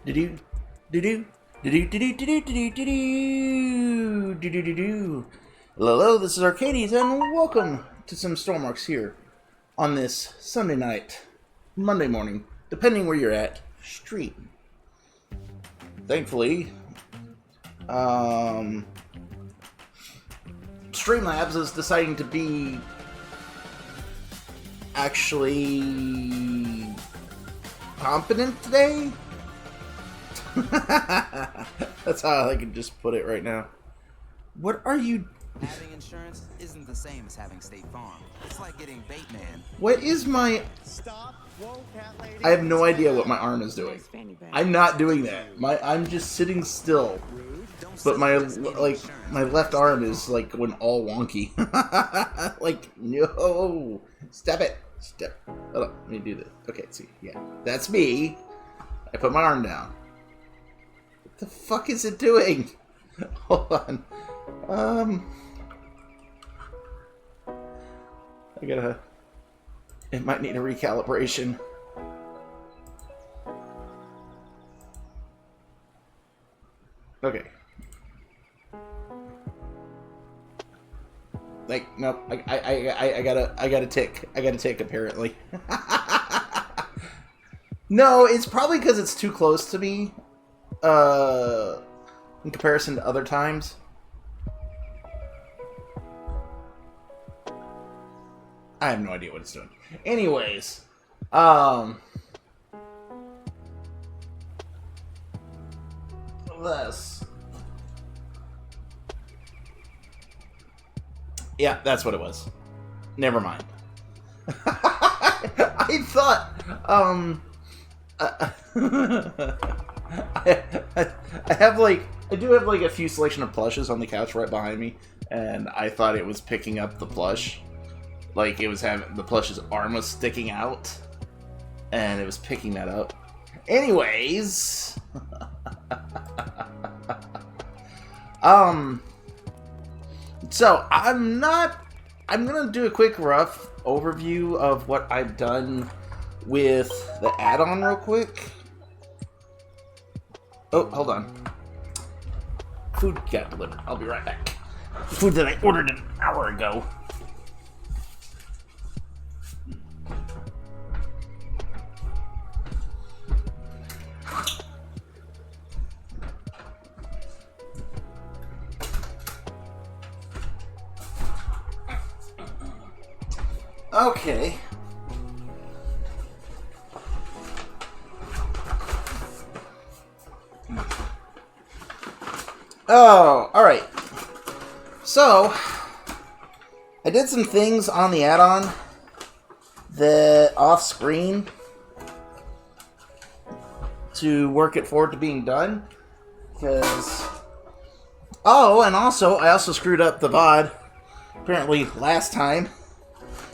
Do-do, do-do, do-do, do-do, do-do, do-do, do-do, do-do, do-do. Hello, this is Arcades, and welcome to some Stormworks here on this Sunday night, Monday morning, depending where you're at, stream. Thankfully, Streamlabs is deciding to be actually competent today. That's how I can just put it right now. What are you? Having insurance isn't the same as having State Farm. It's like getting Bateman. What is my? Stop. Whoa, cat lady. I have no idea what my arm is doing. I'm not doing that. I'm just sitting still. But my left arm is like going all wonky. Like, no, stop it. Step. Hold on, let me do this. Okay, see, yeah, that's me. I put my arm down. What the fuck is it doing? Hold on. I gotta. It might need a recalibration. Okay. Like, nope. I gotta tick. I gotta tick. Apparently. No, it's probably because it's too close to me. In comparison to other times. I have no idea what it's doing. Anyways, this. Yeah, that's what it was. Never mind. I thought, I do have like a few selection of plushes on the couch right behind me, and I thought it was picking up the plush. Like it was having the plush's arm was sticking out, and it was picking that up. Anyways, so I'm gonna do a quick rough overview of what I've done with the add-on real quick. Oh, hold on. Food got delivered. I'll be right back. Food that I ordered an hour ago. Okay. Oh, alright. So, I did some things on the add-on that off-screen to work it forward to being done. Because... Oh, and also, I also screwed up the VOD, apparently last time,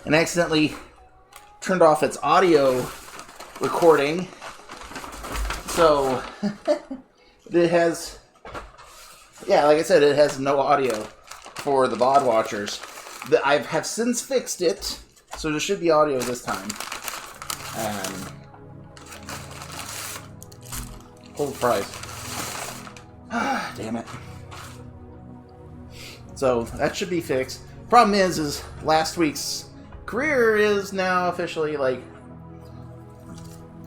and accidentally turned off its audio recording. So, it has... Yeah, like I said, it has no audio for the VOD watchers. I have since fixed it, so there should be audio this time. Hold price. Ah, damn it. So, that should be fixed. Problem is last week's career is now officially, like...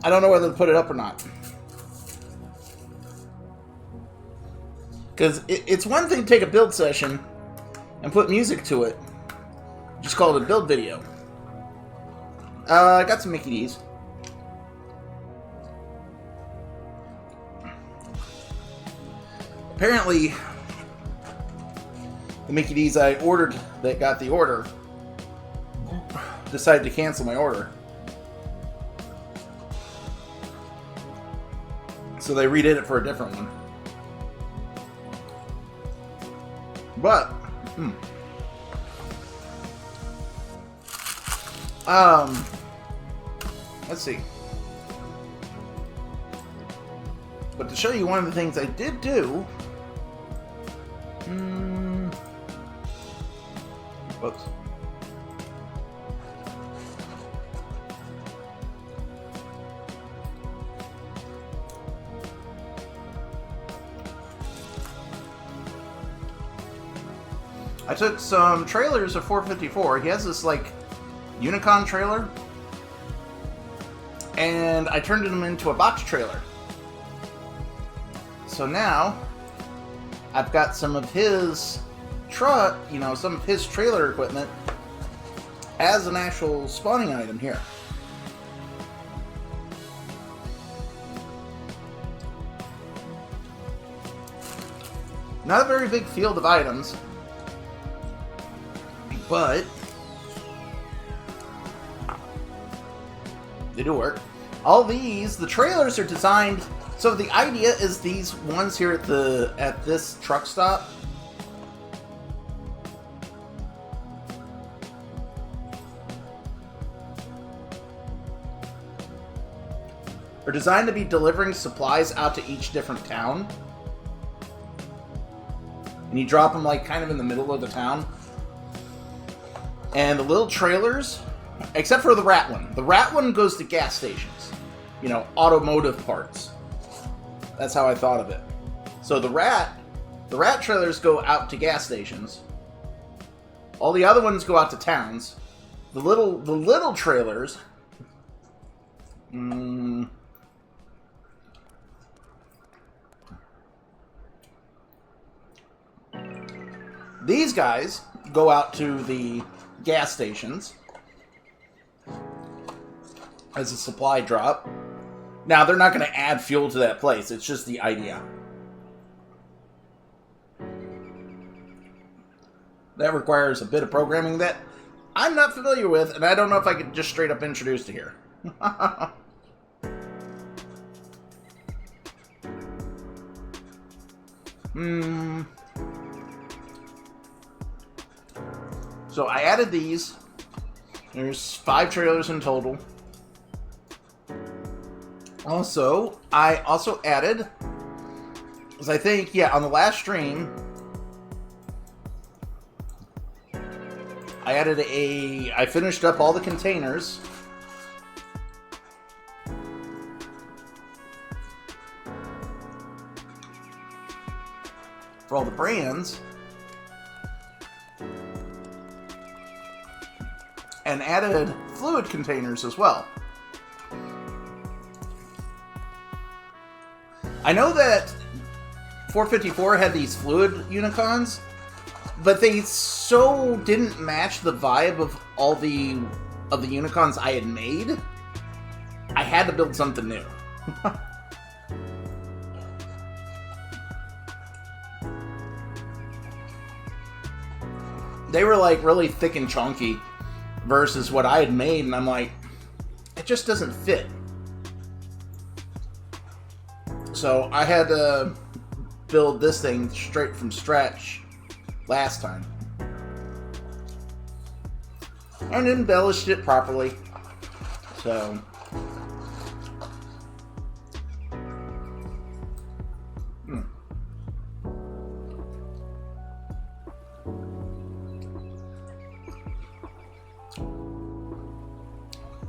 I don't know whether to put it up or not. Because it's one thing to take a build session and put music to it. Just call it a build video. I got some Mickey D's. Apparently, the Mickey D's I ordered that got the order decided to cancel my order. So they redid it for a different one. But, let's see. But to show you one of the things I did do, whoops. I took some trailers of 454. He has this, like, Unicon trailer. And I turned them into a box trailer. So now, I've got some of his truck, you know, some of his trailer equipment as an actual spawning item here. Not a very big field of items, but they do work. All these, the trailers are designed, so the idea is these ones here at this truck stop are designed to be delivering supplies out to each different town. And you drop them like kind of in the middle of the town. And the little trailers, except for the rat one. The rat one goes to gas stations. You know, automotive parts. That's how I thought of it. So the rat trailers go out to gas stations. All the other ones go out to towns. The little trailers. These guys go out to the gas stations as a supply drop. Now, they're not going to add fuel to that place. It's just the idea. That requires a bit of programming that I'm not familiar with, and I don't know if I could just straight up introduce to here. So I added these. There's 5 trailers in total. Also, I also added, because I think, yeah, on the last stream, I finished up all the containers. For all the brands. And added fluid containers as well. I know that 454 had these fluid Unicons, but they so didn't match the vibe of all the Unicons I had made. I had to build something new. They were like really thick and chunky versus what I had made, and I'm like, it just doesn't fit. So I had to build this thing straight from scratch last time. And embellished it properly. So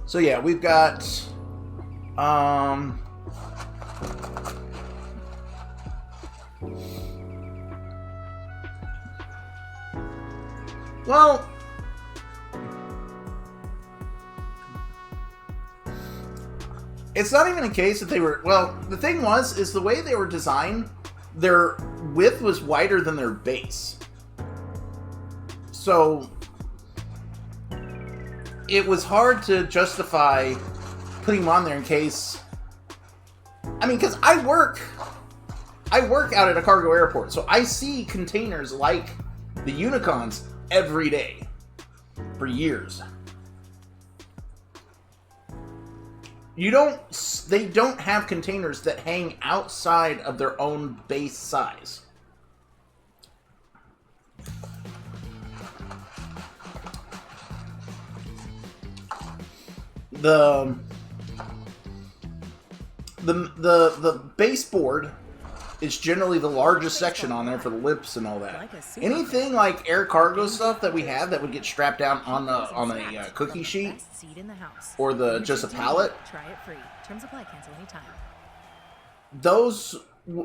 So yeah, we've got well, it's not even a case that they were, well, the thing is the way they were designed, their width was wider than their base. So it was hard to justify putting them on there in case, I mean, because I work out at a cargo airport, so I see containers like the Unicons every day for years. They don't have containers that hang outside of their own base size. The baseboard is generally the largest section on there for the lips and all that. Anything like air cargo stuff that we have that would get strapped down on a cookie sheet or just a pallet. Try it free. Terms apply. Cancel anytime. Those,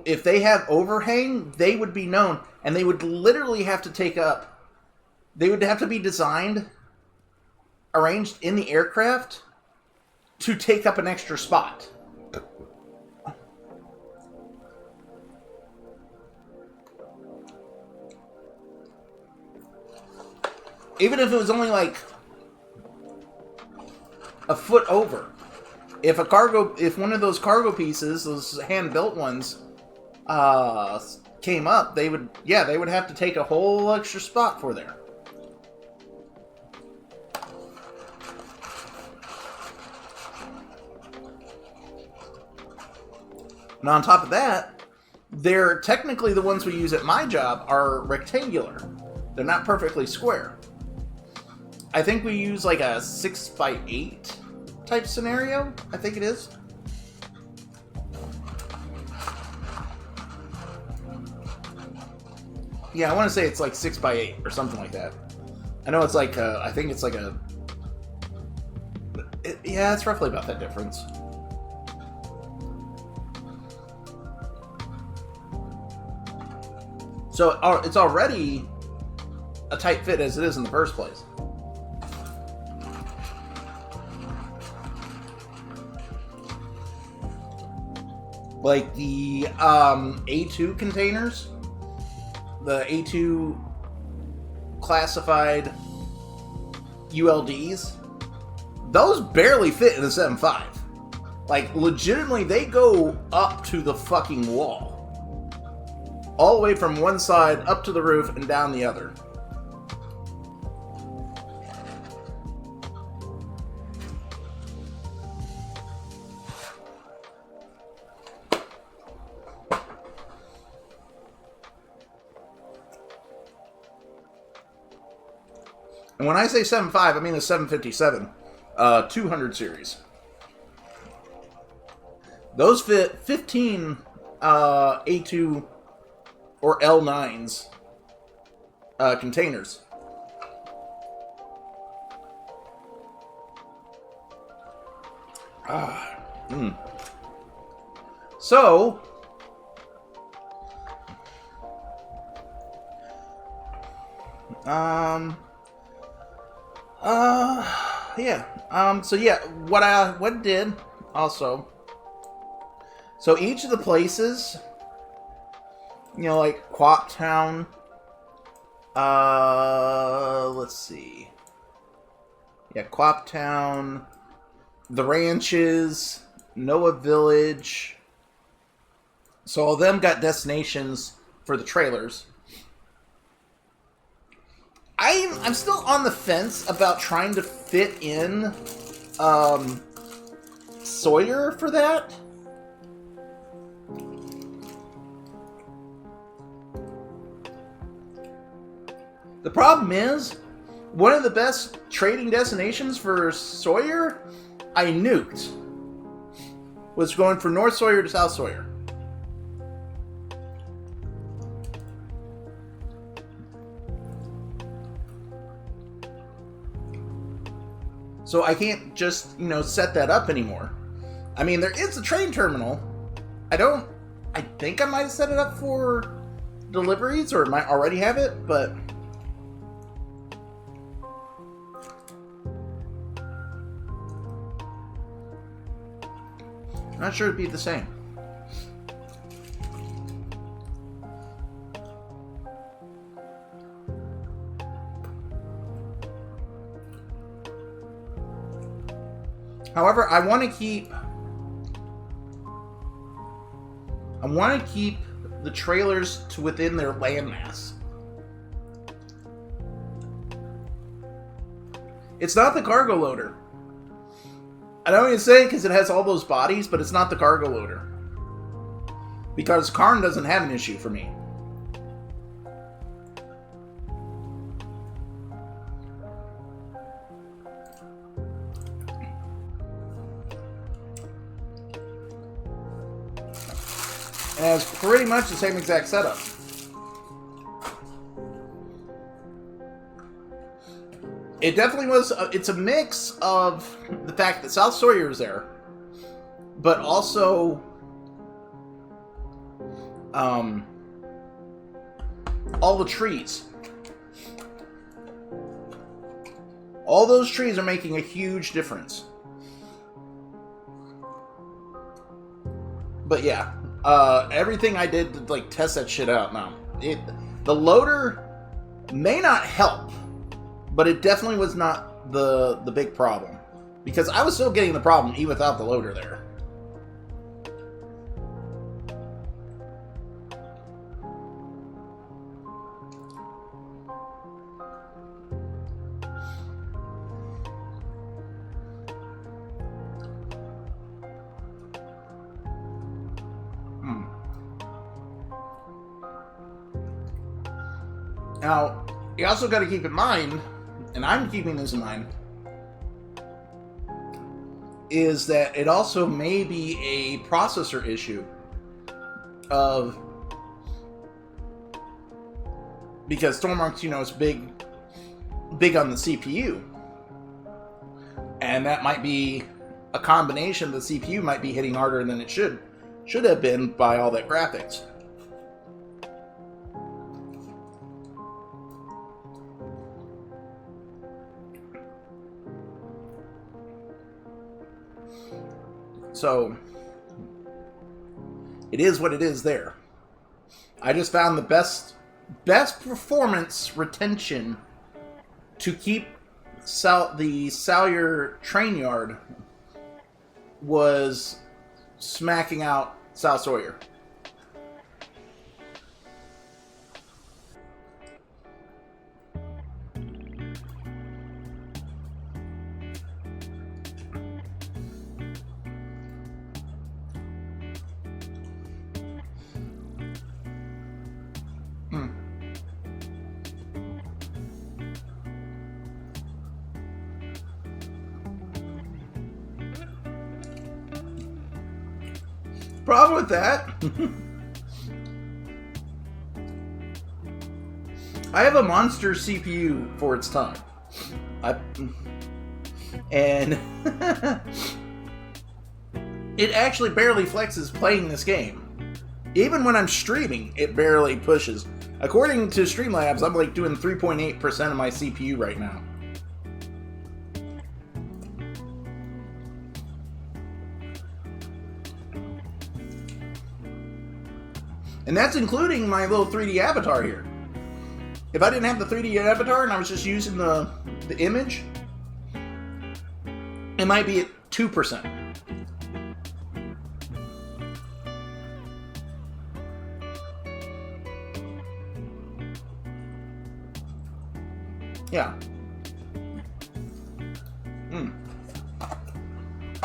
if they have overhang, they would be known, and they would literally have to take up they would have to be designed, arranged in the aircraft to take up an extra spot. Even if it was only like a foot over. If one of those cargo pieces, those hand-built ones, came up, they would have to take a whole extra spot for there. And on top of that, they're technically the ones we use at my job are rectangular. They're not perfectly square. I think we use like a 6x8 type scenario. I think it is. Yeah, I want to say it's like 6x8 or something like that. I know it's like I think it's like yeah, it's roughly about that difference. So it's already a tight fit as it is in the first place. Like the A2 containers, the A2 classified ULDs, those barely fit in a 7.5. Like, legitimately, they go up to the fucking wall. All the way from one side up to the roof and down the other. And when I say 7.5, I mean the 757 200 series. Those fit 15 A2 or L9s containers. So, so yeah, what I did also, so each of the places, you know, like Quaptown, let's see, yeah, Quaptown, the ranches, Noah Village, so all of them got destinations for the trailers. I'm still on the fence about trying to fit in Sawyer for that. The problem is, one of the best trading destinations for Sawyer, I nuked, was going from North Sawyer to South Sawyer. So I can't just, set that up anymore. I mean, there is a train terminal. I think I might have set it up for deliveries, or might already have it, but I'm not sure it'd be the same. However, I want to keep the trailers to within their landmass. It's not the cargo loader. I don't even say it because it has all those bodies, but it's not the cargo loader. Because Karn doesn't have an issue for me. And it has pretty much the same exact setup. It definitely was, it's a mix of the fact that South Sawyer is there, but also all the trees. All those trees are making a huge difference. But yeah, everything I did to like test that shit out now. The loader may not help, but it definitely was not the big problem. Because I was still getting the problem even without the loader there. Now, you also got to keep in mind, and I'm keeping this in mind, is that it also may be a processor issue of, because Stormworks, you know, is big on the CPU, and that might be a combination. The CPU might be hitting harder than it should have been by all that graphics. So, it is what it is there. I just found the best performance retention to keep the Salyer train yard was smacking out Sal Sawyer. Problem with that, I have a monster CPU for its time. And it actually barely flexes playing this game. Even when I'm streaming, it barely pushes. According to Streamlabs, I'm like doing 3.8% of my CPU right now. And that's including my little 3D avatar here. If I didn't have the 3D avatar and I was just using the image, it might be at 2%. Yeah.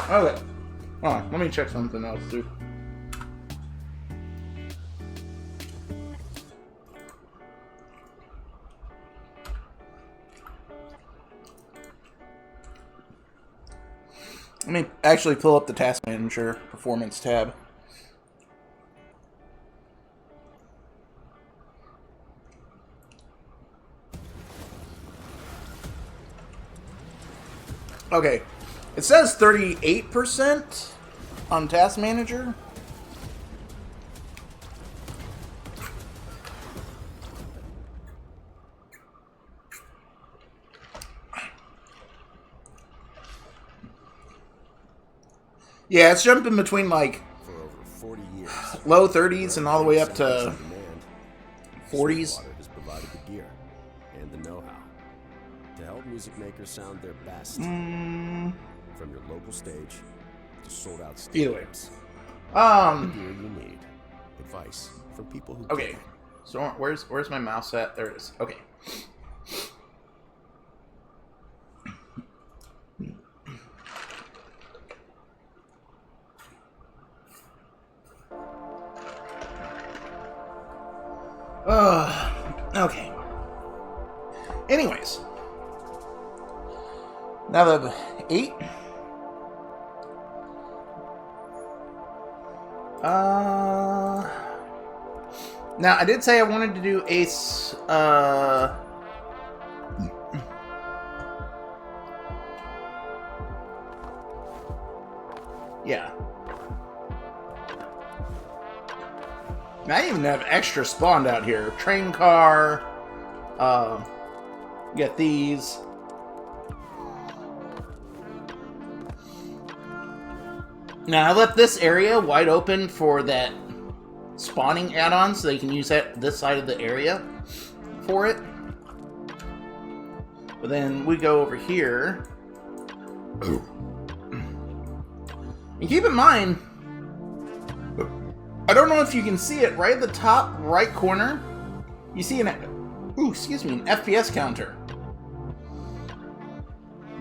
Okay. Hold on, let me check something else too. Let me actually pull up the Task Manager Performance tab. Okay, it says 38% on Task Manager. Yeah, it's jumping between like for over 40 years, low 30s and all the way up to 40s. Water has provided the gear and the know-how to help music makers sound their best. From your local stage to sold-out stadiums. Either way. The gear you need. Advice from people who Okay. So where's my mouse at? There it is. Okay. Okay. Anyways. Now the 8. Now I did say I wanted to do Ace, yeah. I even have extra spawned out here. Train car. Get these. Now, I left this area wide open for that spawning add-on, so they can use this side of the area for it. But then we go over here. And keep in mind, I don't know if you can see it, right at the top right corner, you see an FPS counter.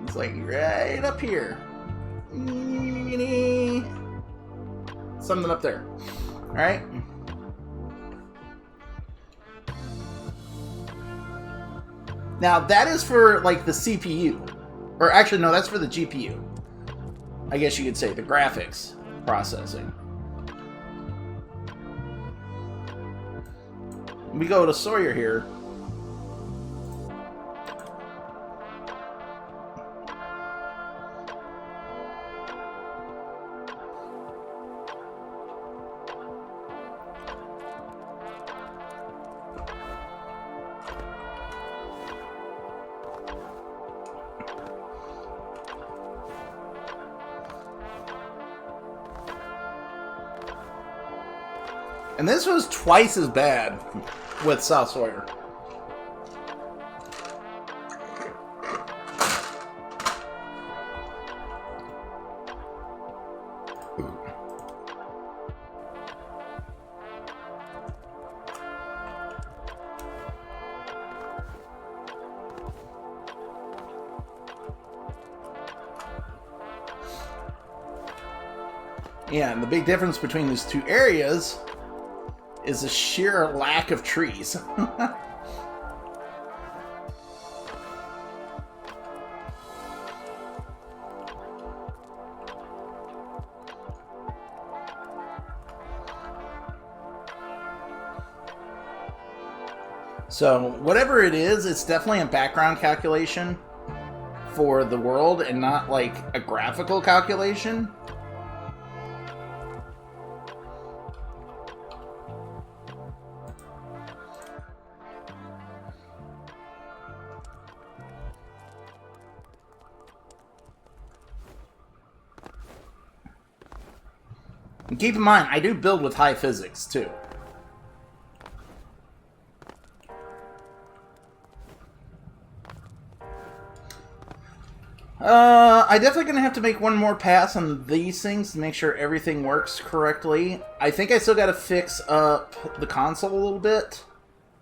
It's like right up here. Something up there. Alright? Now that is for like the CPU. Or actually no, that's for the GPU. I guess you could say the graphics processing. We go to Sawyer here. And this was twice as bad with South Sawyer. Yeah, and the big difference between these two areas is a sheer lack of trees. So, whatever it is, it's definitely a background calculation for the world and not like a graphical calculation. And keep in mind, I do build with high physics, too. I'm definitely going to have to make one more pass on these things to make sure everything works correctly. I think I still got to fix up the console a little bit.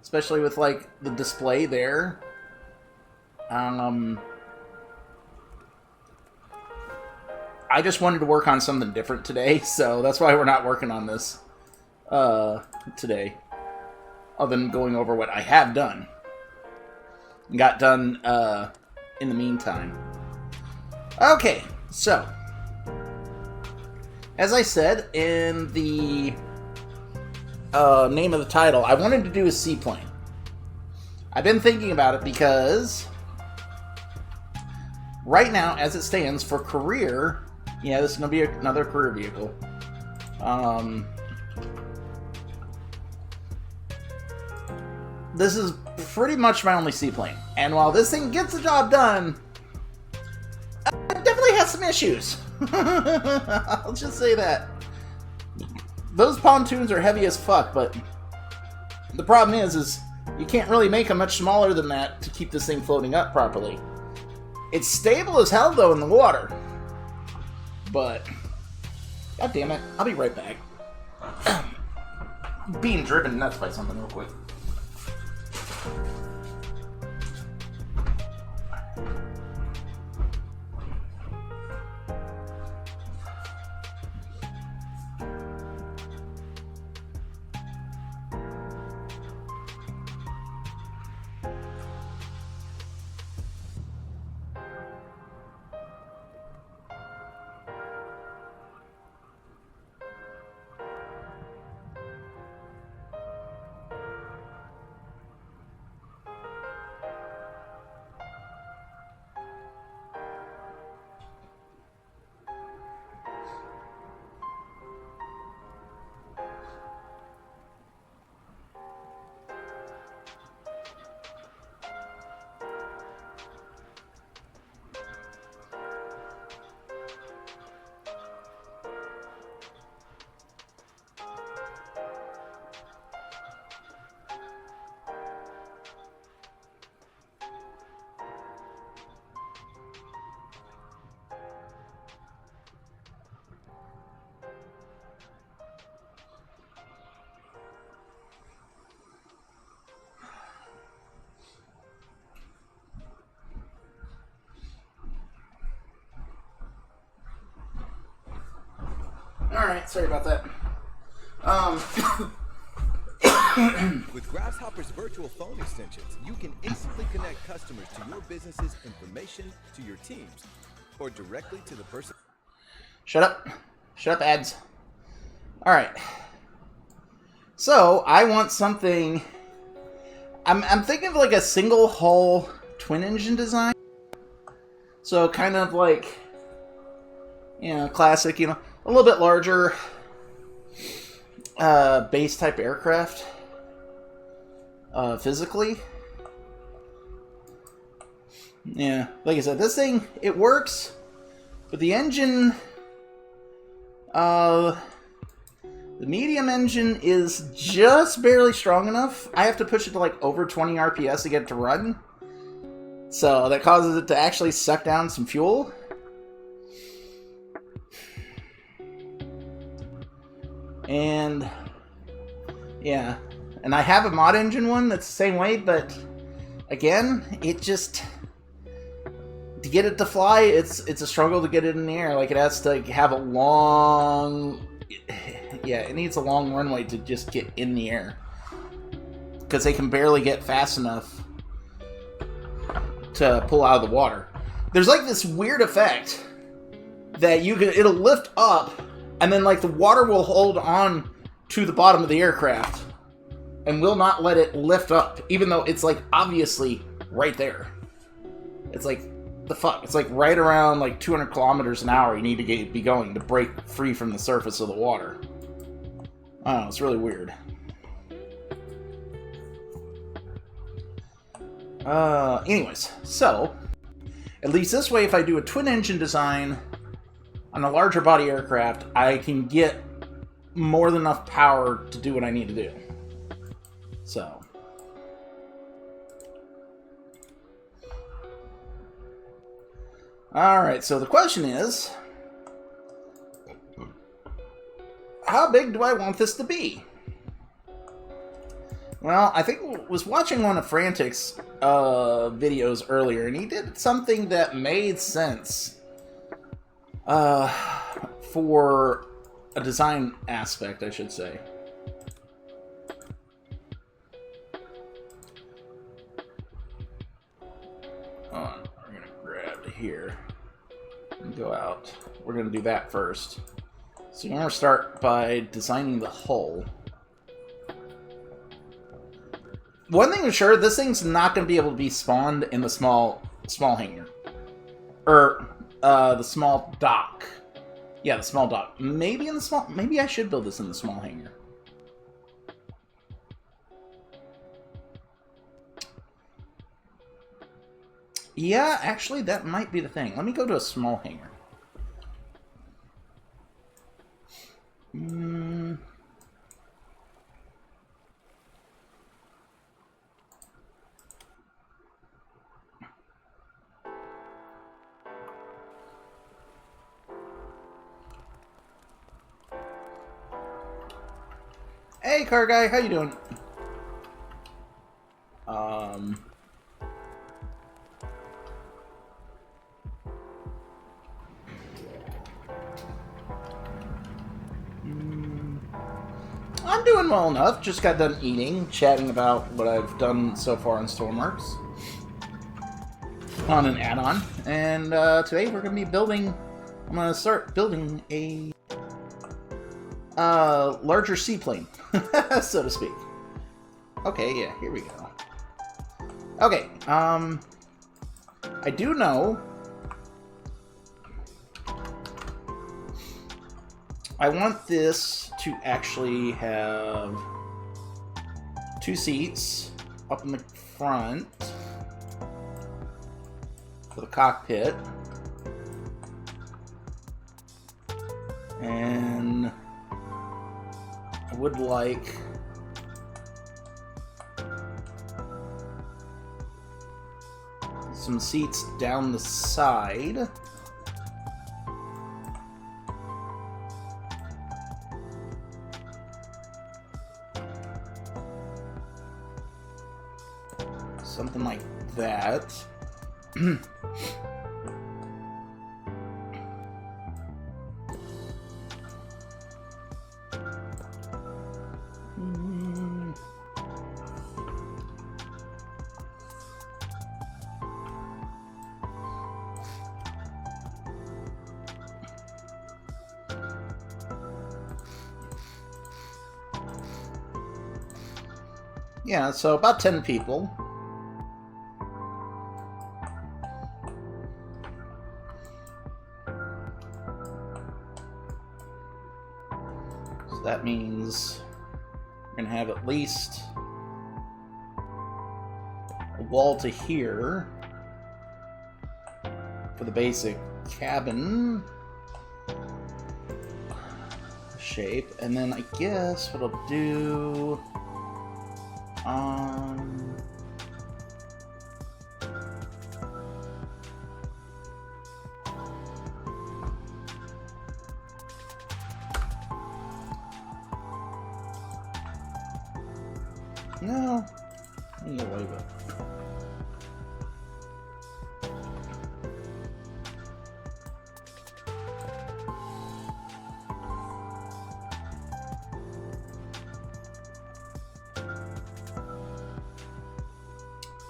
Especially with, like, the display there. I just wanted to work on something different today, so that's why we're not working on this today. Other than going over what I have done. And got done in the meantime. Okay, so. As I said in the name of the title, I wanted to do a Seaplane. I've been thinking about it because right now, as it stands, for career, yeah, this is going to be another career vehicle. This is pretty much my only seaplane. And while this thing gets the job done, it definitely has some issues. I'll just say that. Those pontoons are heavy as fuck, but the problem is you can't really make them much smaller than that to keep this thing floating up properly. It's stable as hell, though, in the water. But, god damn it, I'll be right back. Being driven nuts by something real quick. Alright, sorry about that. With Grasshopper's virtual phone extensions, you can instantly connect customers to your business's information, to your teams, or directly to the person. Shut up. Shut up, ads. Alright. So, I want something... I'm thinking of like a single hull twin engine design. So, kind of like... You know, classic, you know, a little bit larger base type aircraft physically. Yeah, like I said, this thing, it works, but the engine, the medium engine is just barely strong enough. I have to push it to like over 20 RPS to get it to run. So that causes it to actually suck down some fuel. And yeah, and I have a mod engine one that's the same way, but again, it just, to get it to fly, it's a struggle to get it in the air. Like, it has to have a long, yeah, it needs a long runway to just get in the air, because they can barely get fast enough to pull out of the water. There's like this weird effect that it'll lift up, and then like the water will hold on to the bottom of the aircraft and will not let it lift up, even though it's like obviously right there. It's like, the fuck? It's like right around like 200 kilometers an hour you need to be going to break free from the surface of the water. I don't know, it's really weird. Anyways, so at least this way, if I do a twin engine design on a larger body aircraft, I can get more than enough power to do what I need to do. So. Alright, so the question is, how big do I want this to be? Well, I think I was watching one of Frantic's videos earlier, and he did something that made sense for a design aspect, I should say. Hold on, we're going to grab to here and go out. We're going to do that first. So you're going to start by designing the hull. One thing is sure, this thing's not going to be able to be spawned in the small hangar. Or, the small dock. Yeah, the small dock. Maybe in the small... Maybe I should build this in the small hangar. Yeah, actually, that might be the thing. Let me go to a small hangar. Hey, car guy, how you doing? I'm doing well enough. Just got done eating, chatting about what I've done so far in Stormworks on an add-on, and today we're going to be building. I'm going to start building a larger seaplane, so to speak. Okay, yeah, here we go. Okay, I do know I want this to actually have 2 seats up in the front for the cockpit, and I would like some seats down the side. Something like that. Yeah, so about 10 people. So that means we're going to have at least a wall to here for the basic cabin shape. And then I guess what I'll do... no, I can get away with it.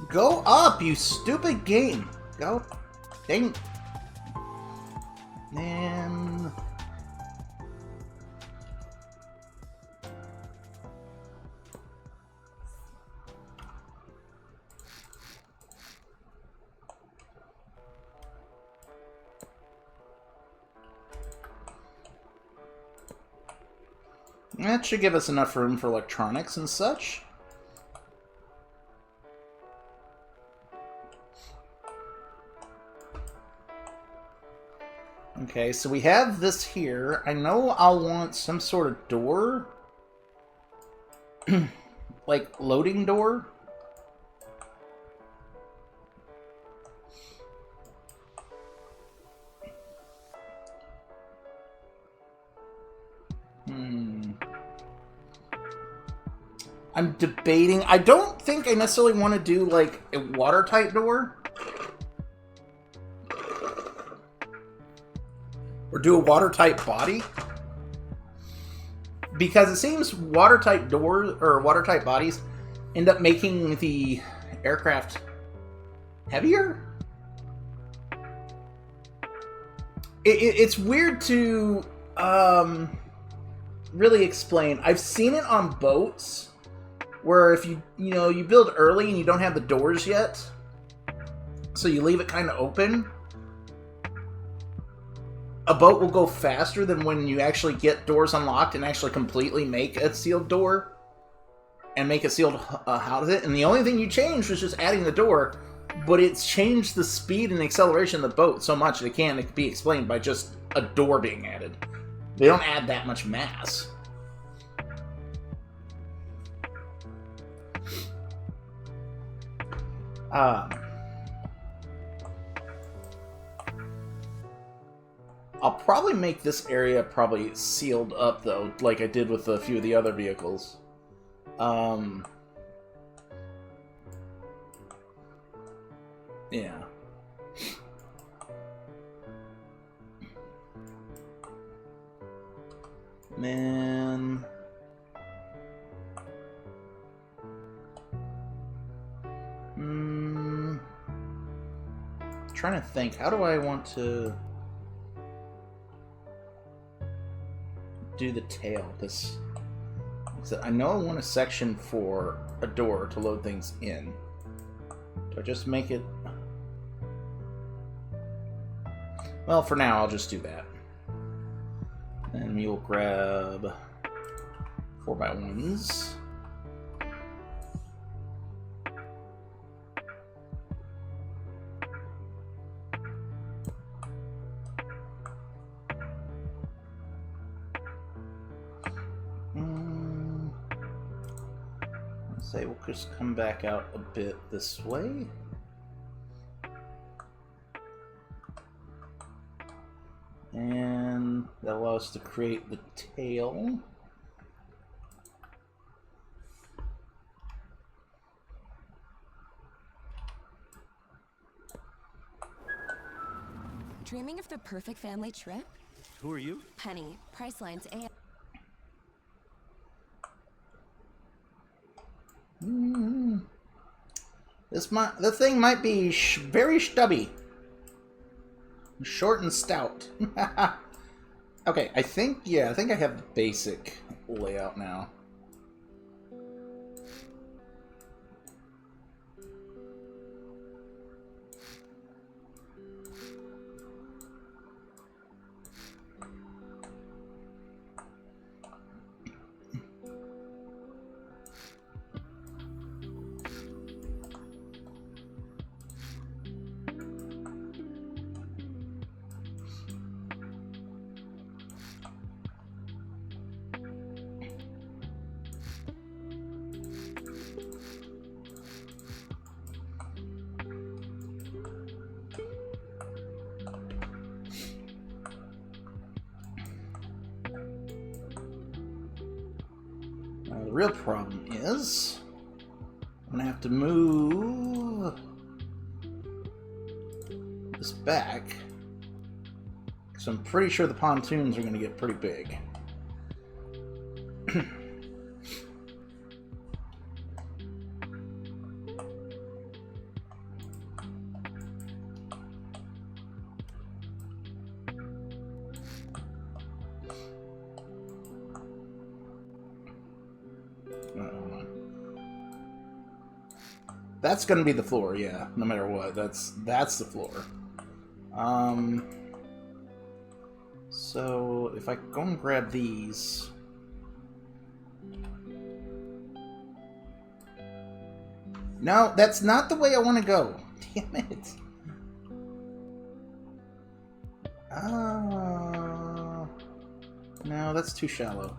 Go up, you stupid game! Go. Dang. Man. That should give us enough room for electronics and such. Okay, so we have this here. I know I'll want some sort of door. Like, loading door. I'm debating. I don't think I necessarily want to do, like, a watertight door. Or do a watertight body. Because it seems watertight doors, or watertight bodies, end up making the aircraft heavier? It's weird to really explain. I've seen it on boats, where if you build early and you don't have the doors yet, so you leave it kind of open, a boat will go faster than when you actually get doors unlocked and actually completely make a sealed door and make a sealed house of it. And the only thing you changed was just adding the door, but it's changed the speed and the acceleration of the boat so much that it can't be explained by just a door being added. They don't add that much mass. I'll probably make this area probably sealed up, though, like I did with a few of the other vehicles. Yeah. Man... trying to think, how do I want to do the tail? Because I know I want a section for a door to load things in. Do I just make it... well, for now, I'll just do that. And we'll grab 4x1s. Say we'll just come back out a bit this way. And that allows us to create the tail. Dreaming of the perfect family trip? Who are you? Penny, Priceline's A. The thing might be very stubby. Short and stout. Okay, I think I have the basic layout now. The real problem is I'm gonna have to move this back, because I'm pretty sure the pontoons are gonna get pretty big. That's gonna be the floor, yeah. No matter what, that's the floor. So if I go and grab these, no, that's not the way I want to go. Damn it. No, that's too shallow.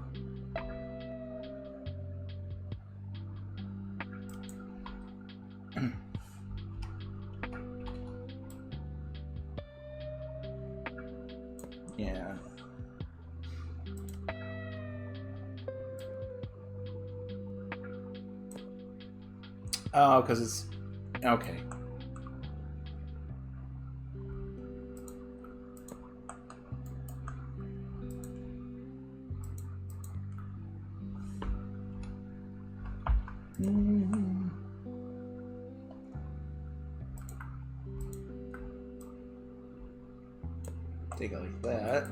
Yeah. Oh, because it's... Okay. Take it like that.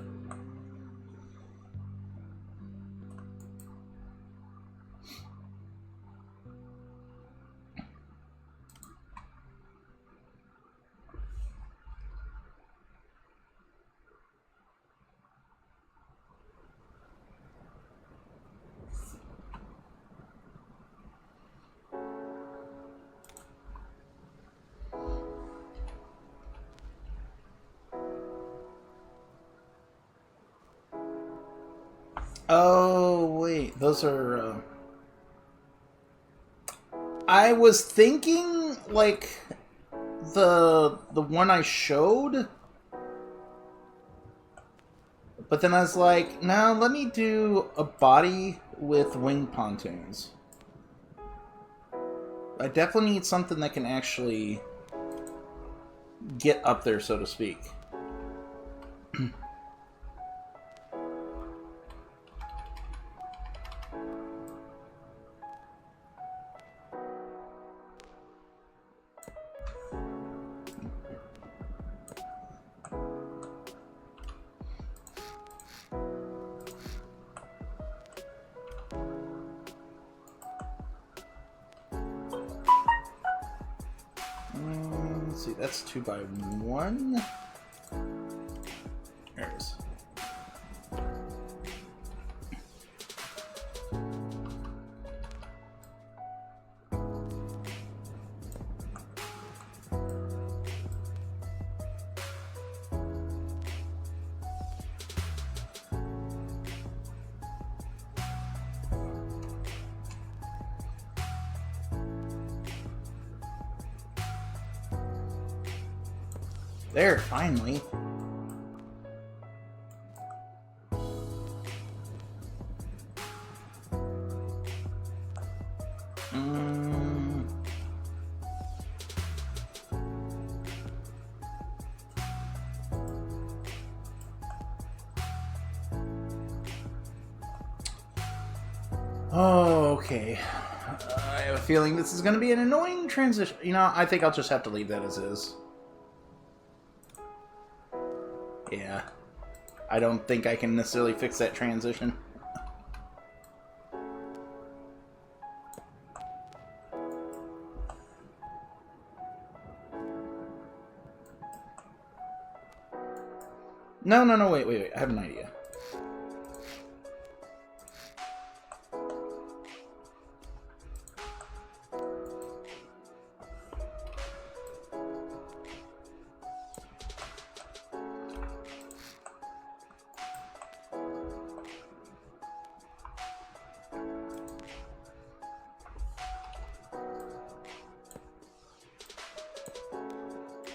Oh, wait. Those are... I was thinking, like, the one I showed. But then I was like, no, let me do a body with wing pontoons. I definitely need something that can actually get up there, so to speak. Let's see, that's 2x1. There it is. There, finally. Oh, okay. I have a feeling this is going to be an annoying transition. You know, I think I'll just have to leave that as is. Yeah. I don't think I can necessarily fix that transition. No, wait. I have an idea.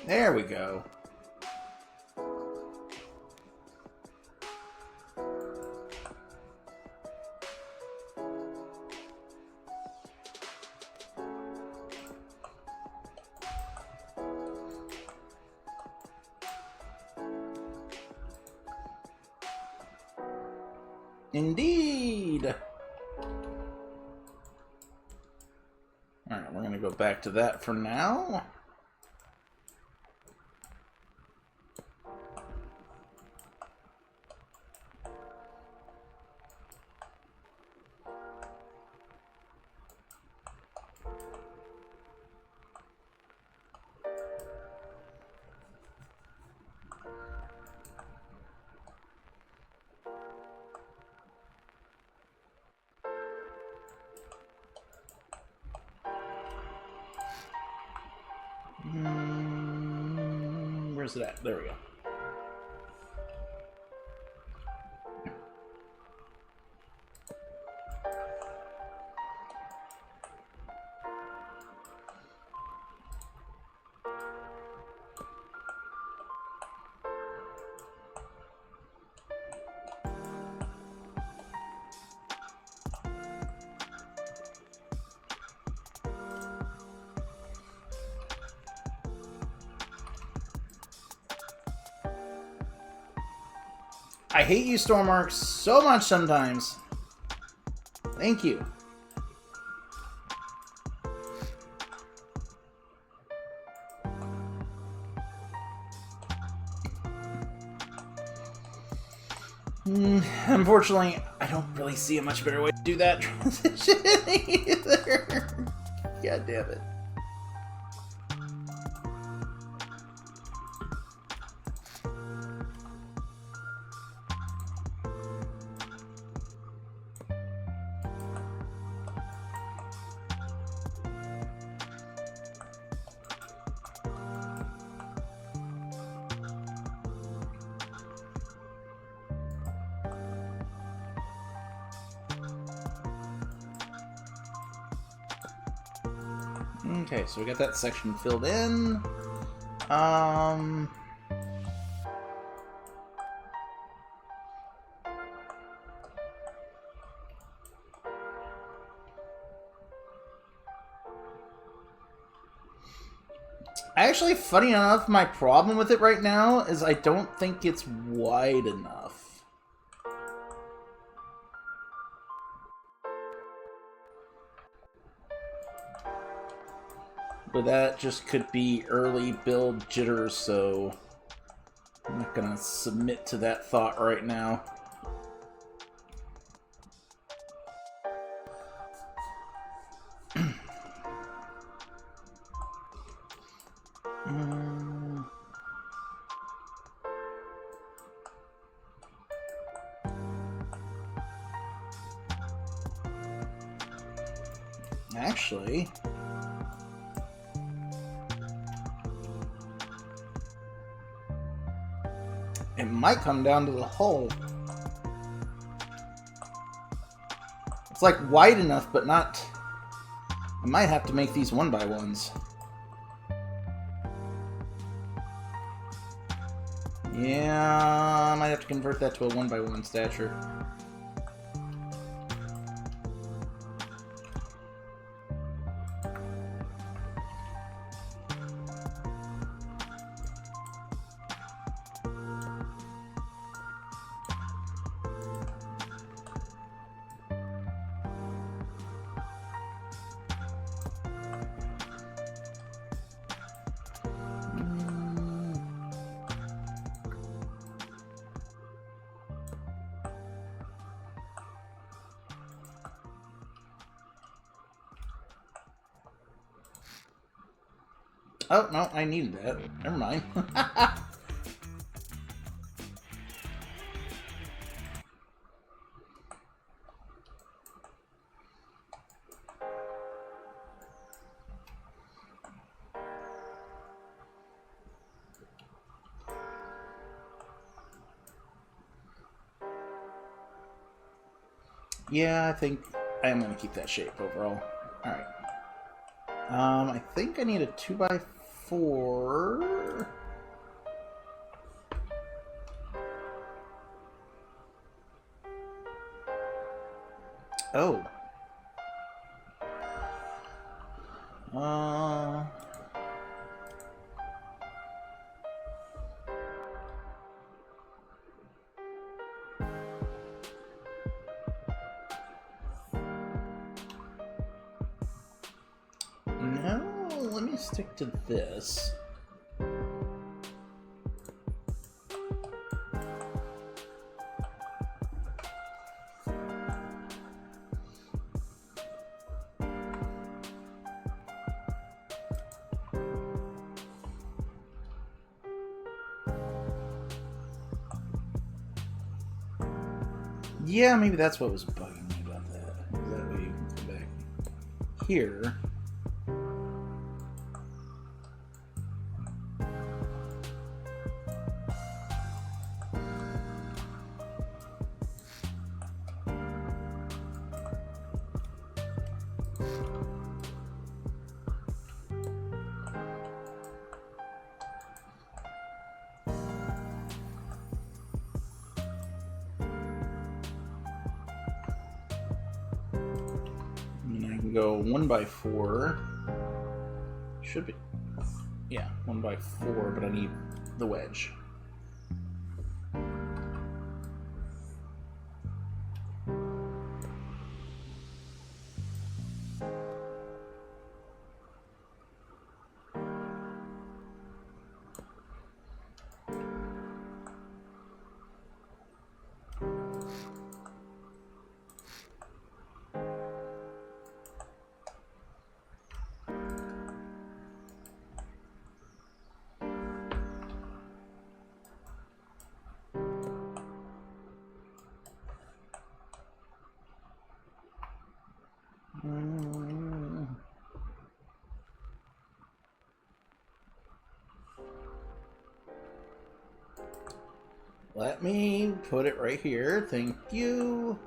There we go. Indeed. Alright, we're gonna go back to that for now. Where's it at? There we go. I hate you, Stormworks, so much sometimes. Thank you. Unfortunately, I don't really see a much better way to do that transition either. God damn it. Okay, so we got that section filled in. Actually, funny enough, my problem with it right now is I don't think it's wide enough. But that just could be early build jitters, so I'm not gonna submit to that thought right now. Actually, it might come down to the hull. It's like wide enough, but not... I might have to make these 1x1s. Yeah, I might have to convert that to a 1x1 stature. Oh, no, I needed that. Never mind. Yeah, I think I am going to keep that shape overall. Alright. I think I need a 2x4. Oh. let me stick to this. Yeah, maybe that's what was bugging me about that. That way you can come back here. Go 1x4. Should be, yeah, 1x4, but I need the wedge. Let me put it right here. Thank you.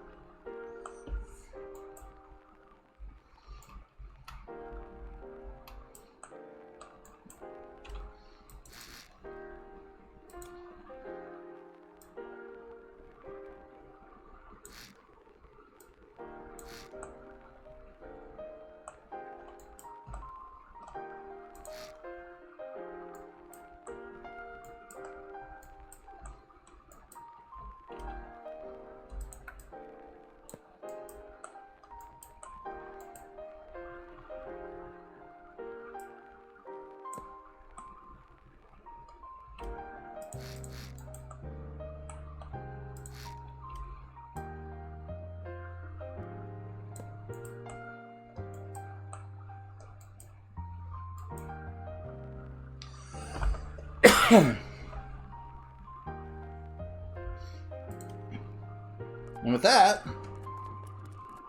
And with that,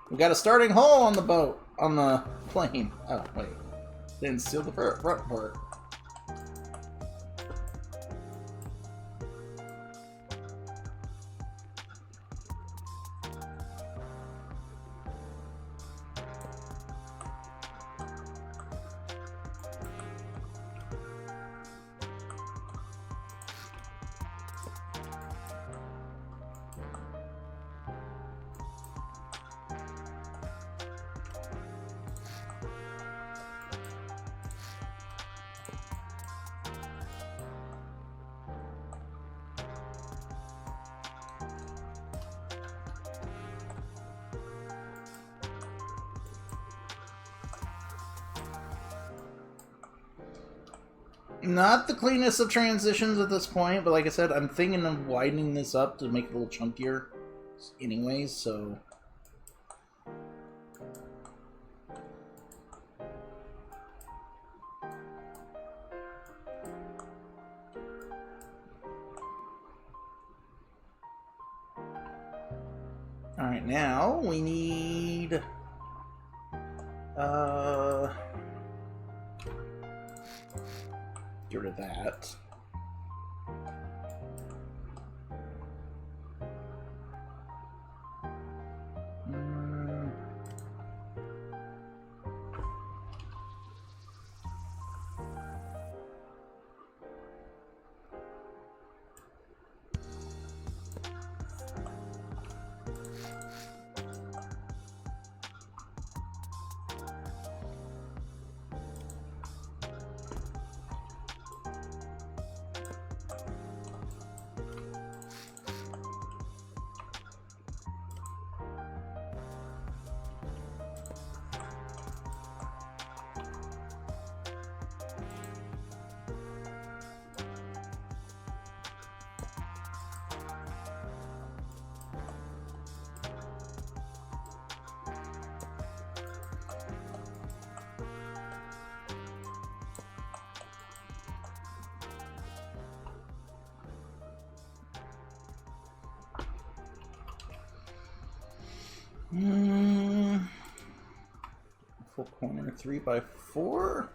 we got a starting hole on the boat, on the plane. Oh, wait. Didn't steal the front part. Not the cleanest of transitions at this point, but like I said, I'm thinking of widening this up to make it a little chunkier anyways, so... Alright, now we need... Get rid of that. Full corner 3x4.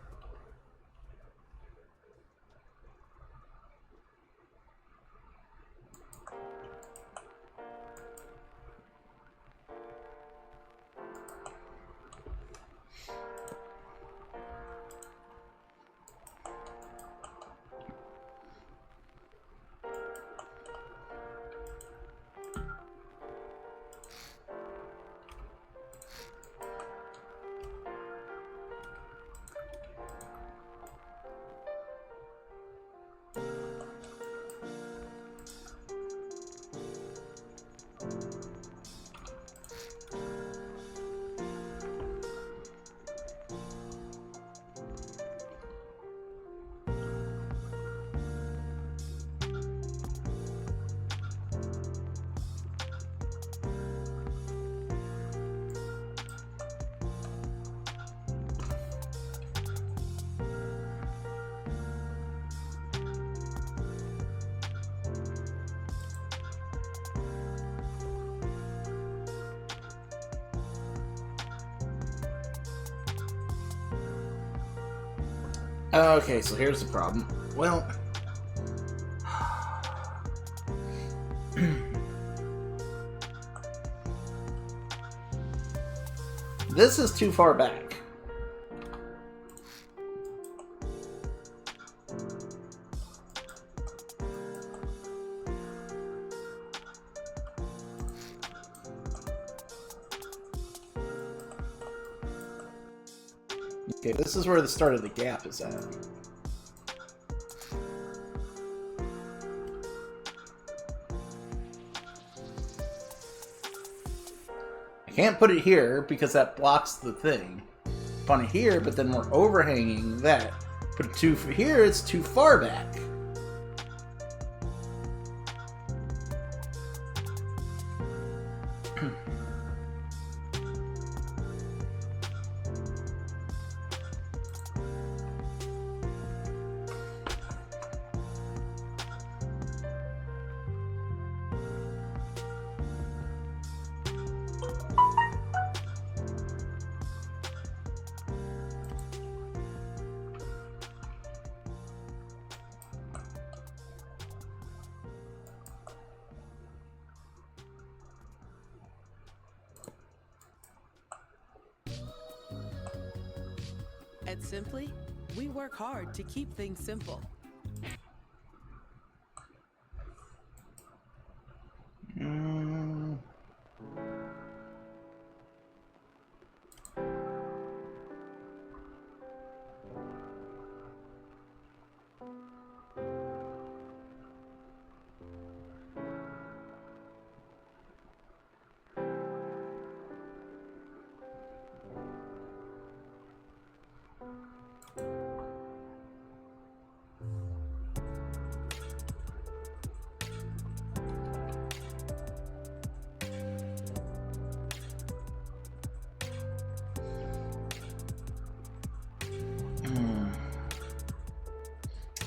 Okay, so here's the problem. Well, this is too far back. Okay, this is where the start of the gap is at. I can't put it here because that blocks the thing. Put it here, but then we're overhanging that. Put it too here, it's too far back. At Simply, we work hard to keep things simple.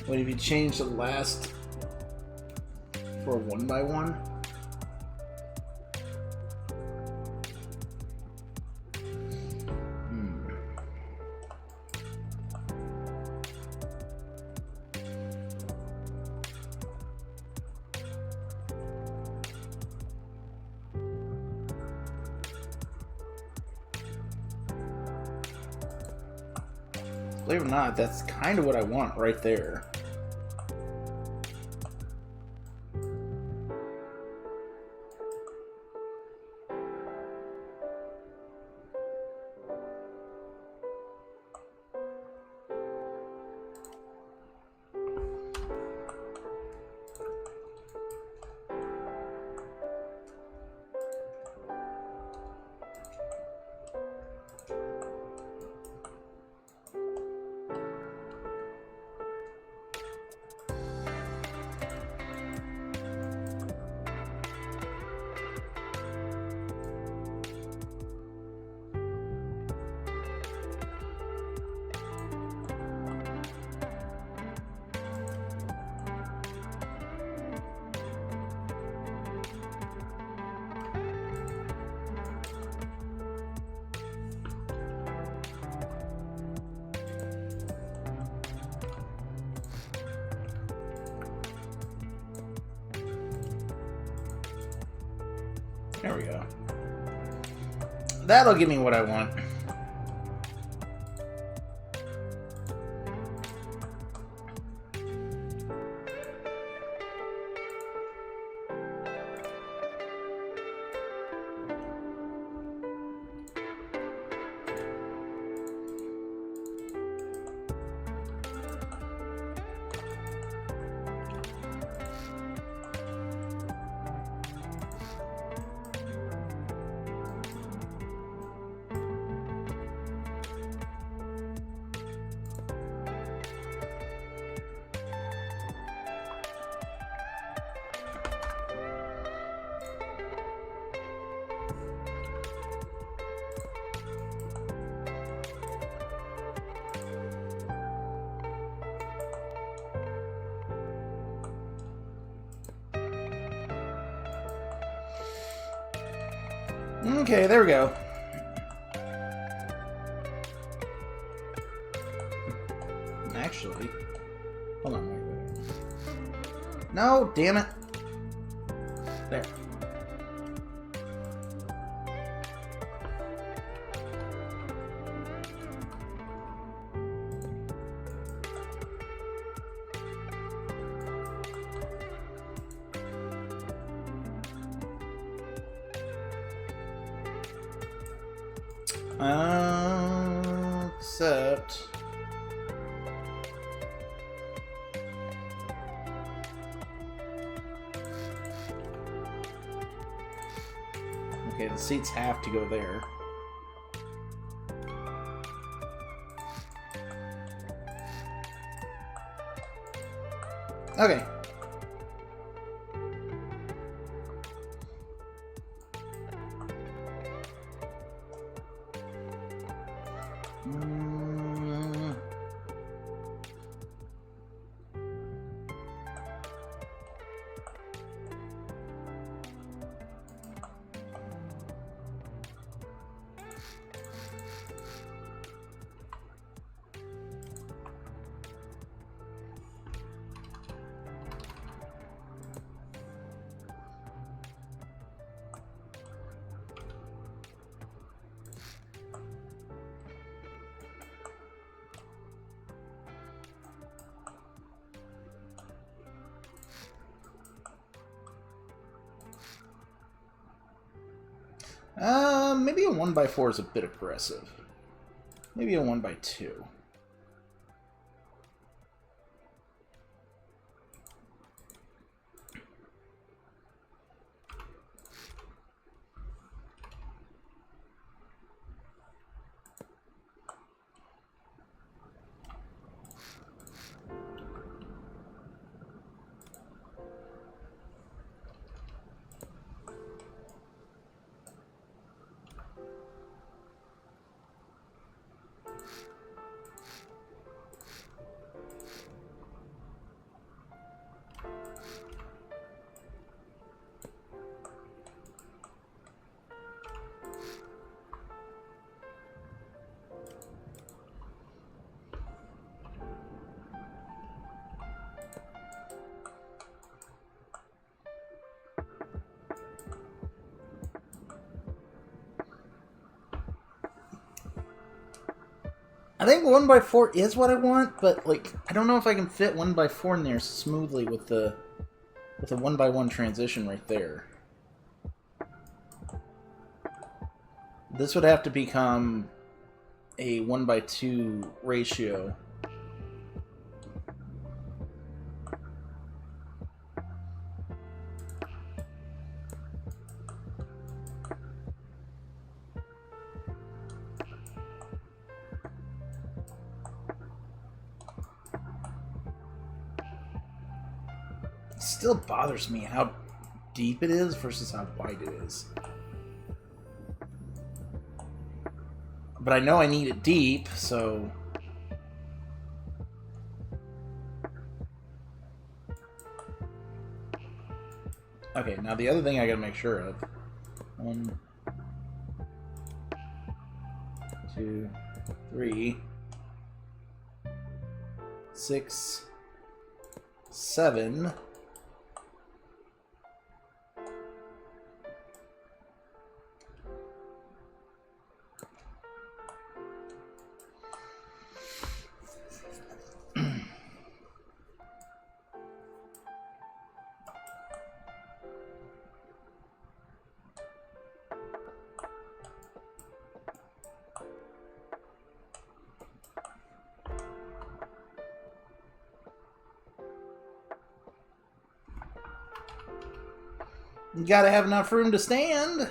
What if you change the last for a 1x1? Believe it or not, that's kind of what I want right there. There we go. That'll give me what I want. Okay, there we go. Actually, hold on, wait. No, damn it. There. Except... Okay, the seats have to go there. Okay. Maybe a 1x4 is a bit aggressive. Maybe a 1x2. I think 1x4 is what I want, but like I don't know if I can fit 1x4 in there smoothly with a 1x1 transition right there. This would have to become a 1x2 ratio. Still bothers me how deep it is versus how wide it is. But I know I need it deep, so... Okay, now the other thing I gotta make sure of. 1, 2, 3, 6, 7... You gotta have enough room to stand.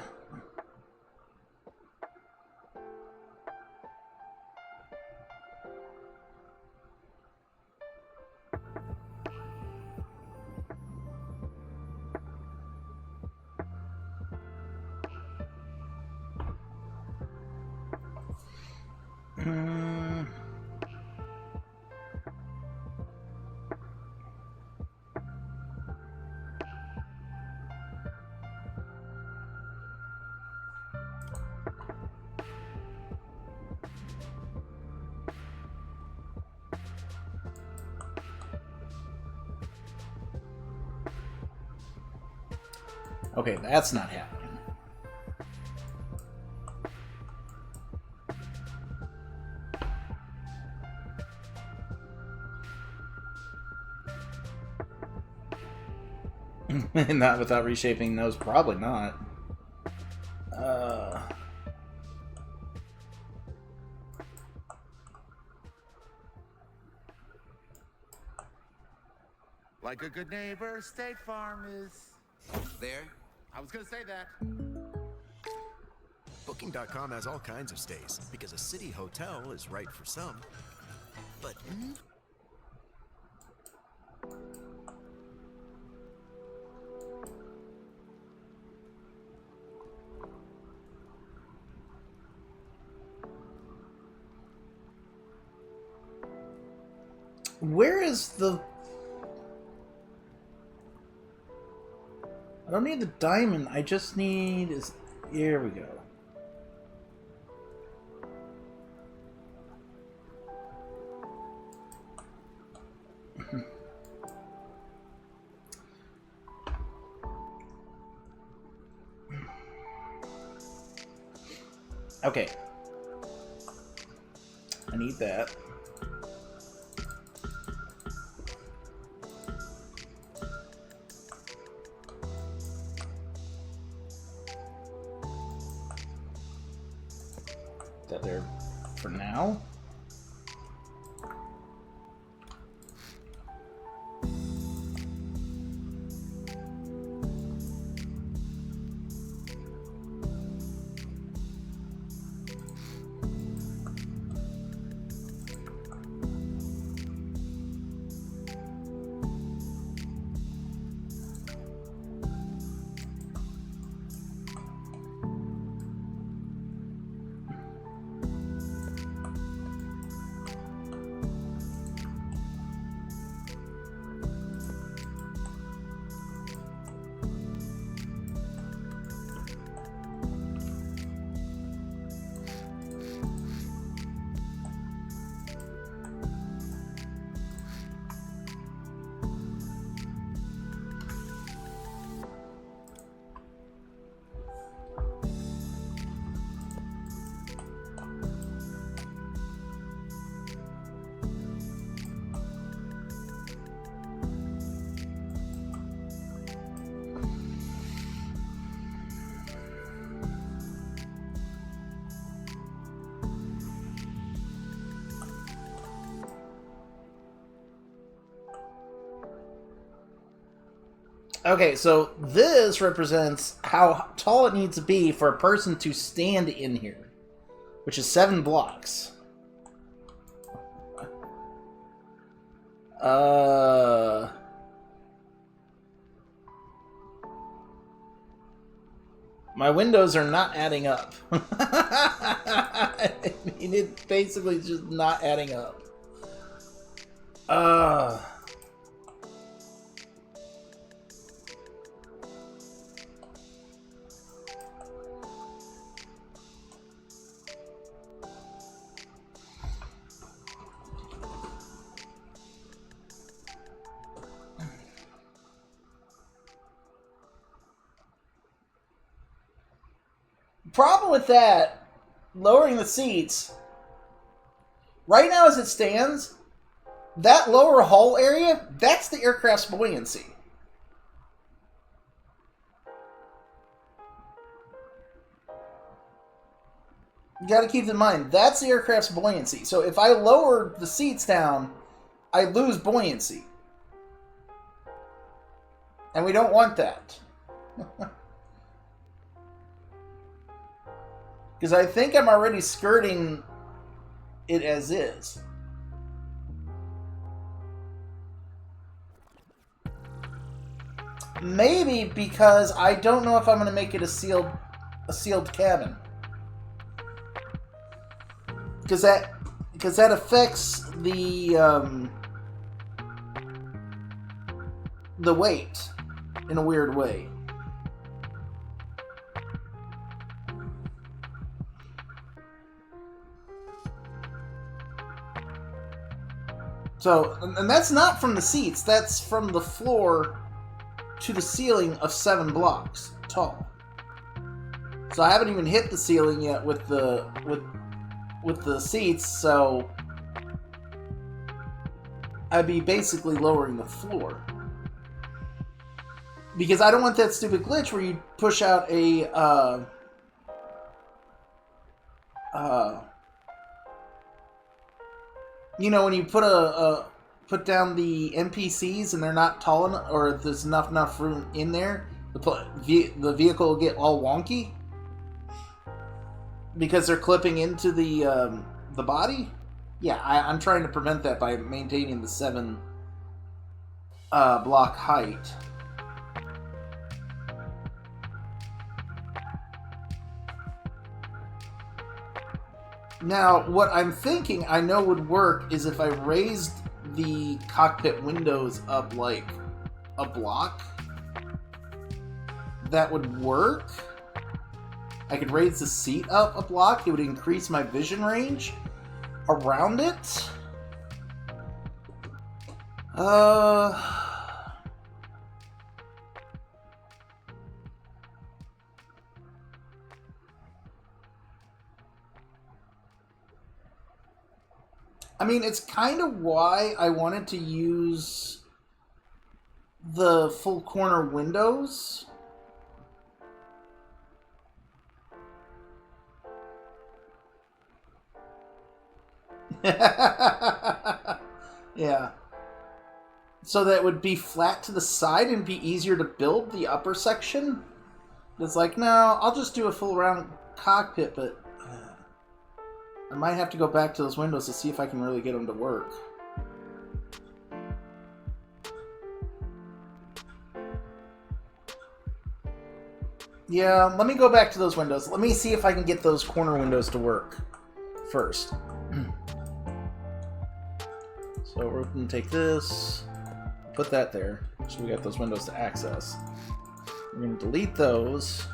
Okay, that's not happening. Not without reshaping those, probably not. Like a good neighbor, State Farm is. There? I was gonna say that. Booking.com has all kinds of stays because a city hotel is right for some. But where is the... I don't need the diamond, I just need... Here we go. Okay. I need that. That there for now. Okay, so this represents how tall it needs to be for a person to stand in here, which is 7 blocks. My windows are not adding up. I mean, it basically is just not adding up. Problem with that, lowering the seats, right now as it stands, that lower hull area, that's the aircraft's buoyancy. You gotta keep in mind, that's the aircraft's buoyancy. So if I lower the seats down, I lose buoyancy. And we don't want that. Because I think I'm already skirting it as is. Maybe because I don't know if I'm going to make it a sealed cabin. Because that affects the weight in a weird way. So, and that's not from the seats. That's from the floor to the ceiling of 7 blocks tall. So I haven't even hit the ceiling yet with the seats. So I'd be basically lowering the floor. Because I don't want that stupid glitch where you push out a you know, when you put down the NPCs and they're not tall enough, or if there's enough room in there, the vehicle will get all wonky because they're clipping into the body. Yeah, I'm trying to prevent that by maintaining the 7 block height. Now, what I'm thinking I know would work is if I raised the cockpit windows up like a block. That would work. I could raise the seat up a block. It would increase my vision range around it. I mean, it's kind of why I wanted to use the full corner windows. Yeah. So that would be flat to the side and be easier to build the upper section. It's like, no, I'll just do a full round cockpit, but I might have to go back to those windows to see if I can really get them to work. Yeah, let me go back to those windows. Let me see if I can get those corner windows to work first. So we're going to take this, put that there, so we got those windows to access. We're going to delete those.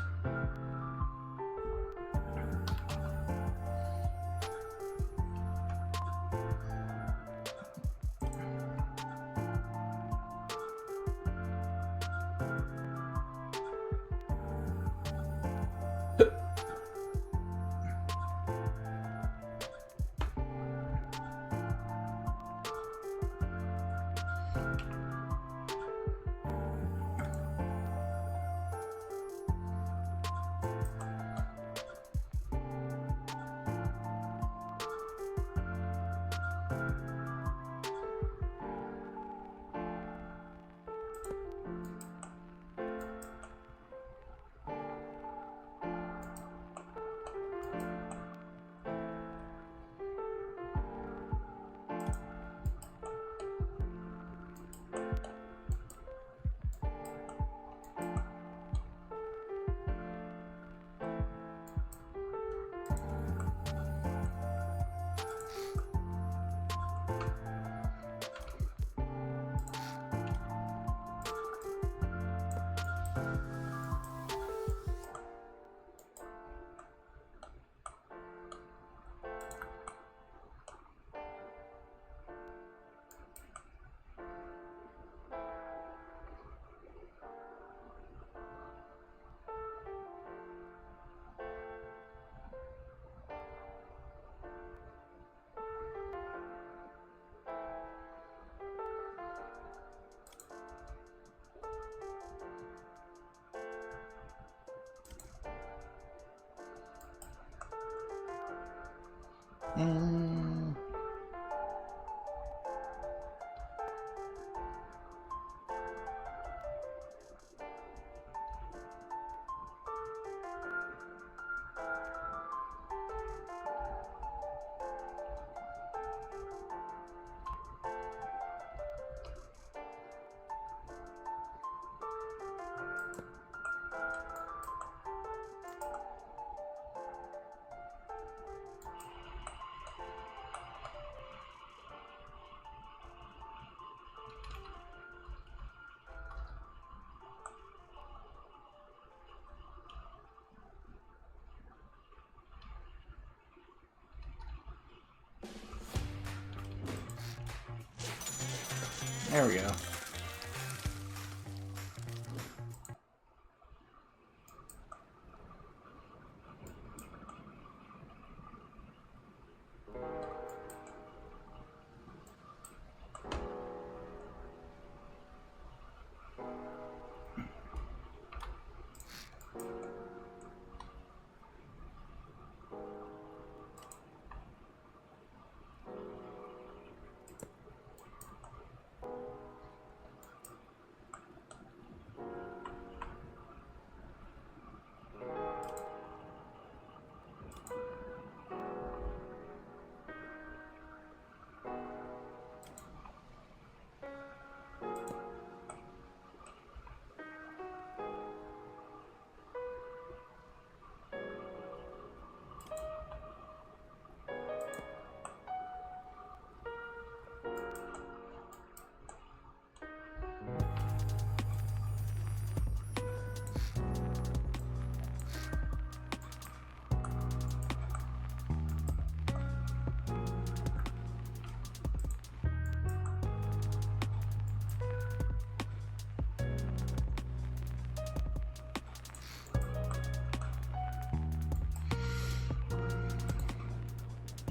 There we go.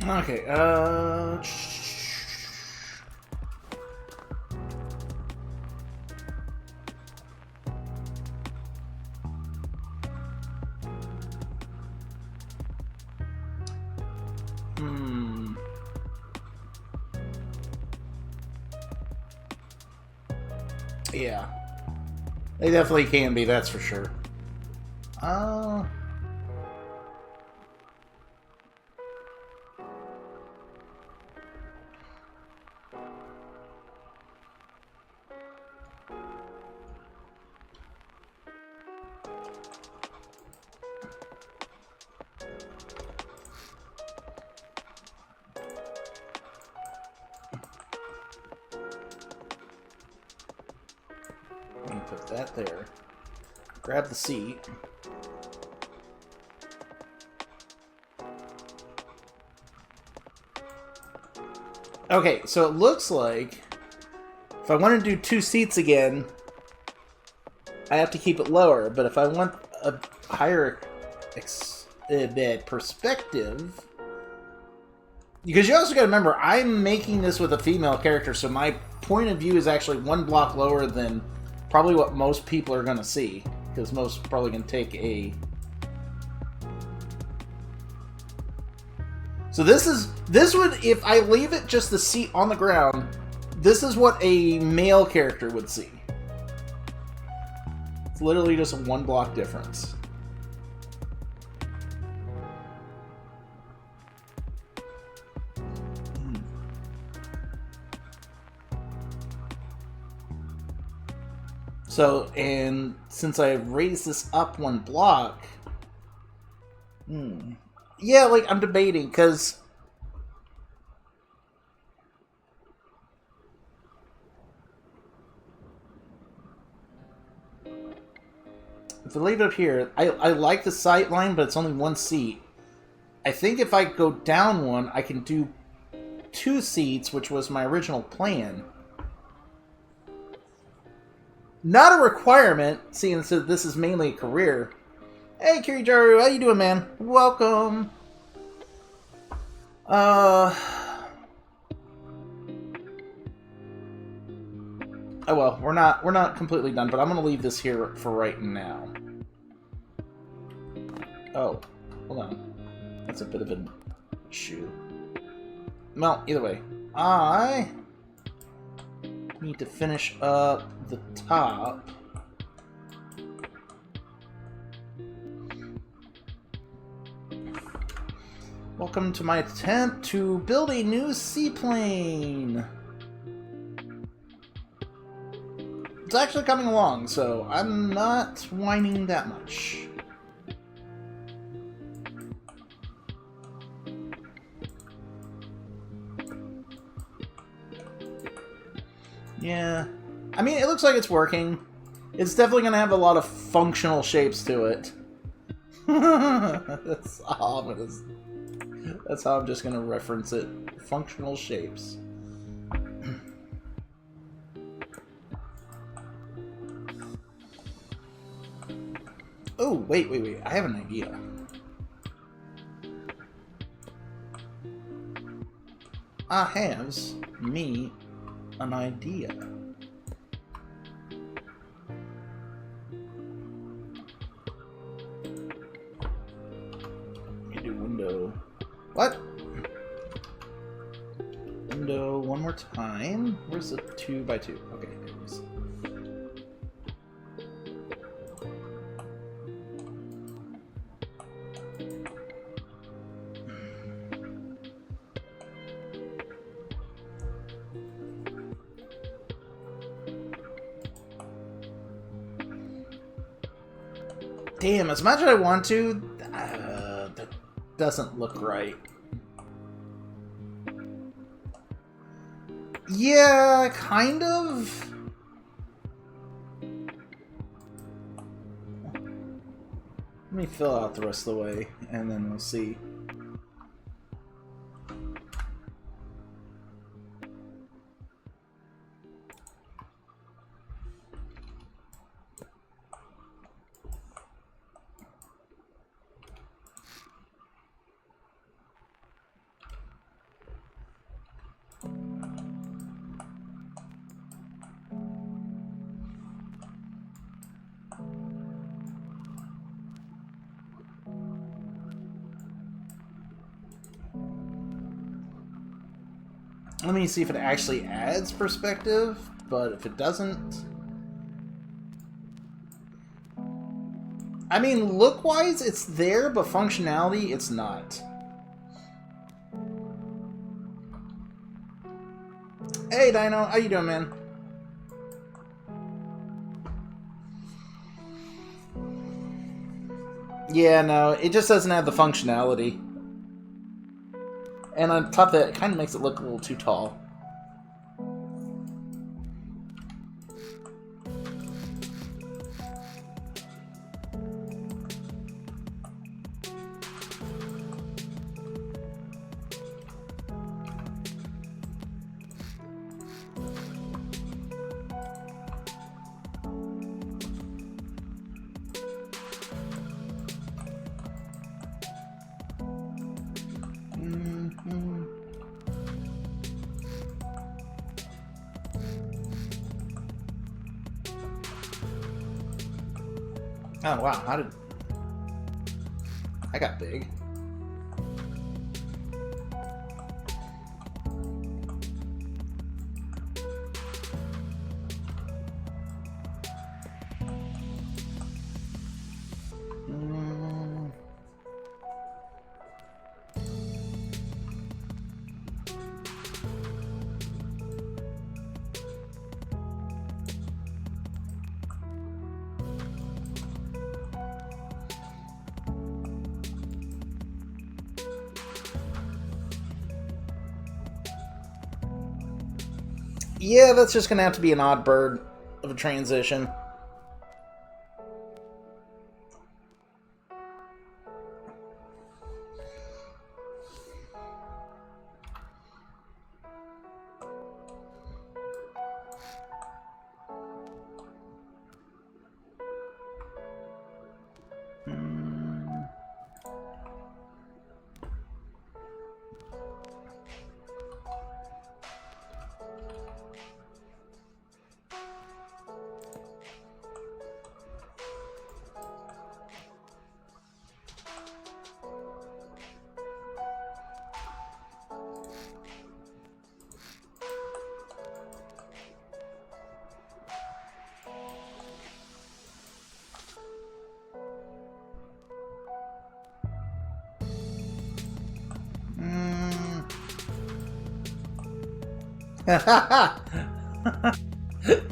Okay, yeah. They definitely can be, that's for sure. Put that there. Grab the seat. Okay, so it looks like if I want to do 2 seats again, I have to keep it lower. But if I want a higher perspective, because you also got to remember, I'm making this with a female character, so my point of view is actually 1 block lower than probably what most people are going to see, because most probably going to take a... So this would, if I leave it just the seat on the ground, this is what a male character would see. It's literally just a 1 block difference. So, and since I raised this up 1 block, yeah, like, I'm debating, because if I leave it up here, I like the sight line, but it's only 1 seat. I think if I go down 1, I can do 2 seats, which was my original plan. Not a requirement, seeing as this is mainly a career. Hey, Kirijaru, how you doing, man? Welcome. Oh well, we're not completely done, but I'm gonna leave this here for right now. Oh, hold on. That's a bit of an issue. Well, either way, I need to finish up the top. Welcome to my attempt to build a new seaplane. It's actually coming along, so I'm not whining that much. Yeah, I mean, it looks like it's working. It's definitely going to have a lot of functional shapes to it. That's how I'm just going to reference it. Functional shapes. Oh, wait. I have an idea. I has me an idea. You do window. What? Window one more time. Where's the 2x2? Okay, there it is. Damn, as much as I want to, that doesn't look right. Yeah, kind of. Let me fill out the rest of the way, and then we'll see. Let me see if it actually adds perspective, but if it doesn't... I mean, look-wise, it's there, but functionality, it's not. Hey, Dino, how you doing, man? Yeah, no, it just doesn't have the functionality. And on top of that, it kind of makes it look a little too tall. Oh wow, how did... I got big. Yeah, that's just gonna have to be an odd bird of a transition.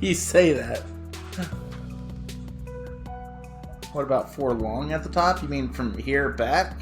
You say that. What about 4 long at the top? You mean from here back?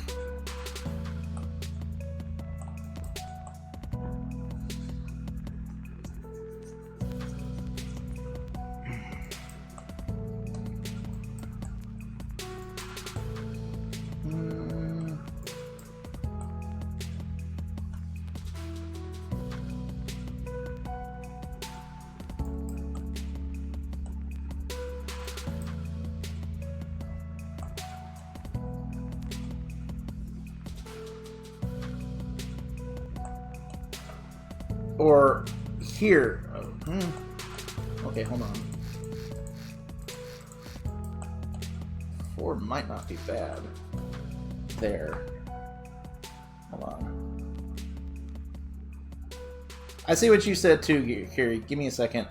Or here. Okay, hold on. 4 might not be bad. There. Hold on. I see what you said too, Carrie. Give me a second.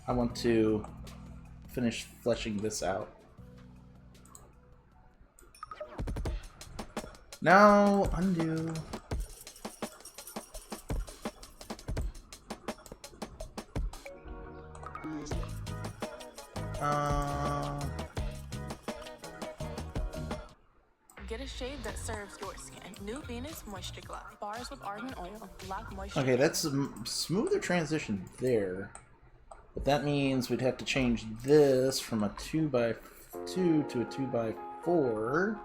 I want to finish fleshing this out. No, undo. Get a shade that serves your skin. New Venus Moisture Glide. Bars with argan oil. Lock moisture. Okay, that's a smoother transition there. But that means we'd have to change this from a 2x2 to a 2x4.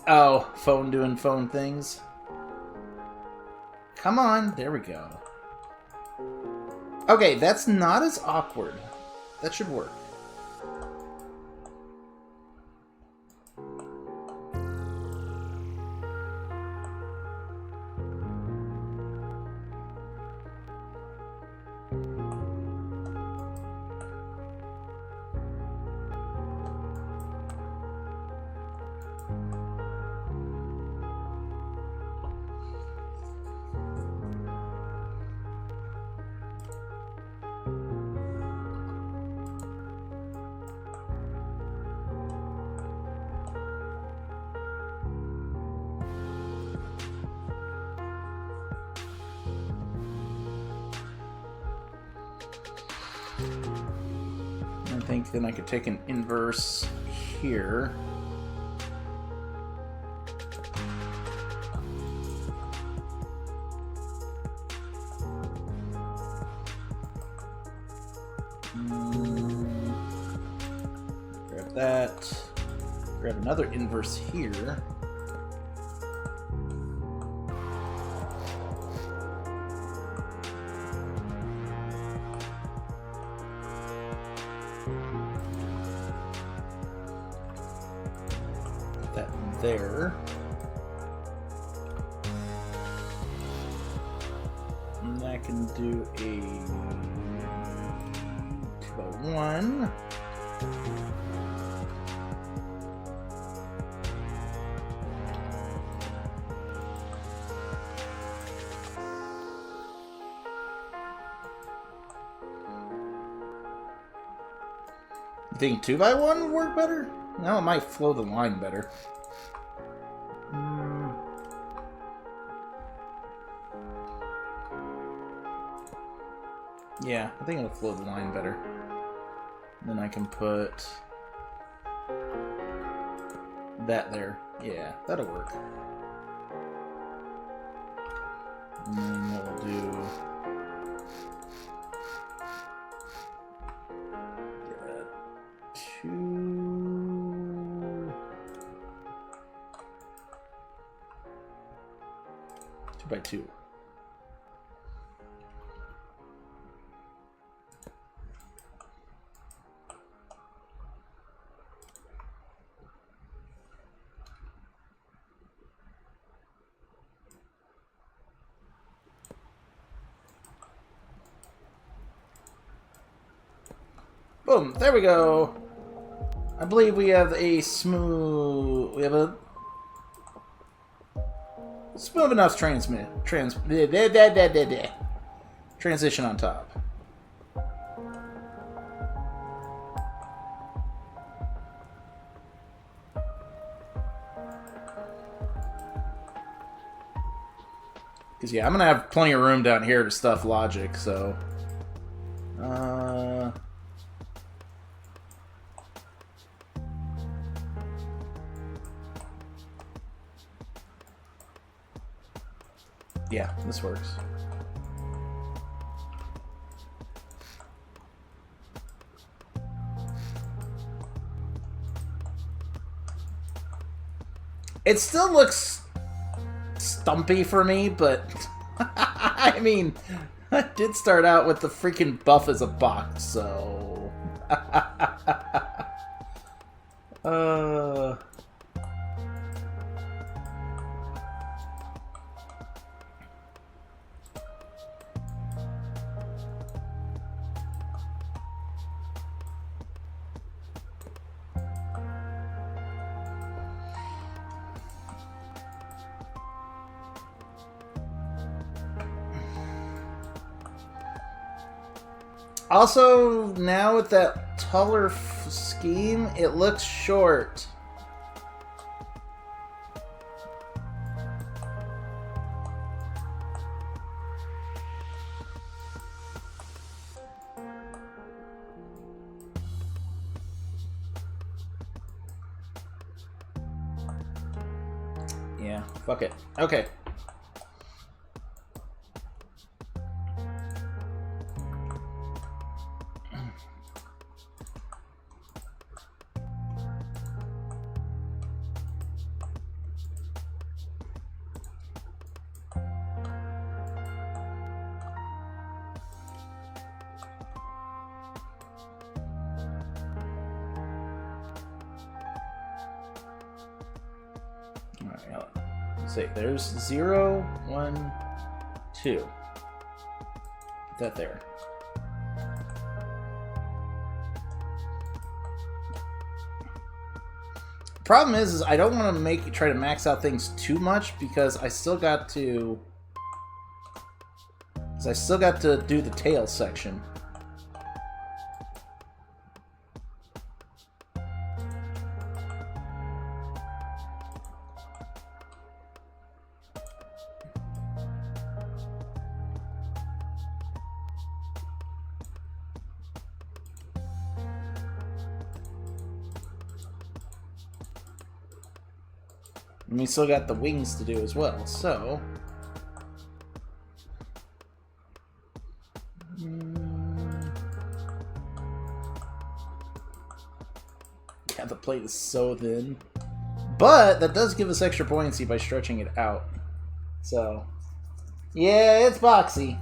Oh, phone doing phone things. Come on, there we go. Okay, that's not as awkward. That should work. I think then I could take an inverse here. Grab that. Grab another inverse here. That there. And I can do a 2x1. You think 2x1 would work better? No, it might flow the line better. Yeah, I think it'll flow the line better. Then I can put that there. Yeah, that'll work. And then we'll do 2x2. Boom, there we go. I believe we have a smooth enough transition on top. Because yeah, I'm gonna have plenty of room down here to stuff logic, so yeah, this works. It still looks stumpy for me, but I mean, I did start out with the freaking buff as a box, so... Also, now with that taller scheme, it looks short. Yeah, fuck it. Okay. See, there's 0, 1, 2. Put that there. Problem is I don't want to try to max out things too much because I still got to do the tail section. And we still got the wings to do as well, so... Yeah, the plate is so thin. But that does give us extra buoyancy by stretching it out. So... yeah, it's boxy.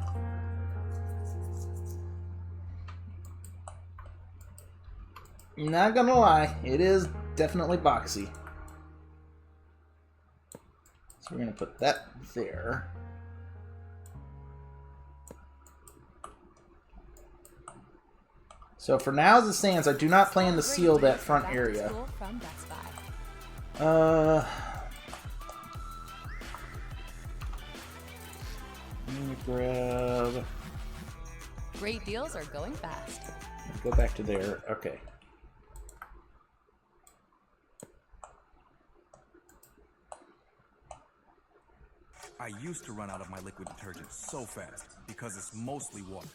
Not gonna lie, it is definitely boxy. So we're going to put that there. So for now as it stands, I do not plan to seal that front area. Let me grab... Great deals are going fast. Go back to there. Okay. I used to run out of my liquid detergent so fast because it's mostly water.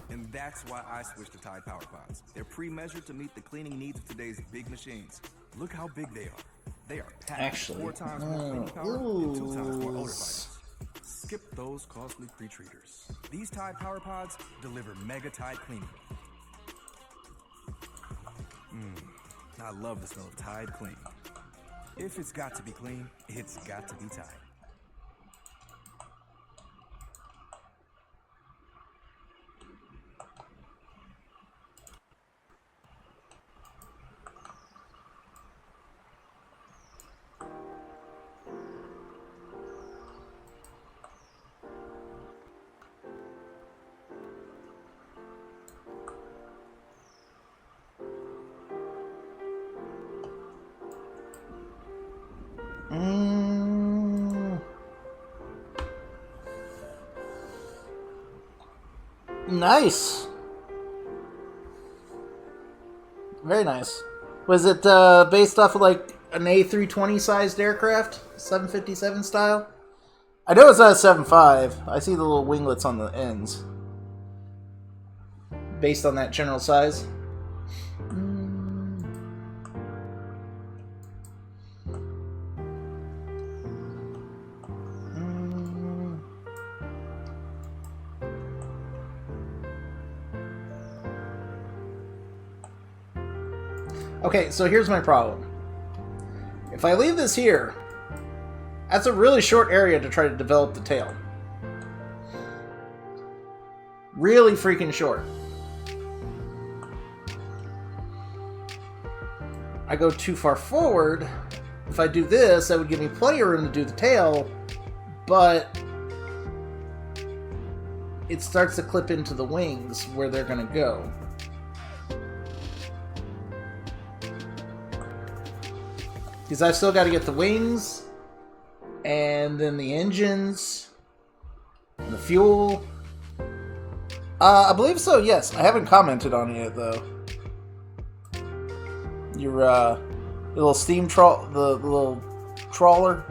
And that's why I switched to Tide Power Pods. They're pre-measured to meet the cleaning needs of today's big machines. Look how big they are. They are packed 4 times more cleaning power and 2 times more odor fighters. Skip those costly pre-treaters. These Tide Power Pods deliver mega Tide cleaning. I love the smell of Tide Clean. If it's got to be clean, it's got to be Tide. Nice. Very nice. Was it based off of like an A320 sized aircraft? 757 style? I know it's not a 7.5. I see the little winglets on the ends. Based on that general size. Okay, so here's my problem. If I leave this here, that's a really short area to try to develop the tail. Really freaking short. I go too far forward. If I do this, that would give me plenty of room to do the tail, but it starts to clip into the wings where they're going to go. Because I've still got to get the wings, and then the engines, and the fuel. I believe so, yes. I haven't commented on it yet, though. Your, little steam the little trawler.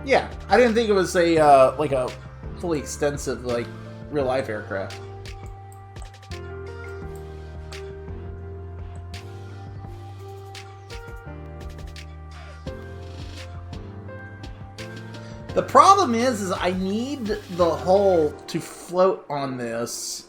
Yeah, I didn't think it was a like a fully extensive like real life aircraft. The problem is I need the hull to float on this.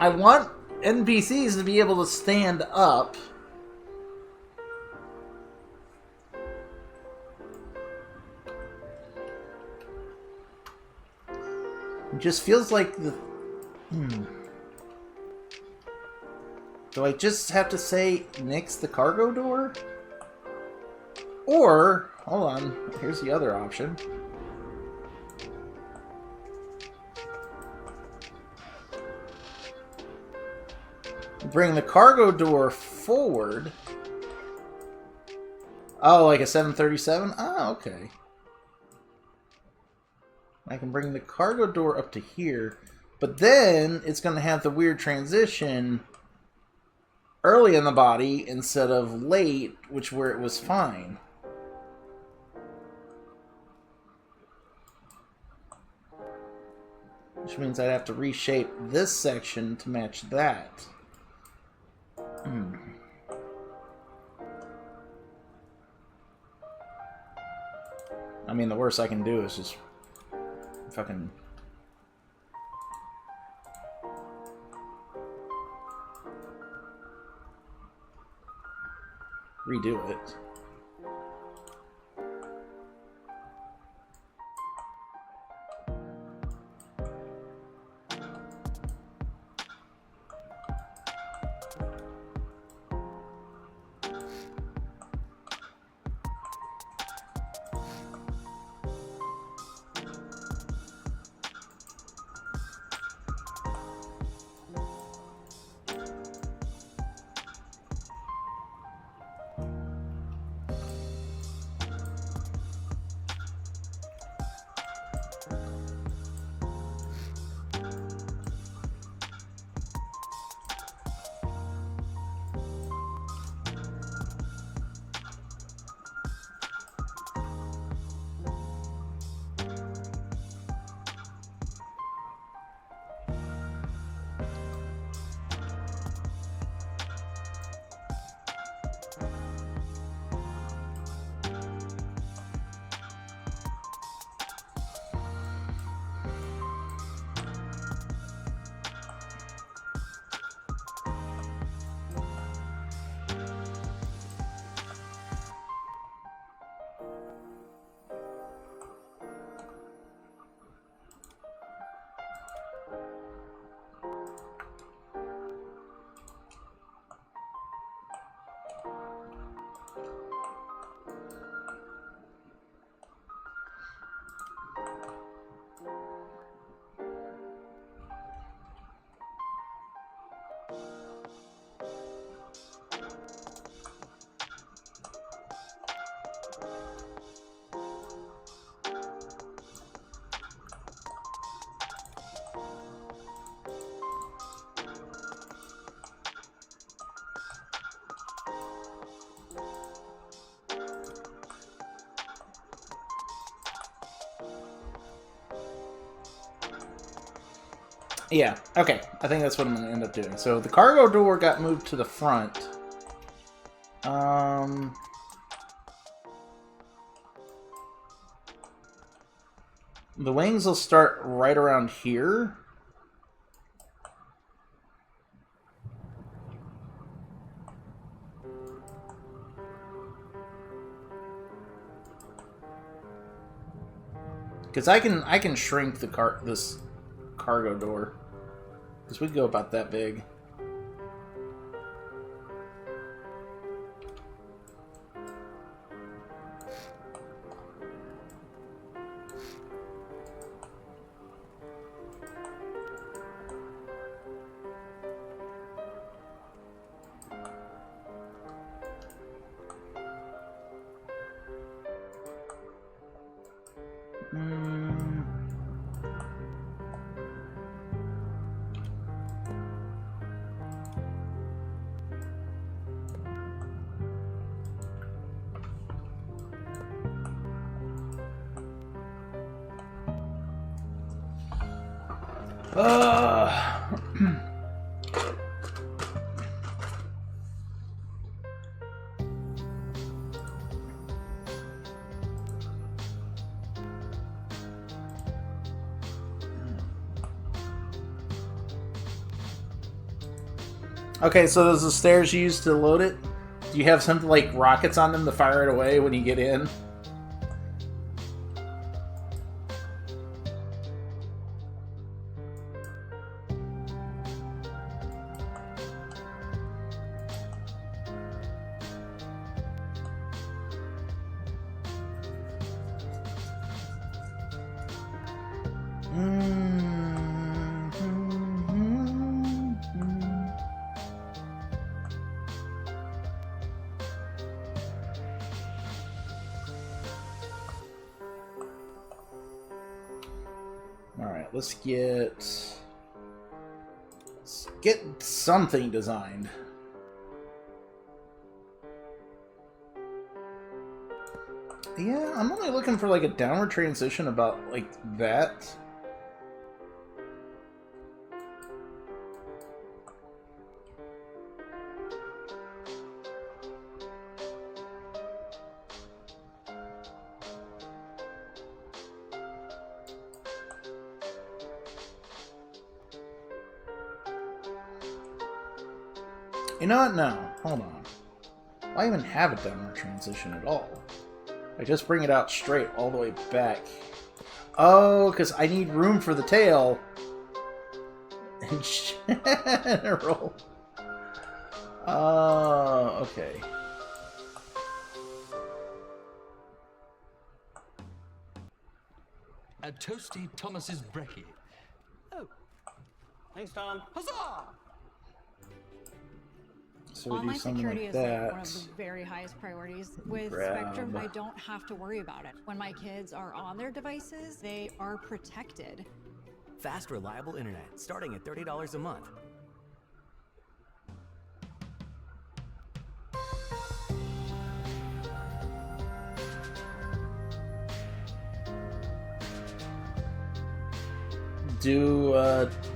I want NPCs to be able to stand up. It just feels like the... Do I just have to say nix the cargo door? Or, hold on, here's the other option. Bring the cargo door forward. Oh, like a 737? Oh, okay. I can bring the cargo door up to here, but then it's going to have the weird transition early in the body instead of late, which where it was fine. Which means I'd have to reshape this section to match that. I mean, the worst I can do is just fucking... redo it. Yeah, okay. I think that's what I'm going to end up doing. So the cargo door got moved to the front. The wings will start right around here. Because I can shrink the this cargo door. Because we go about that big. Okay, so those are the stairs you use to load it? Do you have something like rockets on them to fire it away when you get in? Alright, let's get something designed. Yeah, I'm only looking for like a downward transition about like that. You know what? No. Hold on. Why even have a downward transition at all? I just bring it out straight all the way back. Oh, because I need room for the tail. In general. Oh, okay. A toasty Thomas's brekkie. Oh. Thanks, Tom. Huzzah! So we do Online something security like is like that. one of the very highest priorities. With Grab. Spectrum, I don't have to worry about it. When my kids are on their devices, they are protected. Fast, reliable internet, starting at $30 a month. Do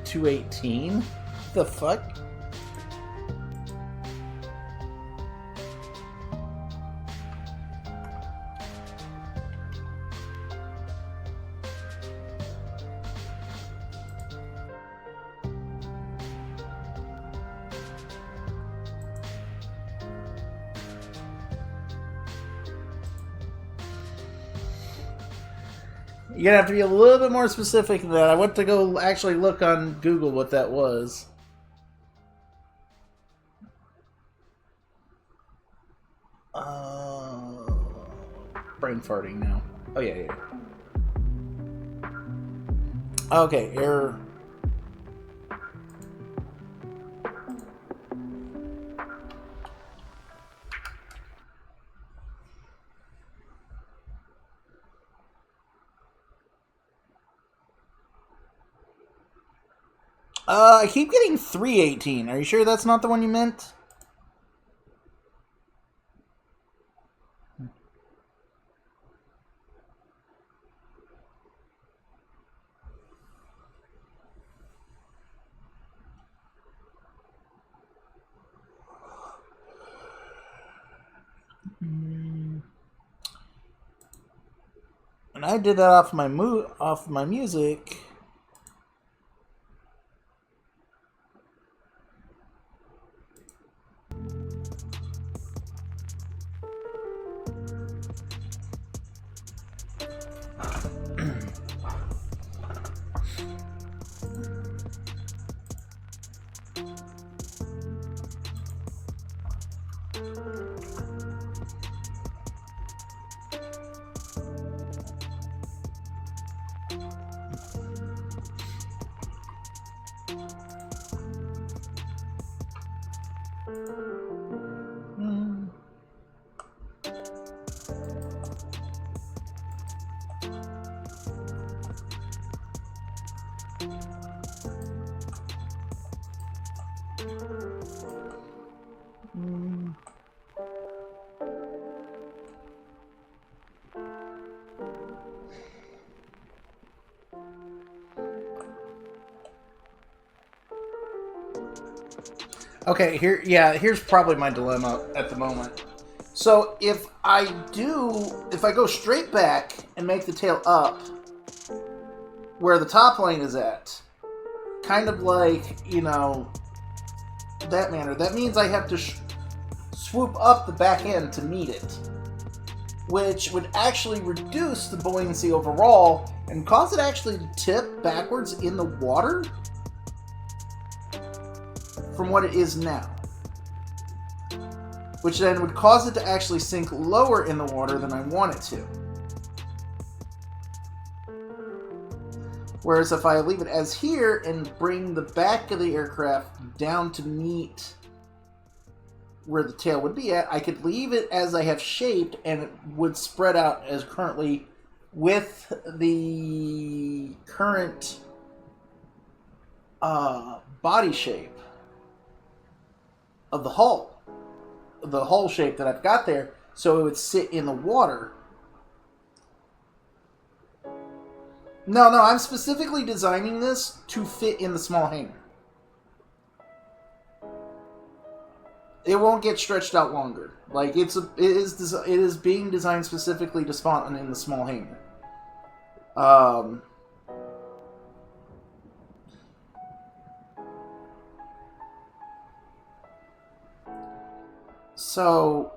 218? The fuck? You're gonna have to be a little bit more specific than that. I went to go actually look on Google what that was. Brain farting now. Oh yeah. Okay, error. I keep getting 318. Are you sure that's not the one you meant? And I did that off my music. Okay, here's probably my dilemma at the moment. So if I go straight back and make the tail up where the top lane is at, kind of like, that manner, that means I have to swoop up the back end to meet it, which would actually reduce the buoyancy overall and cause it actually to tip backwards in the water from what it is now, which then would cause it to actually sink lower in the water than I want it to. Whereas if I leave it as here and bring the back of the aircraft down to meet where the tail would be at, I could leave it as I have shaped and it would spread out as currently with the current body shape of the hull shape that I've got there, so it would sit in the water. No, I'm specifically designing this to fit in the small hangar. It won't get stretched out longer. Like it is being designed specifically to spawn in the small hangar. So,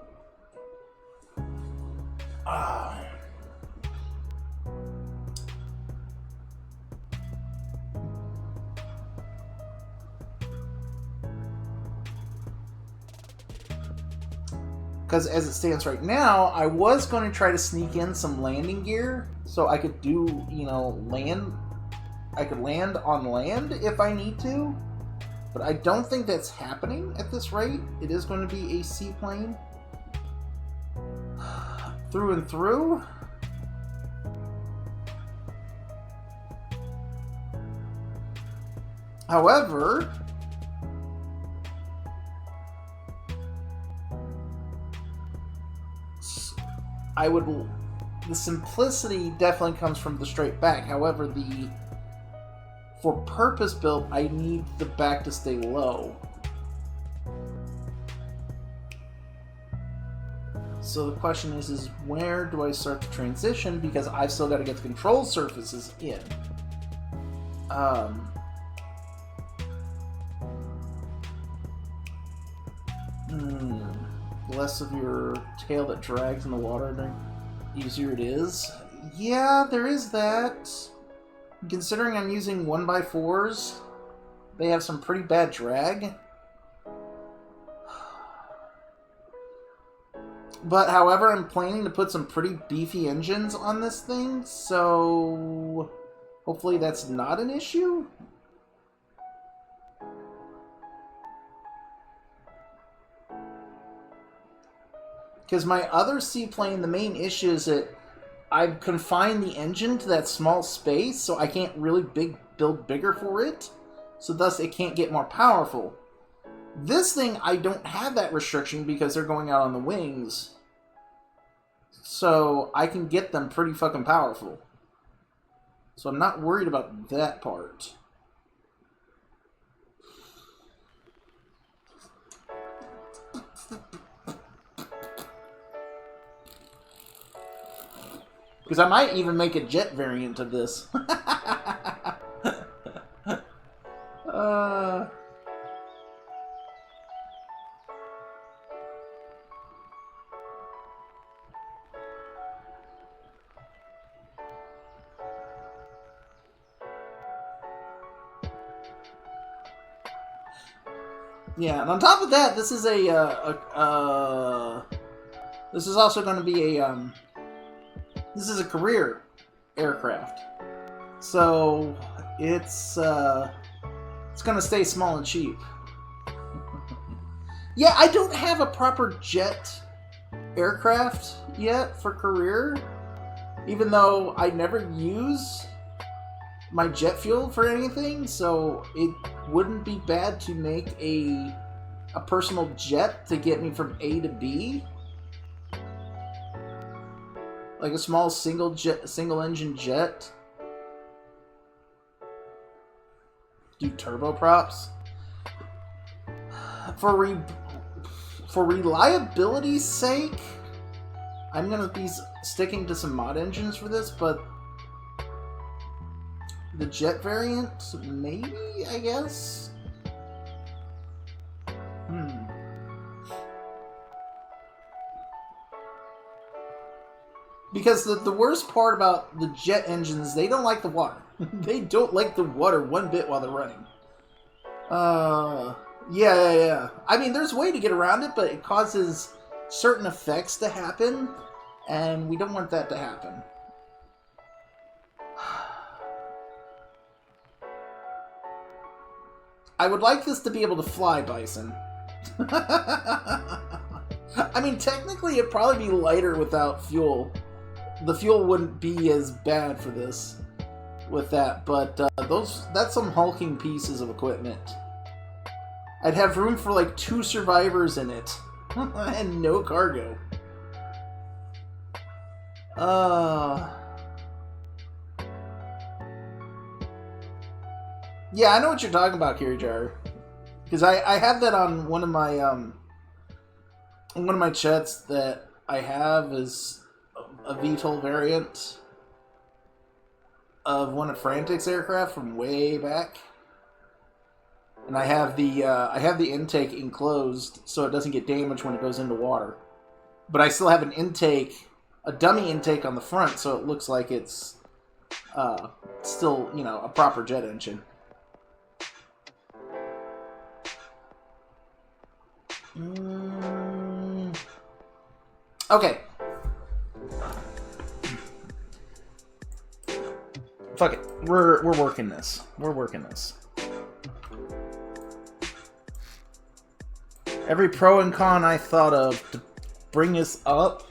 because as it stands right now, I was going to try to sneak in some landing gear so I could do, land. I could land on land if I need to. But I don't think that's happening at this rate. It is going to be a seaplane through and through. However, the simplicity definitely comes from the straight back. However, for purpose built, I need the back to stay low. So the question is where do I start to transition? Because I've still got to get the control surfaces in. Less of your tail that drags in the water, the easier it is. Yeah, there is that. Considering I'm using 1x4s, they have some pretty bad drag. But however, I'm planning to put some pretty beefy engines on this thing, so hopefully that's not an issue. Because my other seaplane, the main issue is that I've confined the engine to that small space, so I can't really build bigger for it. So thus, it can't get more powerful. This thing, I don't have that restriction because they're going out on the wings. So I can get them pretty fucking powerful. So I'm not worried about that part. Because I might even make a jet variant of this. Yeah, and on top of that, this is this is also going to be a this is a career aircraft, so it's going to stay small and cheap. Yeah, I don't have a proper jet aircraft yet for career, even though I never use my jet fuel for anything, so it wouldn't be bad to make a personal jet to get me from A to B. Like a small single engine jet. Do turboprops. For reliability's sake, I'm gonna be sticking to some mod engines for this, but the jet variant, maybe, I guess? Because the worst part about the jet engines, they don't like the water. They don't like the water one bit while they're running. Yeah. I mean, there's a way to get around it, but it causes certain effects to happen, and we don't want that to happen. I would like this to be able to fly, Bison. I mean, technically, it'd probably be lighter without fuel. The fuel wouldn't be as bad for this with that, but that's some hulking pieces of equipment. I'd have room for like 2 survivors in it, and no cargo. Yeah, I know what you're talking about, Kirijar. Because I have that on one of my jets that I have is a VTOL variant of one of Frantic's aircraft from way back. And I have the intake enclosed so it doesn't get damaged when it goes into water. But I still have an intake, a dummy intake on the front, so it looks like it's still, you know, a proper jet engine. Okay. Fuck it. We're working this. We're working this. Every pro and con I thought of to bring this up,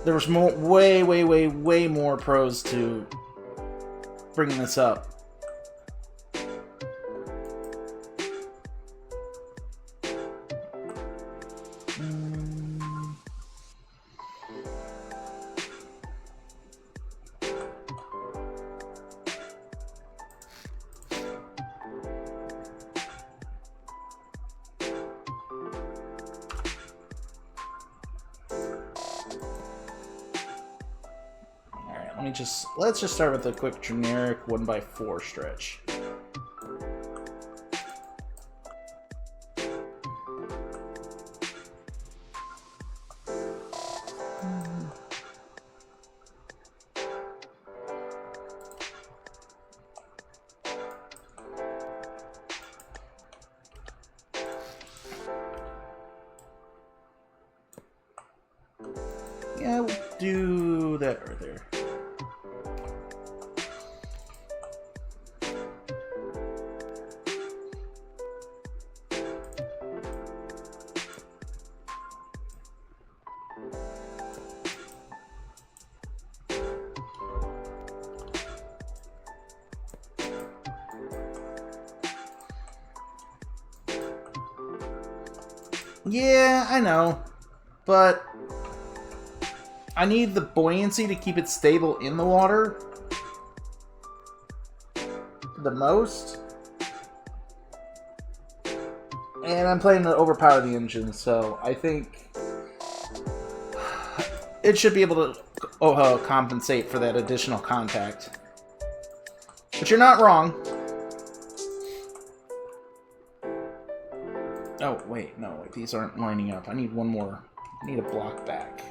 there was way more pros to bringing this up. Let's just start with a quick generic 1x4 stretch. Yeah, we'll do that right there. Yeah, I know, but I need the buoyancy to keep it stable in the water the most, and I'm planning to overpower the engine, so I think it should be able to compensate for that additional contact. But you're not wrong. Oh, wait, no, wait, these aren't lining up. I need one more. I need a block back.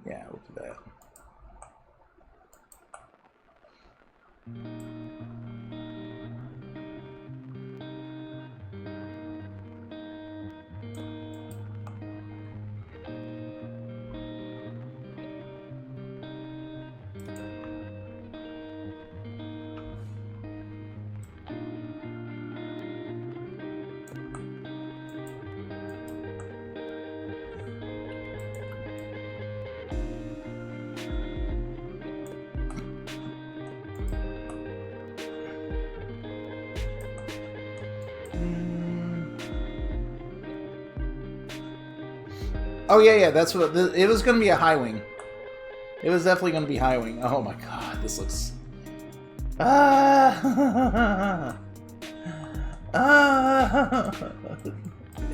Yeah, we'll do that. Oh, yeah, that's what... It was going to be a high wing. It was definitely going to be high wing. Oh, my God. This looks... Ah! Ah!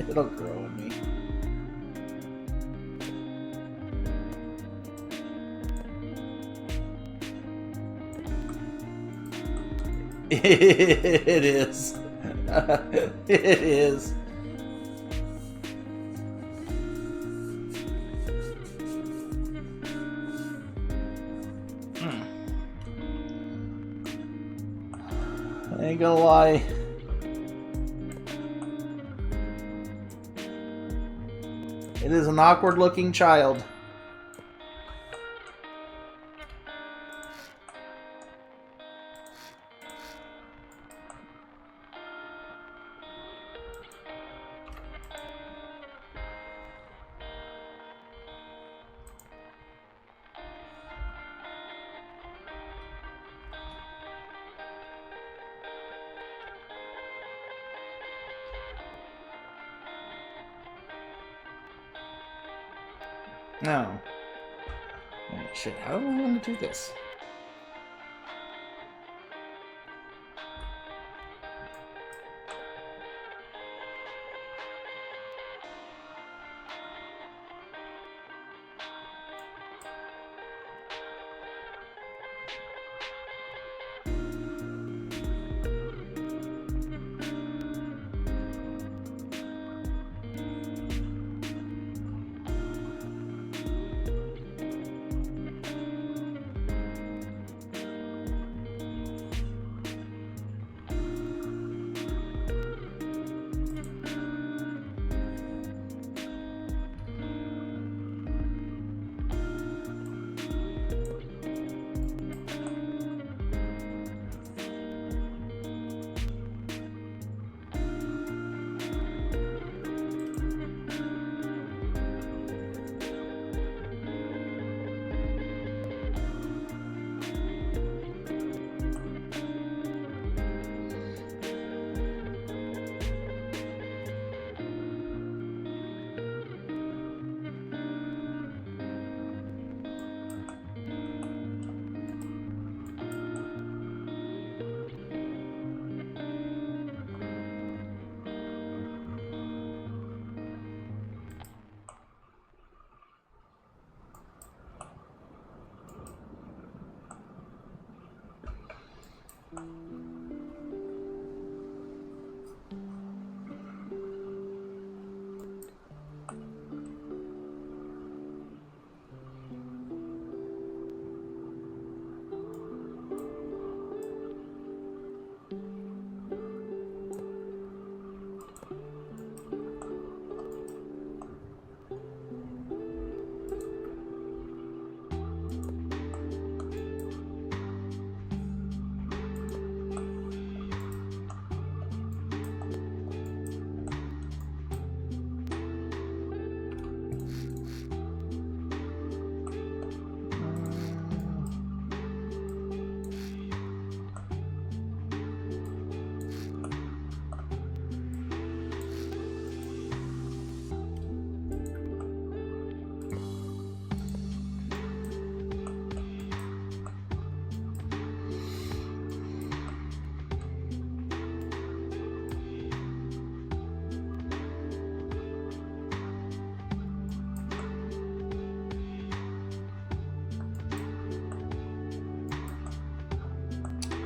It'll grow in me. It is. It is. I ain't gonna lie. It is an awkward looking child. No. Oh, shit, how do I want to do this?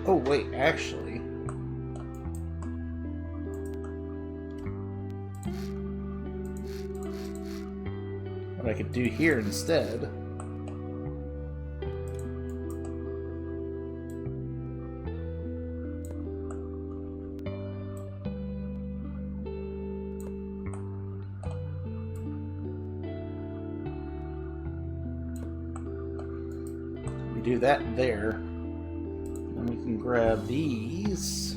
Oh, wait, actually. What I could do here instead. We do that there. And we can grab these.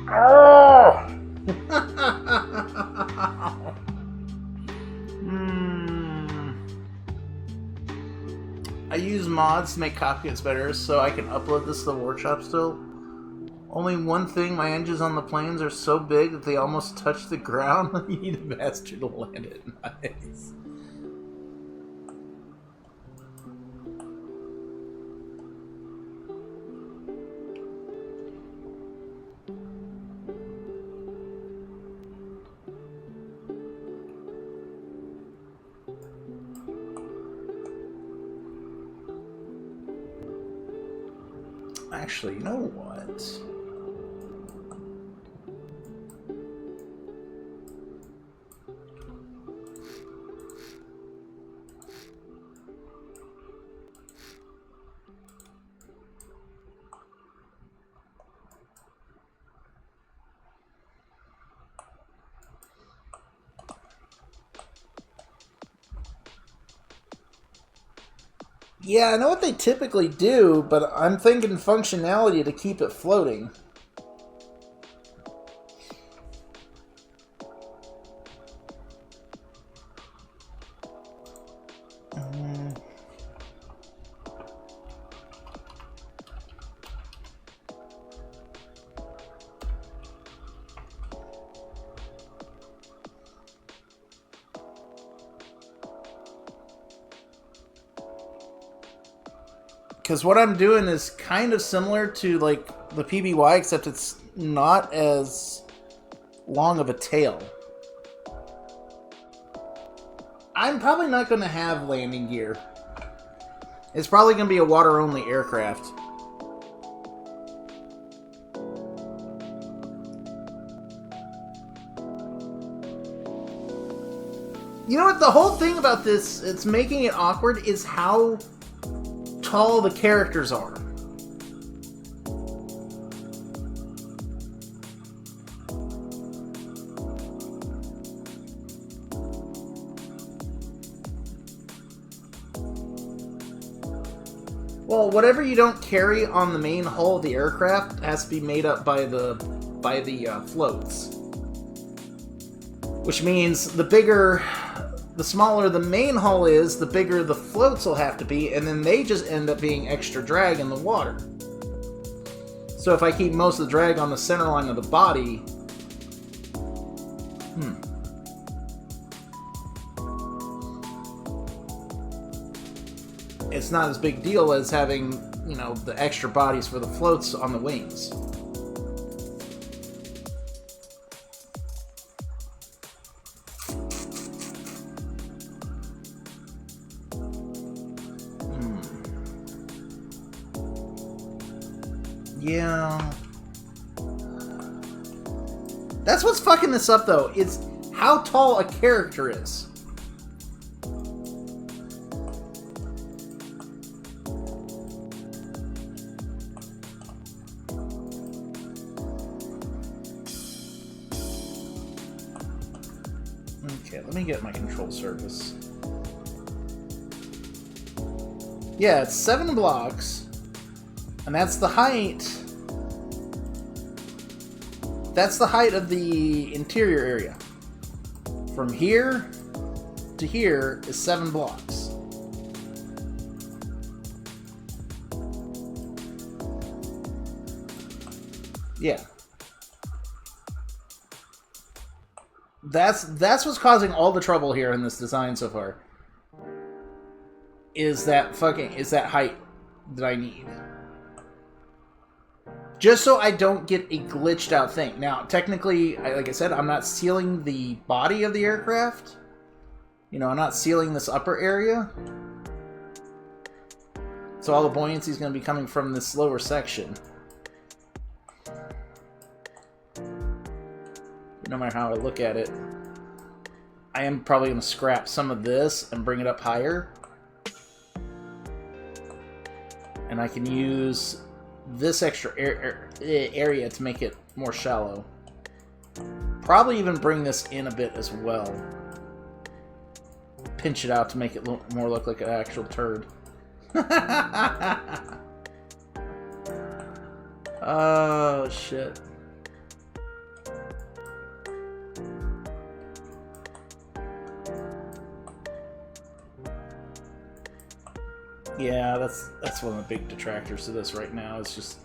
Oh! I use mods to make copykits better so I can upload this to the workshop still. Only one thing, my engines on the planes are so big that they almost touch the ground. You need a bastard to land it. Nice. Actually, you know what? Yeah, I know what they typically do, but I'm thinking functionality to keep it floating. Because what I'm doing is kind of similar to, like, the PBY, except it's not as long of a tail. I'm probably not going to have landing gear. It's probably going to be a water-only aircraft. You know what? The whole thing about this, it's making it awkward, is how tall the characters are. Well, whatever you don't carry on the main hull of the aircraft has to be made up by the floats. Which means the smaller the main hull is, the bigger the floats will have to be, and then they just end up being extra drag in the water. So if I keep most of the drag on the center line of the body... It's not as big deal as having, you know, the extra bodies for the floats on the wings. Yeah. That's what's fucking this up, though. It's how tall a character is. Okay, let me get my control surface. Yeah, it's 7 blocks. And that's the height. That's the height of the interior area. From here to here is 7 blocks. Yeah. That's what's causing all the trouble here in this design so far. Is that height that I need. Just so I don't get a glitched out thing. Now, technically, like I said, I'm not sealing the body of the aircraft. You know, I'm not sealing this upper area. So all the buoyancy is going to be coming from this lower section. No matter how I look at it, I am probably going to scrap some of this and bring it up higher. And I can use this extra area to make it more shallow. Probably even bring this in a bit as well. Pinch it out to make it more look like an actual turd. Oh, shit. Yeah, that's one of the big detractors to this right now. It's just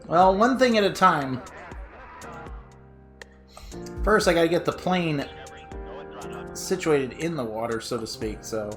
well, one thing at a time. First, I gotta get the plane situated in the water, so to speak, so.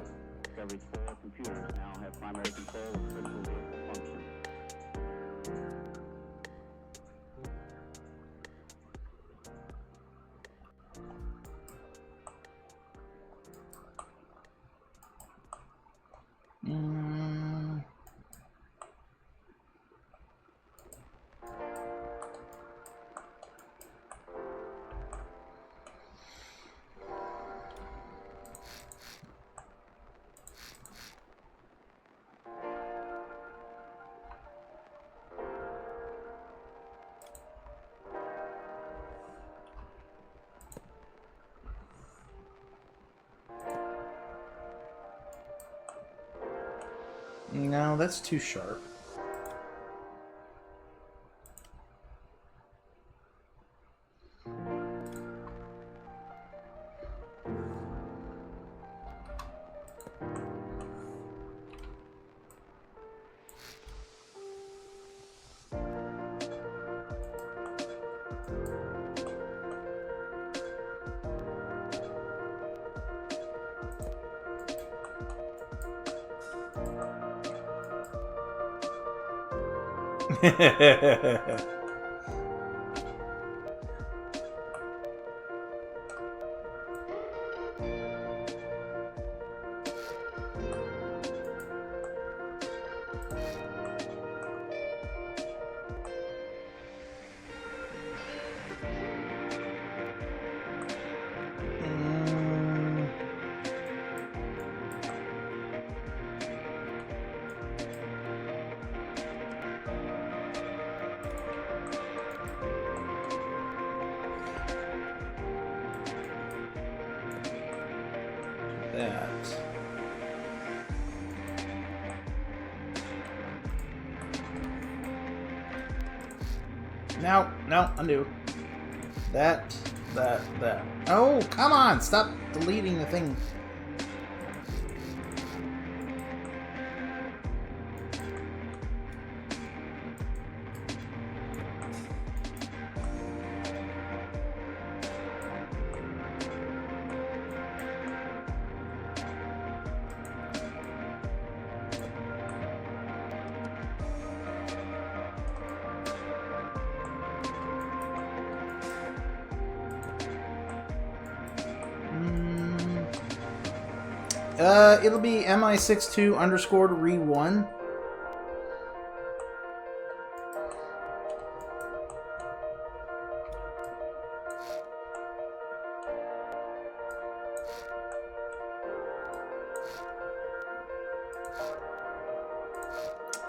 No, that's too sharp. That. No, no, undo. That. Oh, come on! Stop deleting the thing. It'll be mi62_re1.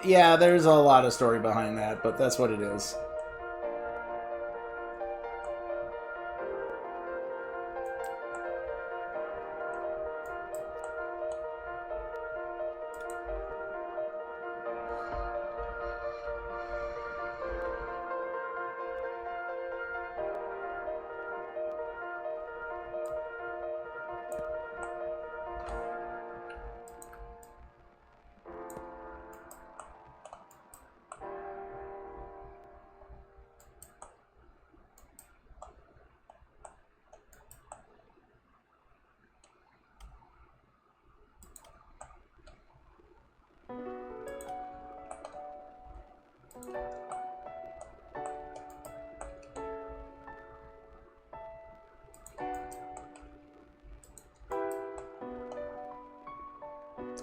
Yeah, there's a lot of story behind that, but that's what it is.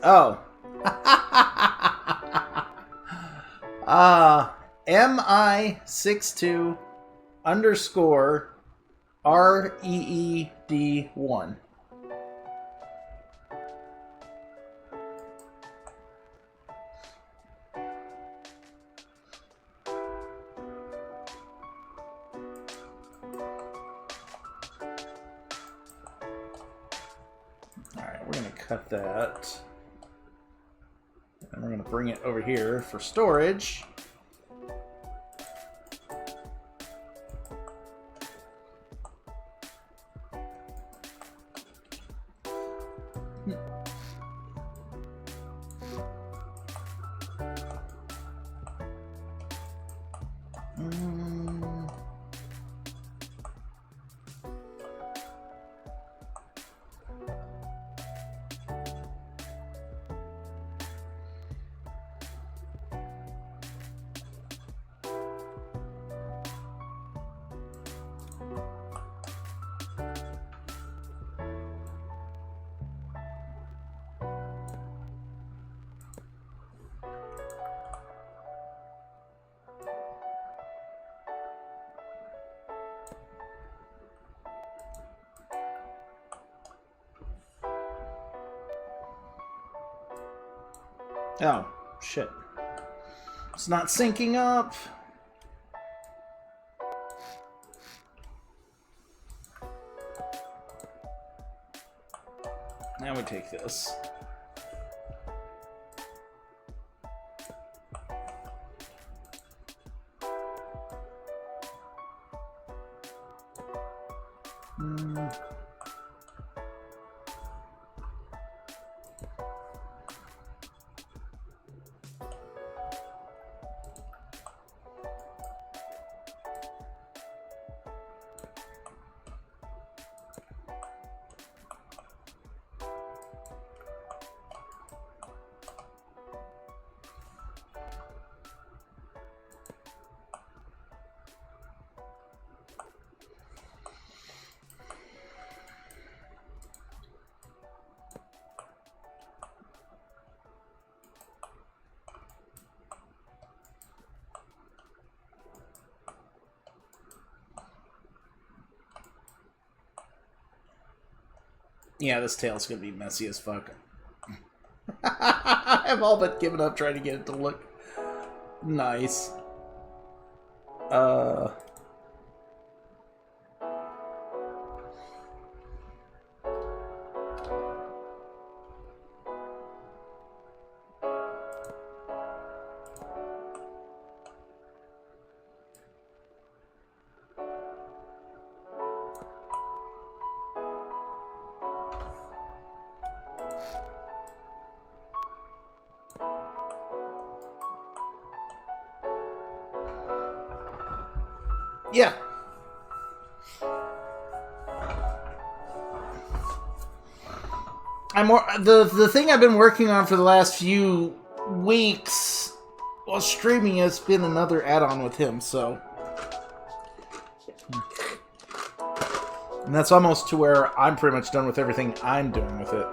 Oh. mi62_reed1. Alright, we're going to cut that. And we're going to bring it over here for storage. Oh, shit. It's not syncing up. Now we take this. Yeah, this tail's gonna be messy as fuck. I've all but given up trying to get it to look nice. Yeah. The thing I've been working on for the last few weeks while streaming has been another add-on with him, so. And that's almost to where I'm pretty much done with everything I'm doing with it.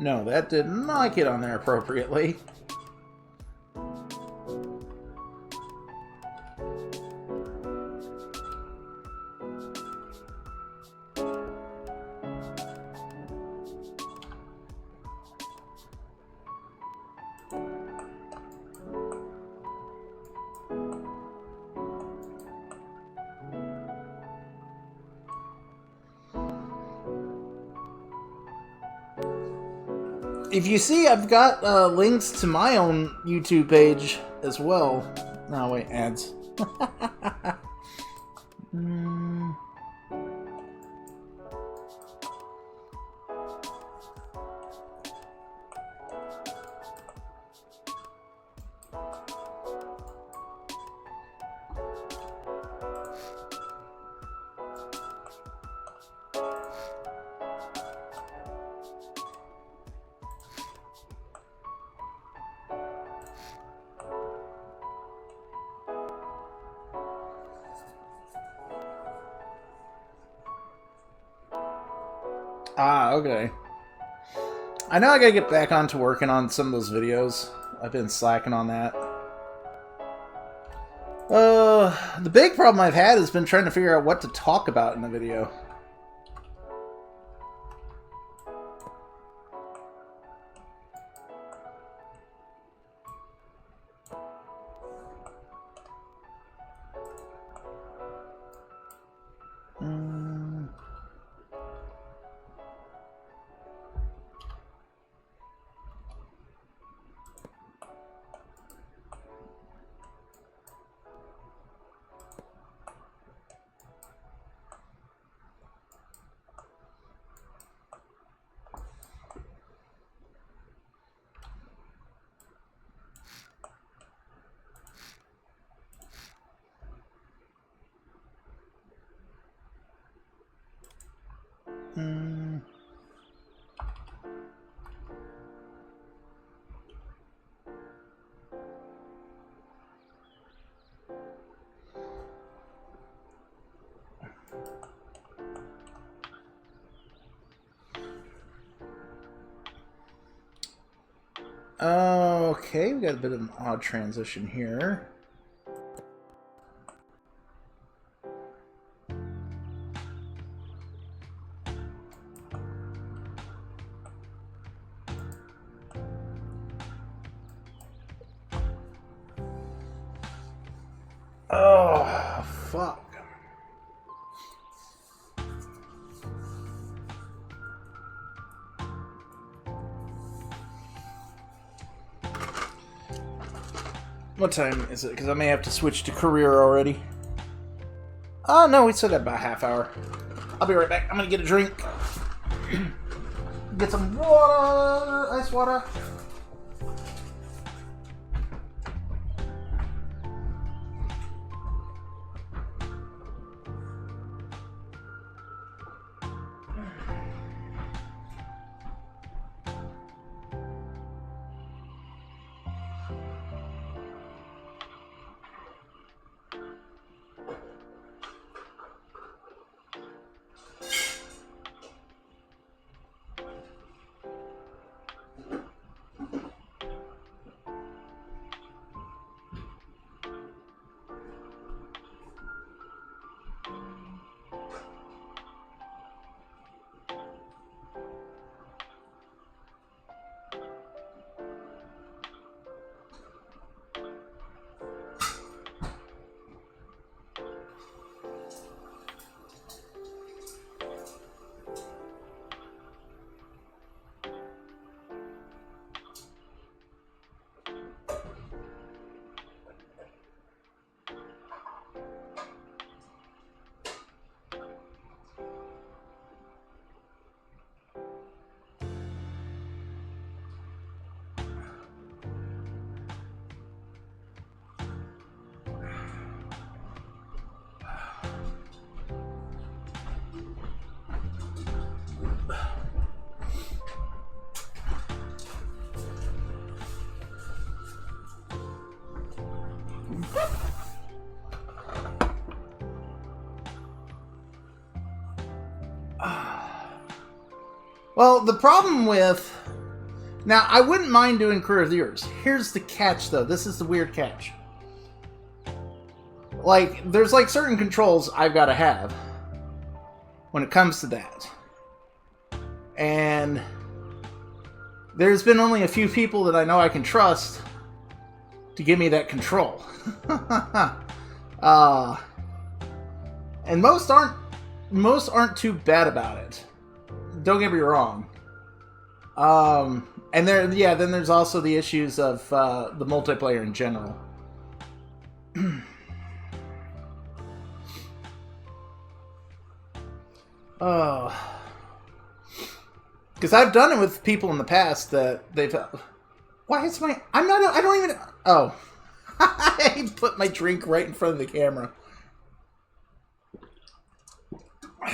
No, that did not get on there appropriately. If you see, I've got links to my own YouTube page as well. No, wait, ads. Ah, okay. I know I gotta get back onto working on some of those videos. I've been slacking on that. The big problem I've had has been trying to figure out what to talk about in the video. Okay, we got a bit of an odd transition here. Oh, fuck. What time is it? Because I may have to switch to career already. Oh, no, we still got about a half hour. I'll be right back. I'm going to get a drink. Get some water, ice water. Well, the problem with... Now, I wouldn't mind doing Career of Yours. Here's the catch, though. This is the weird catch. Like, there's like certain controls I've got to have when it comes to that. And there's been only a few people that I know I can trust to give me that control. And most aren't too bad about it. Don't get me wrong. And then there's also the issues of the multiplayer in general. Because I've done it with people in the past that they've... Why is my... I don't even... Oh. I put my drink right in front of the camera.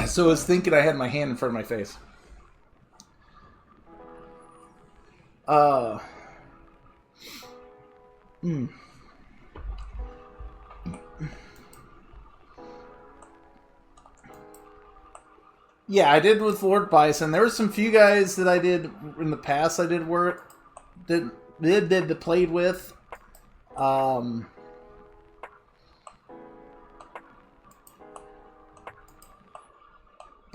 So I was thinking I had my hand in front of my face. Yeah, I did with Lord Bison. There were some few guys that I did in the past. I did work that played with. But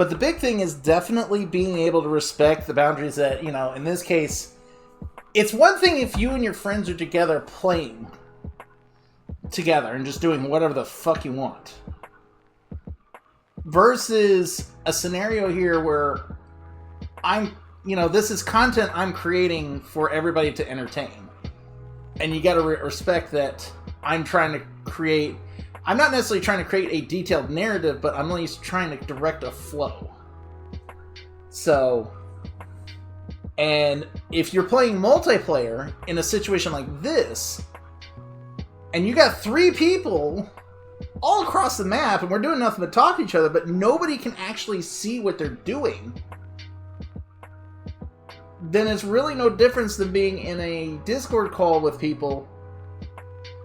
the big thing is definitely being able to respect the boundaries that, you know, in this case, it's one thing if you and your friends are together playing together and just doing whatever the fuck you want. Versus a scenario here where this is content I'm creating for everybody to entertain. And you gotta respect that I'm not necessarily trying to create a detailed narrative, but I'm at least trying to direct a flow. So, and if you're playing multiplayer in a situation like this, and you got 3 people all across the map, and we're doing nothing but talk to each other, but nobody can actually see what they're doing, then it's really no difference than being in a Discord call with people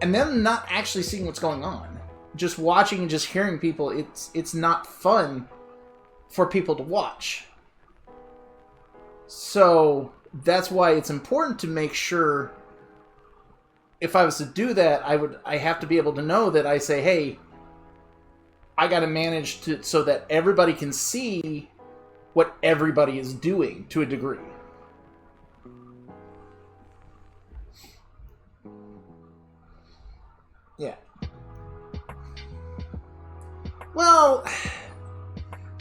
and them not actually seeing what's going on. Just watching and just hearing people, it's not fun for people to watch. So that's why it's important to make sure, if I was to do that, I have to be able to know that I say, hey, I got to manage so that everybody can see what everybody is doing to a degree. Yeah. Well,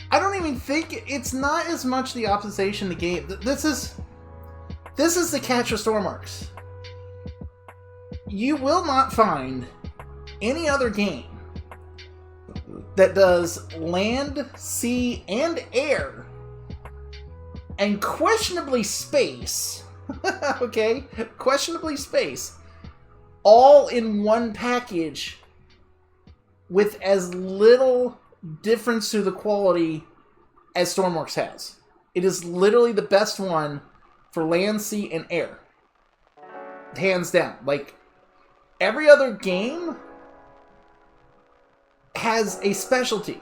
I don't even think it's not as much the optimization of the game. This is the catch with Stormworks. You will not find any other game that does land, sea, and air, and questionably space, okay? Questionably space, all in one package with as little difference to the quality as Stormworks has. It is literally the best one for land, sea, and air. Hands down. Like, every other game has a specialty.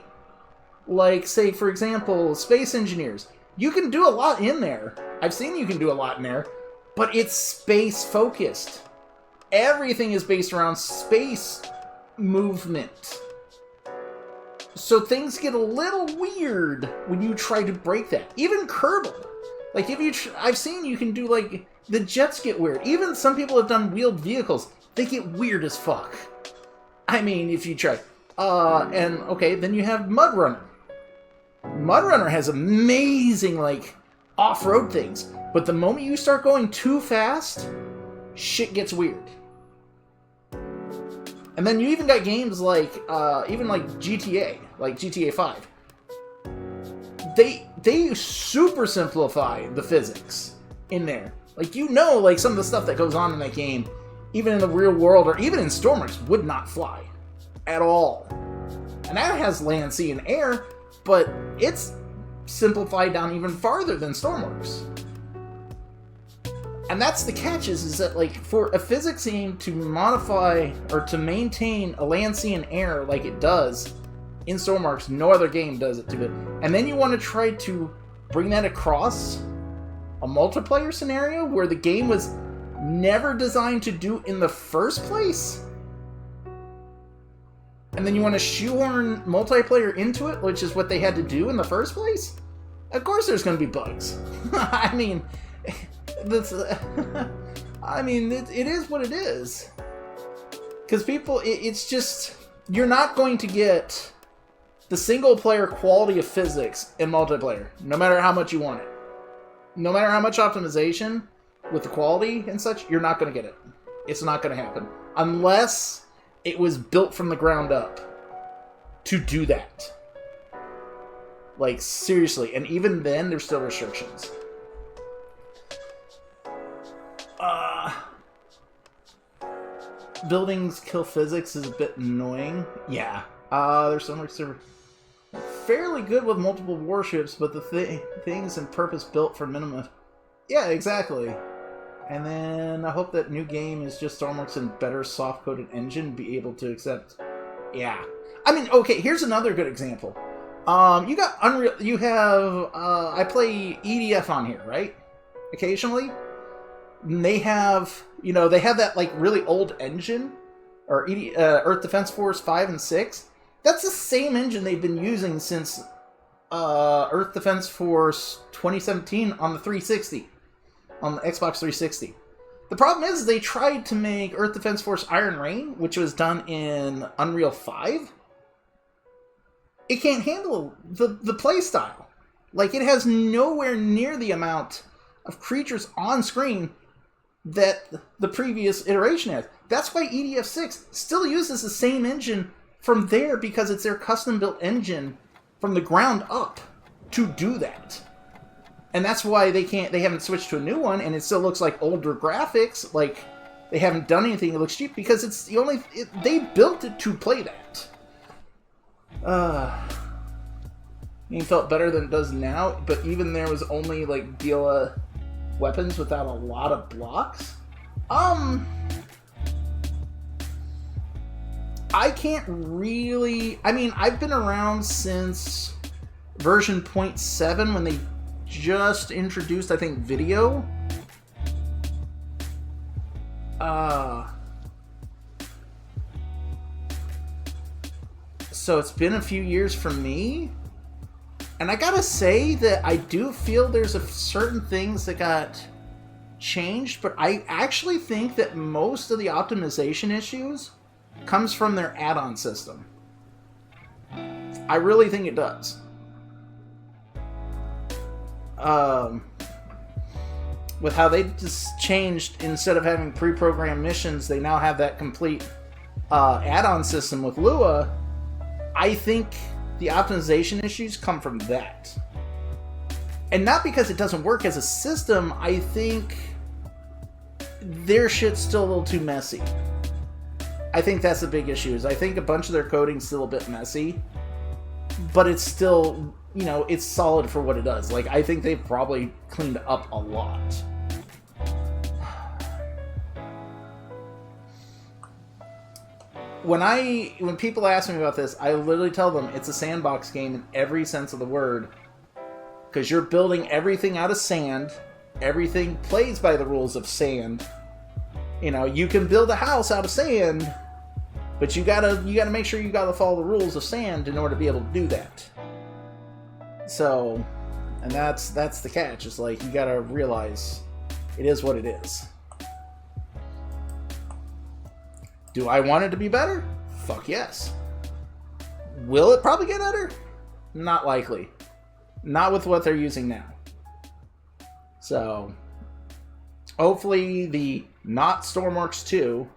Like, say, for example, Space Engineers. You can do a lot in there. I've seen you can do a lot in there, but it's space-focused. Everything is based around space movement. So things get a little weird when you try to break that. Even Kerbal. Like, I've seen you can do, like, the jets get weird. Even some people have done wheeled vehicles. They get weird as fuck. I mean, if you try. And, okay, then you have Mudrunner. Mudrunner has amazing, like, off-road things. But the moment you start going too fast, shit gets weird. And then you even got games like, even like GTA, like GTA 5. They super simplify the physics in there. Like, like, some of the stuff that goes on in that game, even in the real world, or even in Stormworks, would not fly. At all. And that has land, sea, and air, but it's simplified down even farther than Stormworks. And that's the catch is that, like, for a physics game to modify or to maintain a land, sea, and air like it does in Stormworks, no other game does it to it. And then you want to try to bring that across a multiplayer scenario where the game was never designed to do in the first place? And then you want to shoehorn multiplayer into it, which is what they had to do in the first place? Of course there's going to be bugs. I mean, that's, I mean, it is what it is. Because people, it's just, you're not going to get the single player quality of physics in multiplayer, no matter how much you want it. No matter how much optimization with the quality and such, you're not going to get it. It's not going to happen. Unless it was built from the ground up to do that. Like, seriously. And even then, there's still restrictions. Buildings kill physics is a bit annoying. Yeah. There's so much fairly good with multiple warships, but the things and purpose built for minimum. Yeah, exactly. And then I hope that new game is just Stormworks and better soft-coded engine be able to accept. Yeah. I mean, okay, here's another good example. You got Unreal, you have, I play EDF on here, right? Occasionally. And they have, you know, they have that, like, really old engine, or Earth Defense Force 5 and 6. That's the same engine they've been using since Earth Defense Force 2017 on the 360. On the Xbox 360. The problem is they tried to make Earth Defense Force Iron Rain, which was done in Unreal 5. It can't handle the playstyle. Like, it has nowhere near the amount of creatures on screen that the previous iteration has. That's why EDF 6 still uses the same engine from there, because it's their custom-built engine from the ground up to do that. And that's why they haven't switched to a new one, and it still looks like older graphics, like they haven't done anything that looks cheap, because it's the only, they built it to play that. It felt better than it does now, but even there was only, like, Dila weapons without a lot of blocks. I can't really, I mean, I've been around since version 0.7 when they just introduced, I think, video. So it's been a few years for me. And I gotta say that I do feel there's certain things that got changed, but I actually think that most of the optimization issues comes from their add-on system. I really think it does. With how they just changed, instead of having pre-programmed missions, they now have that complete add-on system with Lua. I think the optimization issues come from that. And not because it doesn't work as a system, I think their shit's still a little too messy. I think that's the big issue, is I think a bunch of their coding's still a bit messy, but it's still, you know, it's solid for what it does. Like, I think they've probably cleaned up a lot. When people ask me about this, I literally tell them it's a sandbox game in every sense of the word. Because you're building everything out of sand. Everything plays by the rules of sand. You know, you can build a house out of sand, but you gotta make sure you gotta follow the rules of sand in order to be able to do that. So, and that's the catch. It's like, you gotta realize it is what it is. Do I want it to be better? Fuck yes. Will it probably get better? Not likely. Not with what they're using now. So, hopefully the not Stormworks 2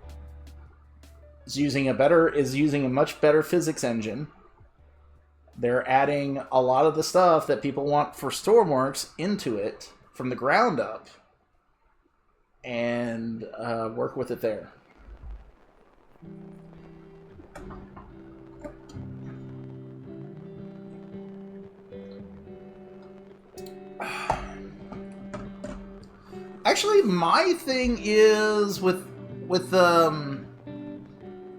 is using a much better physics engine. They're adding a lot of the stuff that people want for Stormworks into it from the ground up, and work with it there. Actually, my thing is with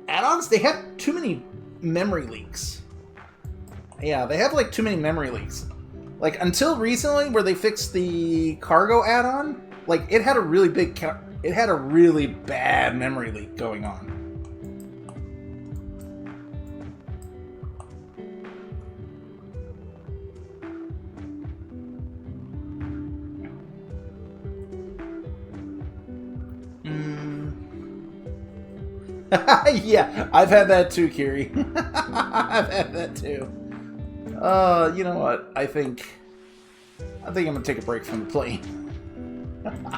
add-ons, they have too many memory leaks. Yeah, they have like too many memory leaks. Like, until recently, where they fixed the cargo add-on, like, it had a really big... It had a really bad memory leak going on. Yeah, I've had that too, Kiri. I've had that too. You know what? I think I'm gonna take a break from the plane.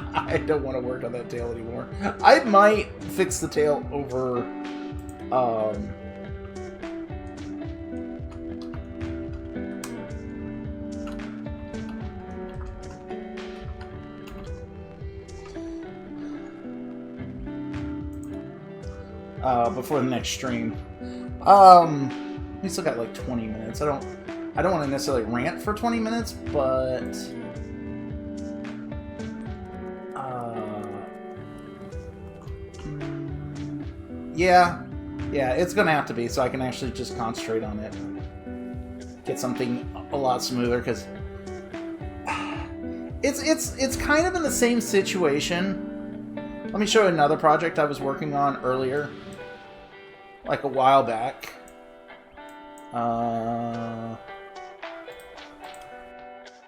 I don't want to work on that tail anymore. I might fix the tail over before the next stream. We still got like 20 minutes. I don't want to necessarily rant for 20 minutes, but yeah, it's gonna have to be, so I can actually just concentrate on it, get something a lot smoother, because it's kind of in the same situation. Let me show you another project I was working on earlier, like a while back.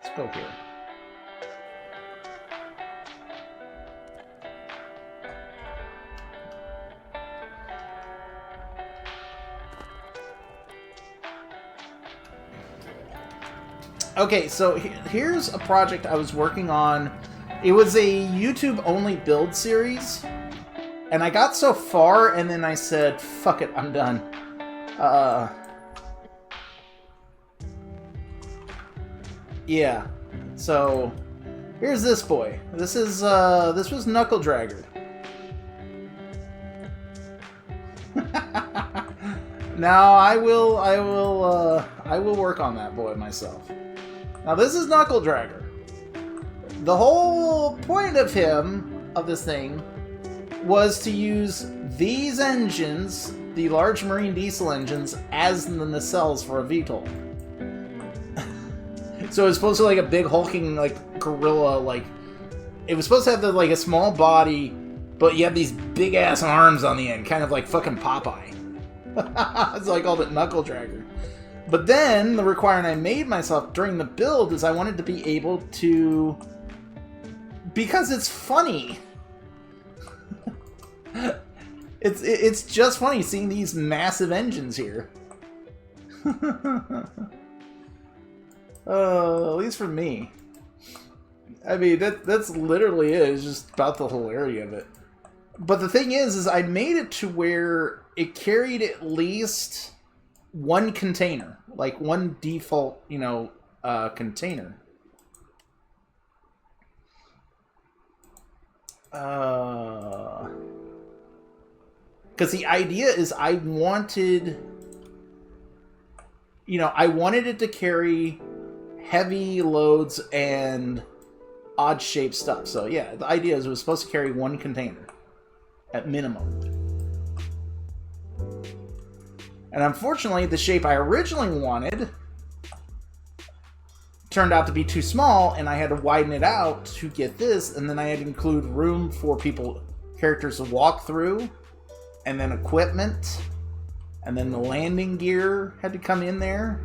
Let's go here. Okay, so here's a project I was working on. It was a YouTube-only build series, and I got so far, and then I said, fuck it, I'm done. Yeah, so here's this boy. This was Knuckle Dragger. Now I will work on that boy myself. Now this is Knuckle Dragger. The whole point of this thing, was to use these engines, the large marine diesel engines, as the nacelles for a VTOL. So it was supposed to be like a big hulking, like, gorilla, like, it was supposed to have like a small body, but you have these big ass arms on the end, kind of like fucking Popeye. So I called it Knuckle Dragger. But then the requirement I made myself during the build is I wanted to be able to, because it's funny. It's just funny seeing these massive engines here. At least for me. I mean, that's literally it. It's just about the hilarity of it. But the thing is I made it to where it carried at least one container, like one default, container. Because the idea is I wanted it to carry heavy loads and odd-shaped stuff. So yeah, the idea is it was supposed to carry one container at minimum. And unfortunately, the shape I originally wanted turned out to be too small, and I had to widen it out to get this, and then I had to include room for characters to walk through, and then equipment, and then the landing gear had to come in there.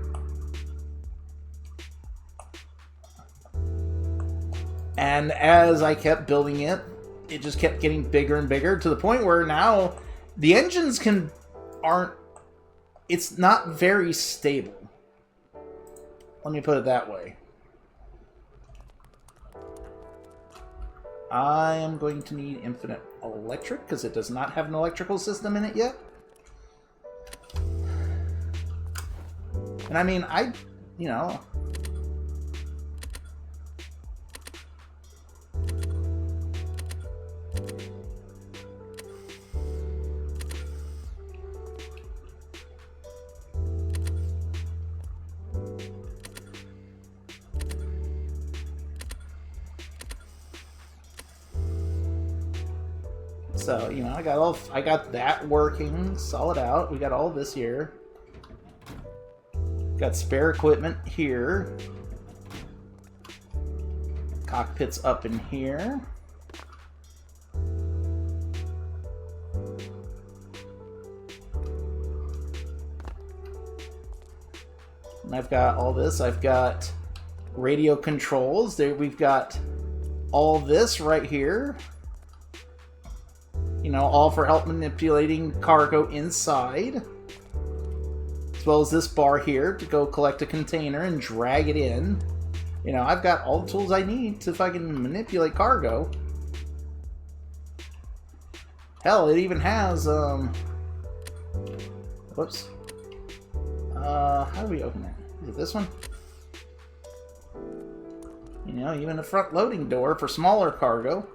And as I kept building it, it just kept getting bigger and bigger, to the point where now the engines it's not very stable. Let me put it that way. I am going to need infinite electric, because it does not have an electrical system in it yet. And I mean, so, I got that working solid out. We got all this here. Got spare equipment here. Cockpit's up in here. And I've got all this. I've got radio controls. There, we've got all this right here. You know, all for help manipulating cargo inside. As well as this bar here to go collect a container and drag it in. You know, I've got all the tools I need to fucking manipulate cargo. Hell, it even has, whoops. How do we open that? Is it this one? You know, even a front loading door for smaller cargo.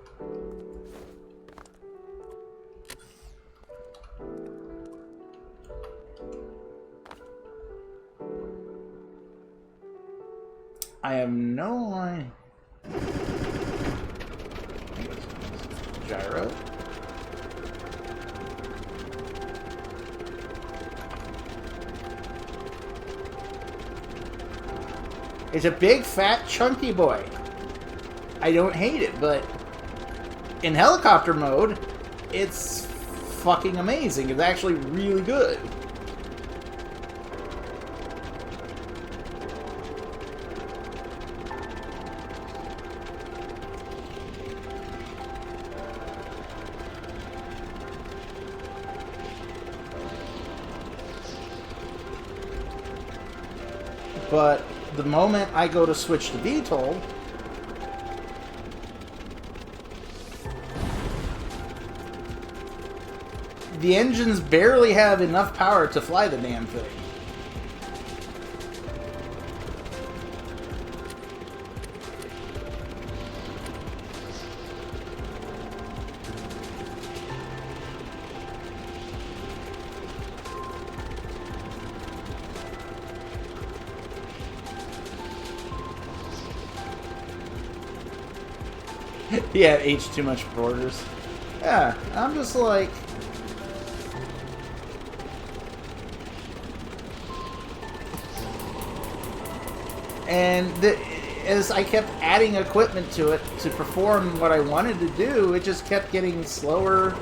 I have no idea. Gyro. It's a big, fat, chunky boy. I don't hate it, but in helicopter mode, it's fucking amazing. It's actually really good. But the moment I go to switch to VTOL, the engines barely have enough power to fly the damn thing. Yeah, H too much borders. Yeah, I'm just like... And as I kept adding equipment to it to perform what I wanted to do, it just kept getting slower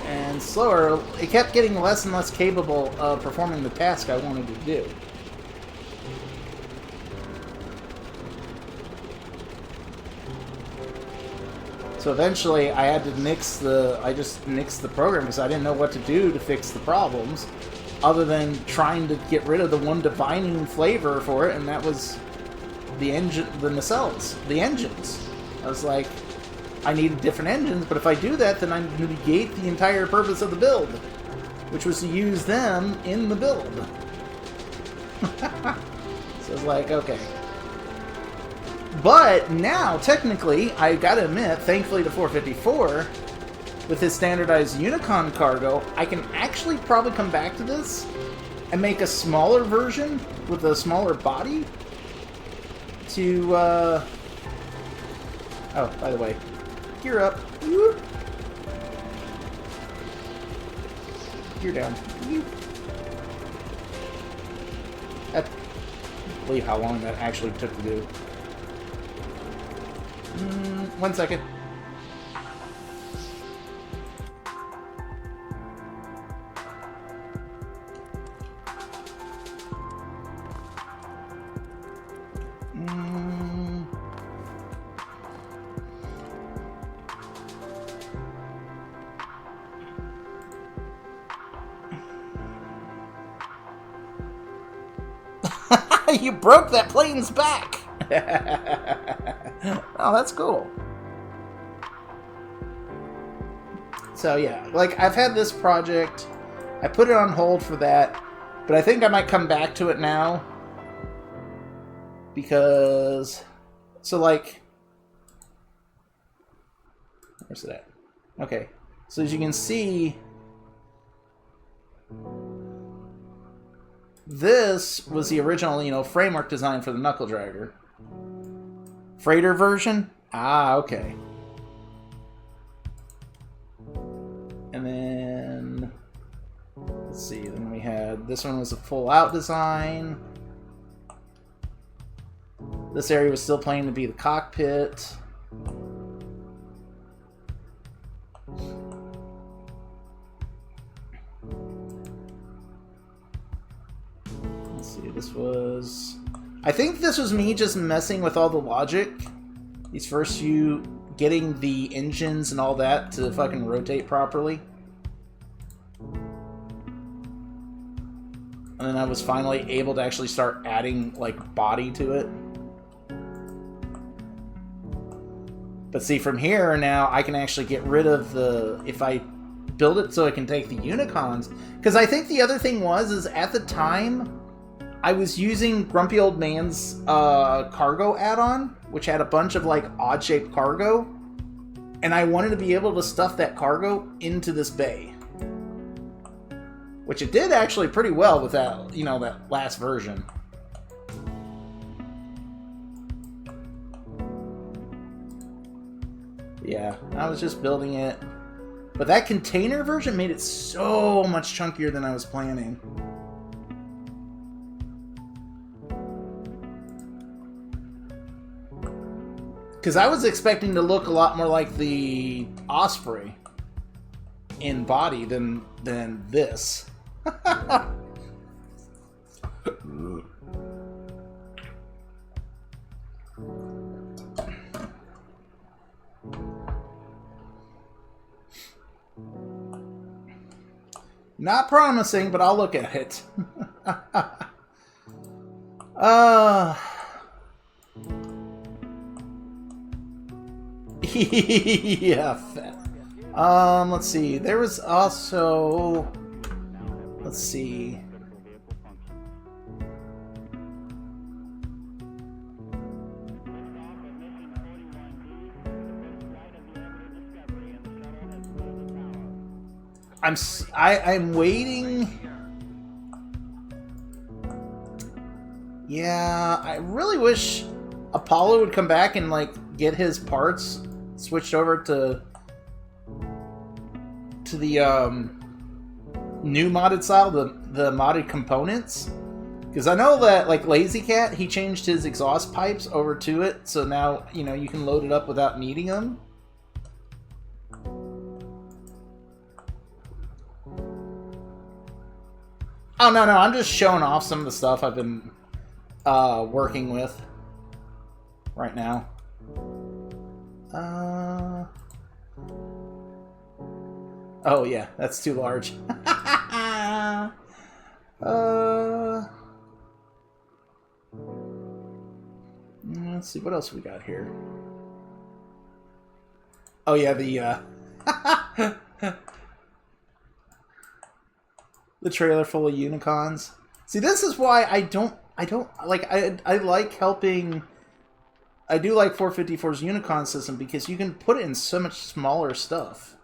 and slower. It kept getting less and less capable of performing the task I wanted to do. So eventually I had to I just nixed the program because I didn't know what to do to fix the problems other than trying to get rid of the one defining flavor for it, and that was the engine, the nacelles, the engines. I was like, I need different engines, but if I do that, then I negate the entire purpose of the build, which was to use them in the build. So it's like, okay. But now, technically, I gotta admit, thankfully to 454, with his standardized Unicon cargo, I can actually probably come back to this and make a smaller version with a smaller body to, oh, by the way, gear up. Whoop. Gear down. Whoop. I can't believe how long that actually took to do. 1 second. You broke that plane's back! Oh, that's cool. So yeah, like, I've had this project, I put it on hold for that, but I think I might come back to it now, because, so like, where's it at? Okay, so as you can see, this was the original, you know, framework design for the Knuckle Dragger. Freighter version? Ah, okay. And then, let's see, then we had, this one was a full out design. This area was still planning to be the cockpit. Let's see, this was... I think this was me just messing with all the logic. These first few... Getting the engines and all that to fucking rotate properly. And then I was finally able to actually start adding, like, body to it. But see, from here now, I can actually get rid of the... If I build it so I can take the Unicons... Because I think the other thing is at the time, I was using Grumpy Old Man's cargo add-on, which had a bunch of, like, odd-shaped cargo. And I wanted to be able to stuff that cargo into this bay. Which it did actually pretty well with that, you know, that last version. Yeah, I was just building it. But that container version made it so much chunkier than I was planning. Because I was expecting to look a lot more like the Osprey in body than this. Not promising, but I'll look at it. Yeah, fat. Let's see. There was also... Let's see. I'm waiting. Yeah, I really wish Apollo would come back and like get his parts switched over to the new modded style, the modded components. Because I know that like Lazy Cat, he changed his exhaust pipes over to it, so now you know you can load it up without needing them. Oh, no, I'm just showing off some of the stuff I've been working with right now. Oh, yeah, that's too large. Let's see, what else we got here? Oh, yeah, the the trailer full of Unicons. See, this is why I don't like, I like helping, I do like 454's Unicon system because you can put it in so much smaller stuff.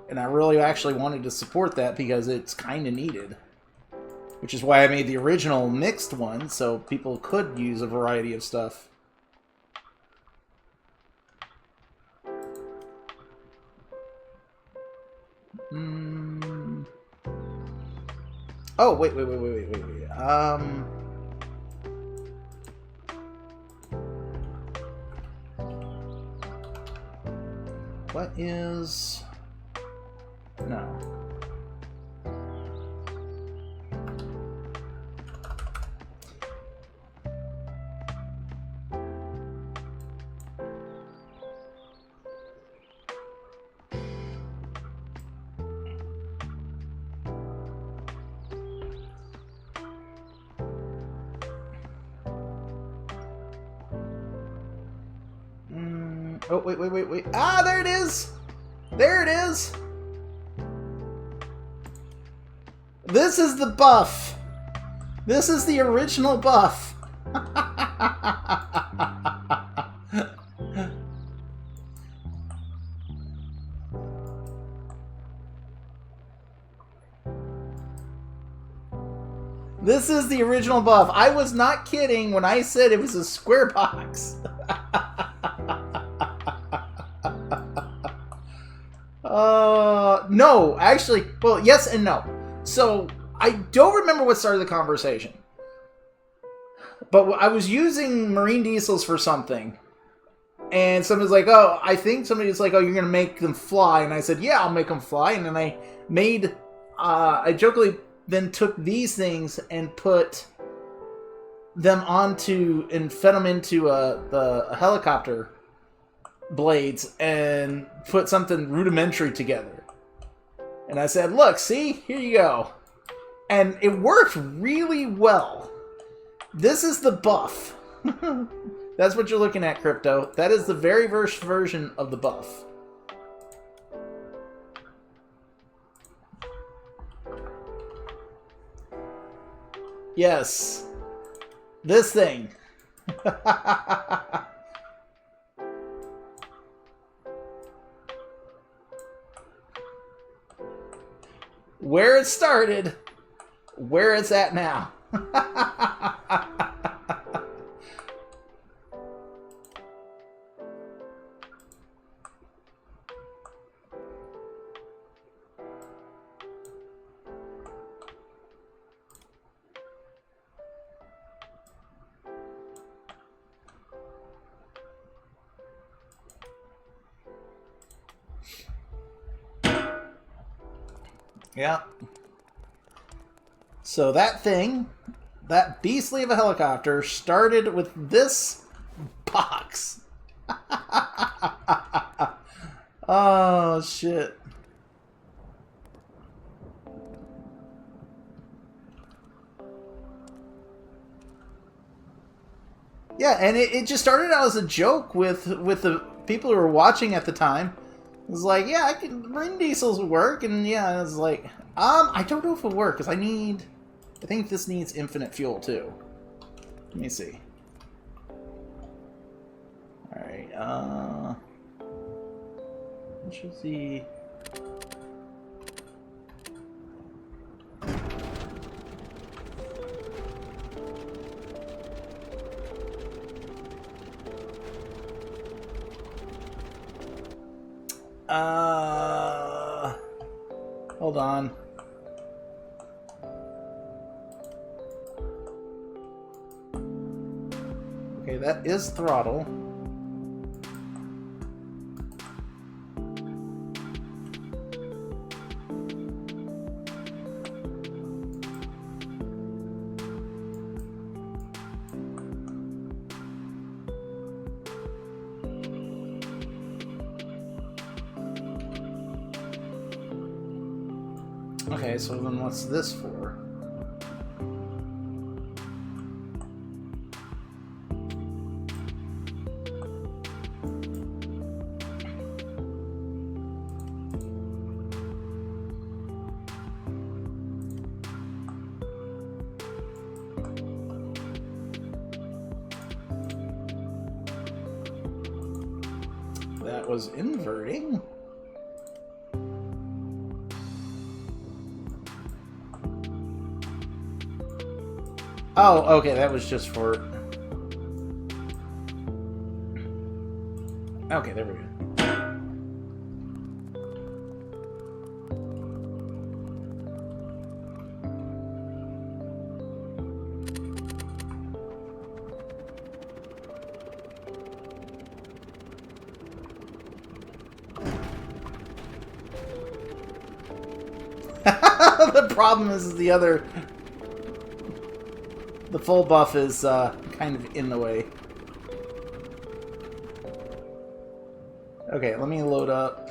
And I really actually wanted to support that because it's kind of needed. Which is why I made the original mixed one, so people could use a variety of stuff. Oh, wait. What is... No. Oh, wait. Ah, there it is! There it is! This is the buff! This is the original buff! This is the original buff. I was not kidding when I said it was a square box. No, actually, well, yes and no. So, I don't remember what started the conversation. But I was using marine diesels for something. And somebody's like, oh, I think somebody's like, oh, you're going to make them fly. And I said, yeah, I'll make them fly. And then I made, I jokingly then took these things and put them onto, and fed them into the helicopter blades and put something rudimentary together. And I said, look, see, here you go. And it worked really well. This is the buff. That's what you're looking at, Crypto. That is the very first version of the buff. Yes. This thing. Where it started, where it's at now. Yeah. So that thing, that beastly of a helicopter, started with this box. Oh, shit. Yeah, and it just started out as a joke with the people who were watching at the time. It was like, yeah, marine diesels would work, and yeah, it was like, I don't know if it'll work, because I think this needs infinite fuel, too. Let me see. Alright, which is the... Hold on. Okay, that is throttle. Okay, so then what's this for? That was inverting. Oh, okay, that was just for... Okay, there we go. The problem is the other... The full buff is kind of in the way. Okay, let me load up.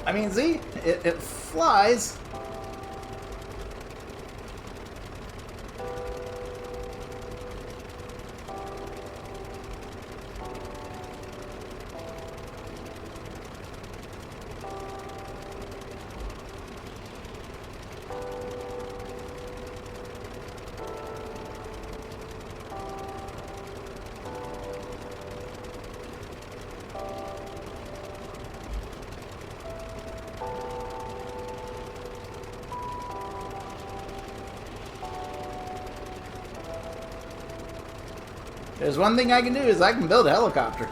I mean, see? It flies. There's one thing I can do is I can build a helicopter.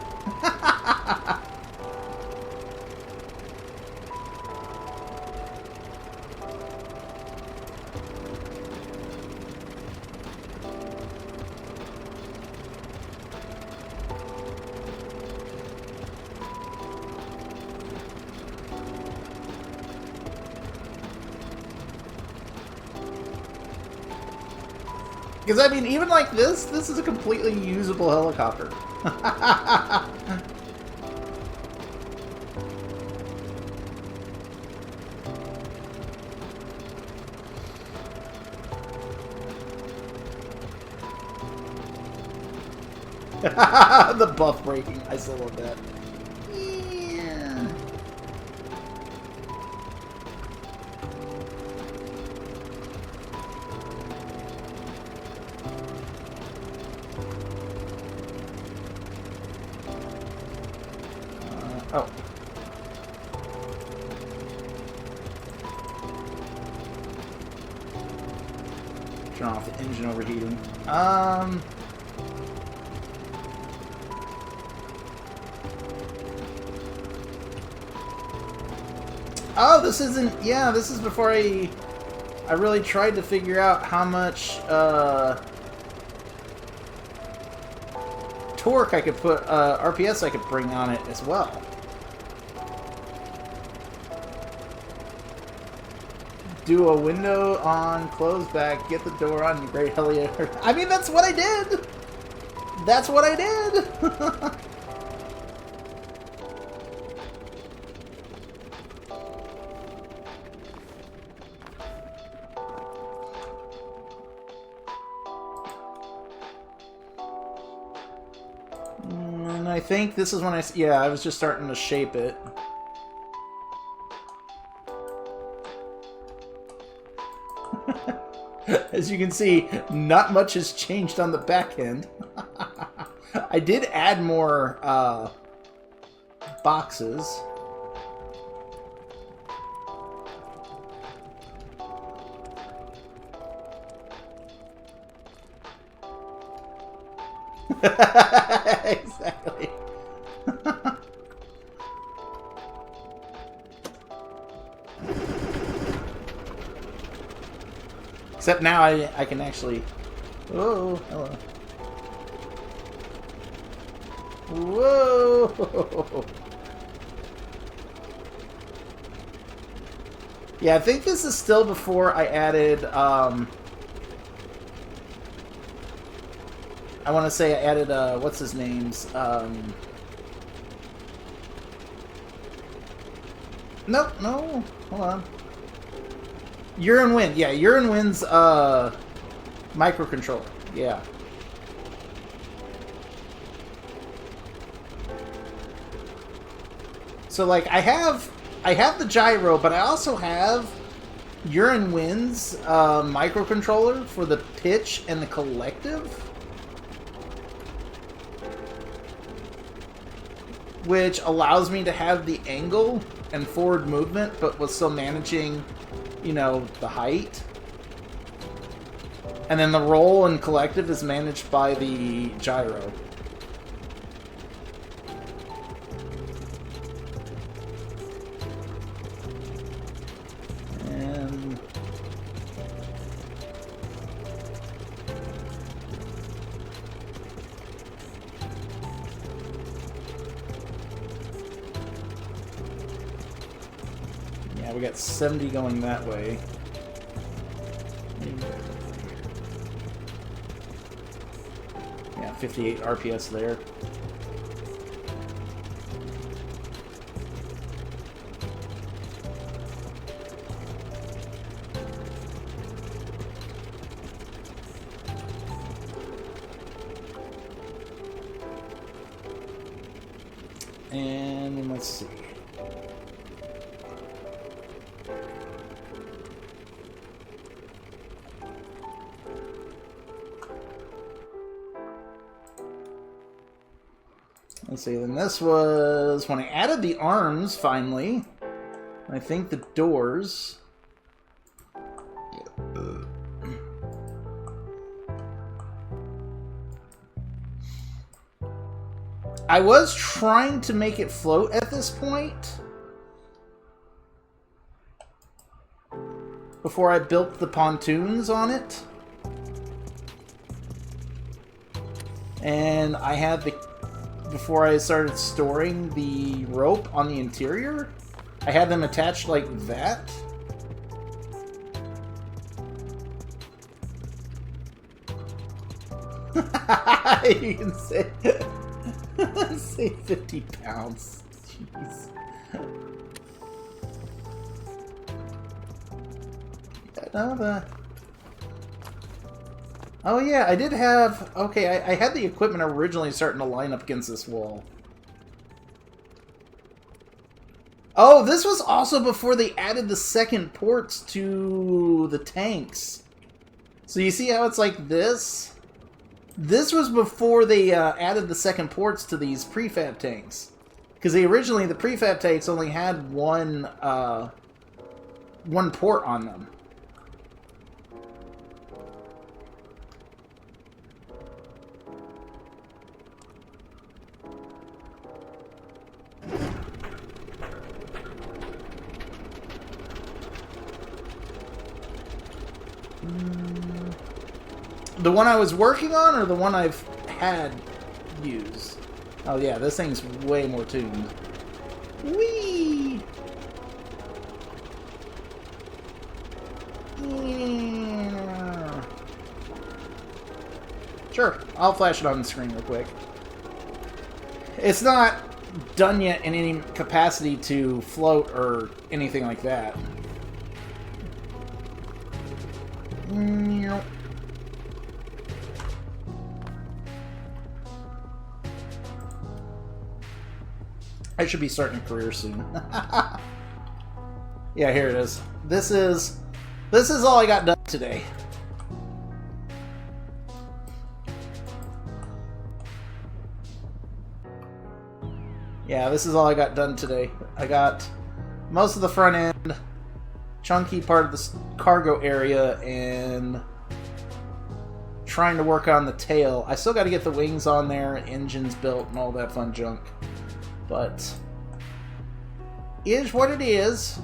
Because, I mean, even like this is a completely usable helicopter. The buff breaking. I still love that. Yeah. Oh. Turn off the engine overheating. Oh, this isn't... Yeah, this is before I really tried to figure out how much, torque I could put, RPS I could bring on it as well. Do a window on, close back, get the door on, great hell yeah. I mean, that's what I did! That's what I did! And I think this is when I was just starting to shape it. As you can see, not much has changed on the back end. I did add more boxes. Exactly. Except now I can actually... Oh, hello. Whoa! Yeah, I think this is still before I added, I want to say I added, what's his name's, Nope, no, hold on. Urine Wind, yeah, Urine Wind's, microcontroller, yeah. So, like, I have the gyro, but I also have Urine Wind's, microcontroller for the pitch and the collective. Which allows me to have the angle and forward movement, but was still managing, you know, the height. And then the roll and collective is managed by the gyro. And... yeah, we got 70 going that way. Yeah, 58 RPS there. And let's see. Let's see, then this was when I added the arms, finally. I think the doors. I was trying to make it float at this point before I built the pontoons on it. And I had the... Before I started storing the rope on the interior, I had them attached like that. You can say... say 50 pounds. Jeez. Oh yeah, I did have... Okay, I had the equipment originally starting to line up against this wall. Oh, this was also before they added the second ports to the tanks. So you see how it's like this? This was before they added the second ports to these prefab tanks. Because originally the prefab tanks only had one port on them. The one I was working on, or the one I've had used? Oh yeah, this thing's way more tuned. Whee! Yeah. Sure, I'll flash it on the screen real quick. It's not done yet in any capacity to float or anything like that. I should be starting a career soon. Yeah, here it is. This is all I got done today. Yeah, this is all I got done today. I got most of the front end, chunky part of the cargo area, and trying to work on the tail. I still got to get the wings on there, engines built, and all that fun junk. But is what it is,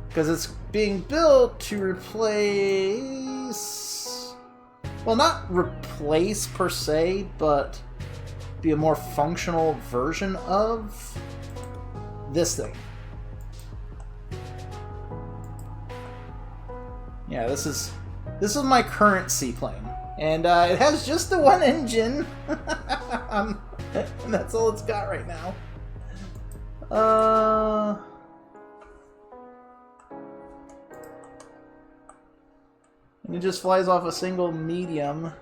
because it's being built to replace, well, not replace per se, but be a more functional version of this thing. Yeah, this is my current seaplane. And it has just the one engine. And that's all it's got right now. And it just flies off a single medium.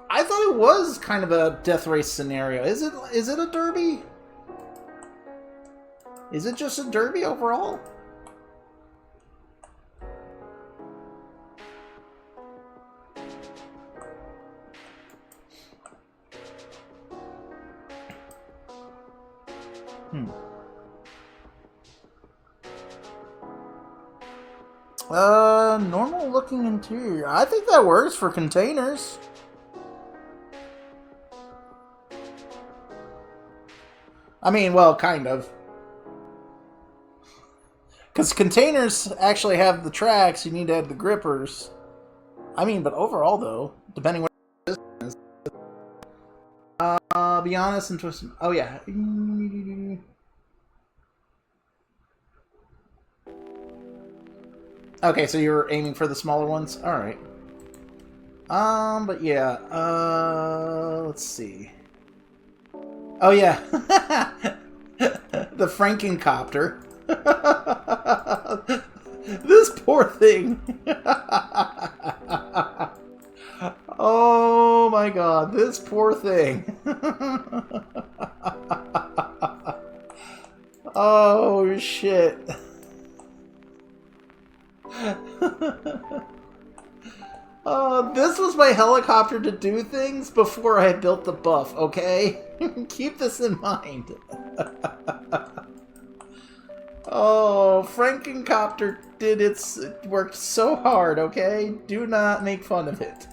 I thought it was kind of a death race scenario. Is it a derby? Is it just a derby overall? Normal looking interior. I think that works for containers. I mean, well, kind of. Because containers actually have the tracks, you need to have the grippers. I mean, but overall, though, depending what this is. Be honest and twist. Oh, yeah. Okay, so you're aiming for the smaller ones? Alright. But yeah. Let's see. Oh, yeah. The Frankencopter. This poor thing. Oh my god, this poor thing. Oh shit. This was my helicopter to do things before I built the buff, okay? Keep this in mind. Oh, Frankencopter did it worked so hard, okay? Do not make fun of it.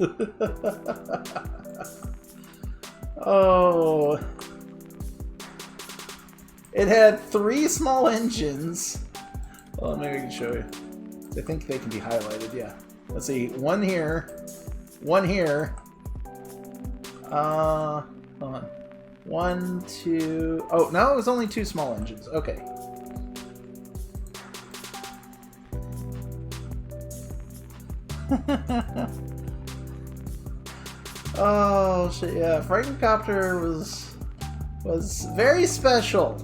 Oh. It had 3 small engines. Well, maybe I can show you. I think they can be highlighted, yeah. Let's see, 1 here. 1 here. Hold on. 1, 2... Oh, no, it was only 2 small engines. Okay. Oh shit! Yeah, Frankencopter was very special.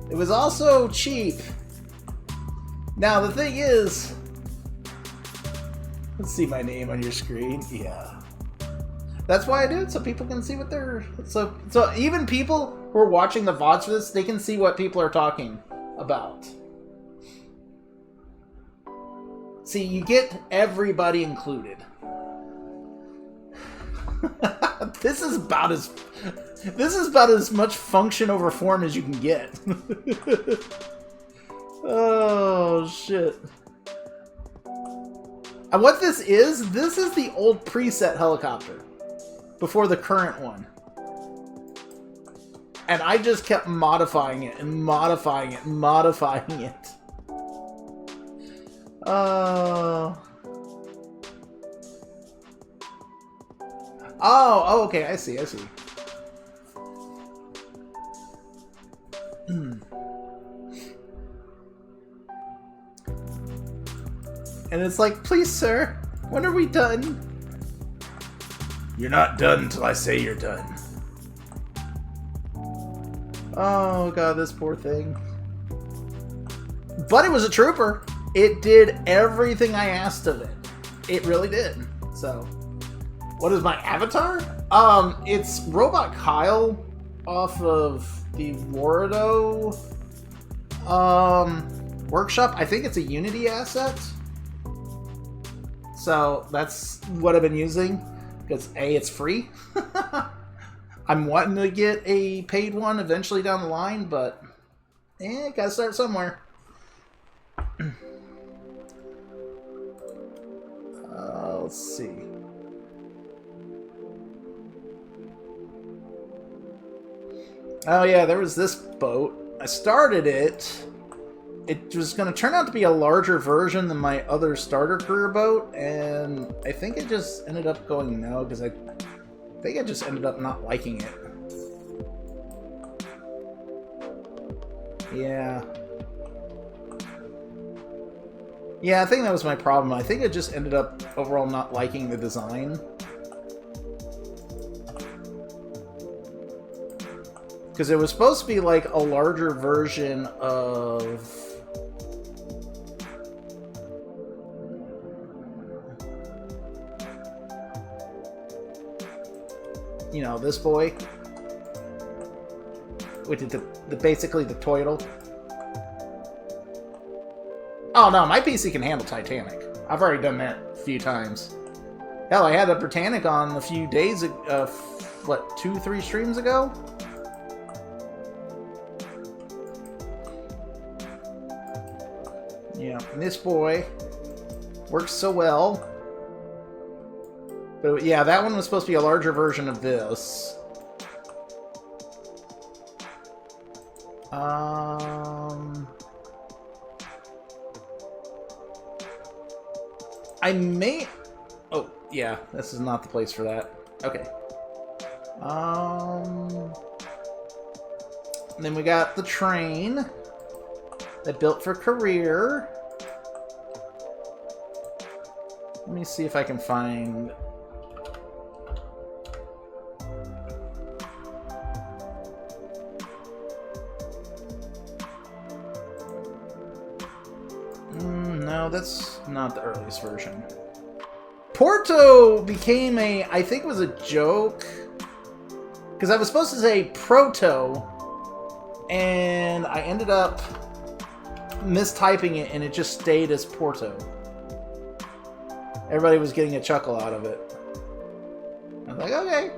It was also cheap. Now the thing is, let's see my name on your screen. Yeah, that's why I do it, so people can see what they're so even people who are watching the VODs for this, they can see what people are talking about. See, you get everybody included. This is about as much function over form as you can get. Oh shit. And what this is the old preset helicopter before the current one. And I just kept modifying it and modifying it and modifying it. Oh, okay, I see. And it's like, please, sir, when are we done? You're not done until I say you're done. Oh, God, this poor thing. But it was a trooper. It did everything I asked of it. It really did. So, what is my avatar? It's Robot Kyle off of the Wardo workshop. I think it's a Unity asset. So that's what I've been using because A, it's free. I'm wanting to get a paid one eventually down the line, but gotta start somewhere. Let's see. Oh yeah, there was this boat. I started it. It was going to turn out to be a larger version than my other starter career boat, and I think it just ended up going no, because I think I just ended up not liking it. Yeah. Yeah, I think that was my problem. I think I just ended up overall not liking the design. Because it was supposed to be like a larger version of... you know, this boy. Which is basically the turtle. Oh no, my PC can handle Titanic. I've already done that a few times. Hell, I had a Britannic on a few days ago, what, 2-3 streams ago? Yeah, and this boy works so well. But yeah, that one was supposed to be a larger version of this. I may... oh, yeah, this is not the place for that. Okay. And then we got the train. They built for career. Let me see if I can find... no, that's not the earliest version. Porto became a... I think it was a joke. Because I was supposed to say Proto. And I ended up mistyping it, and it just stayed as Porto. Everybody was getting a chuckle out of it. I was like, okay.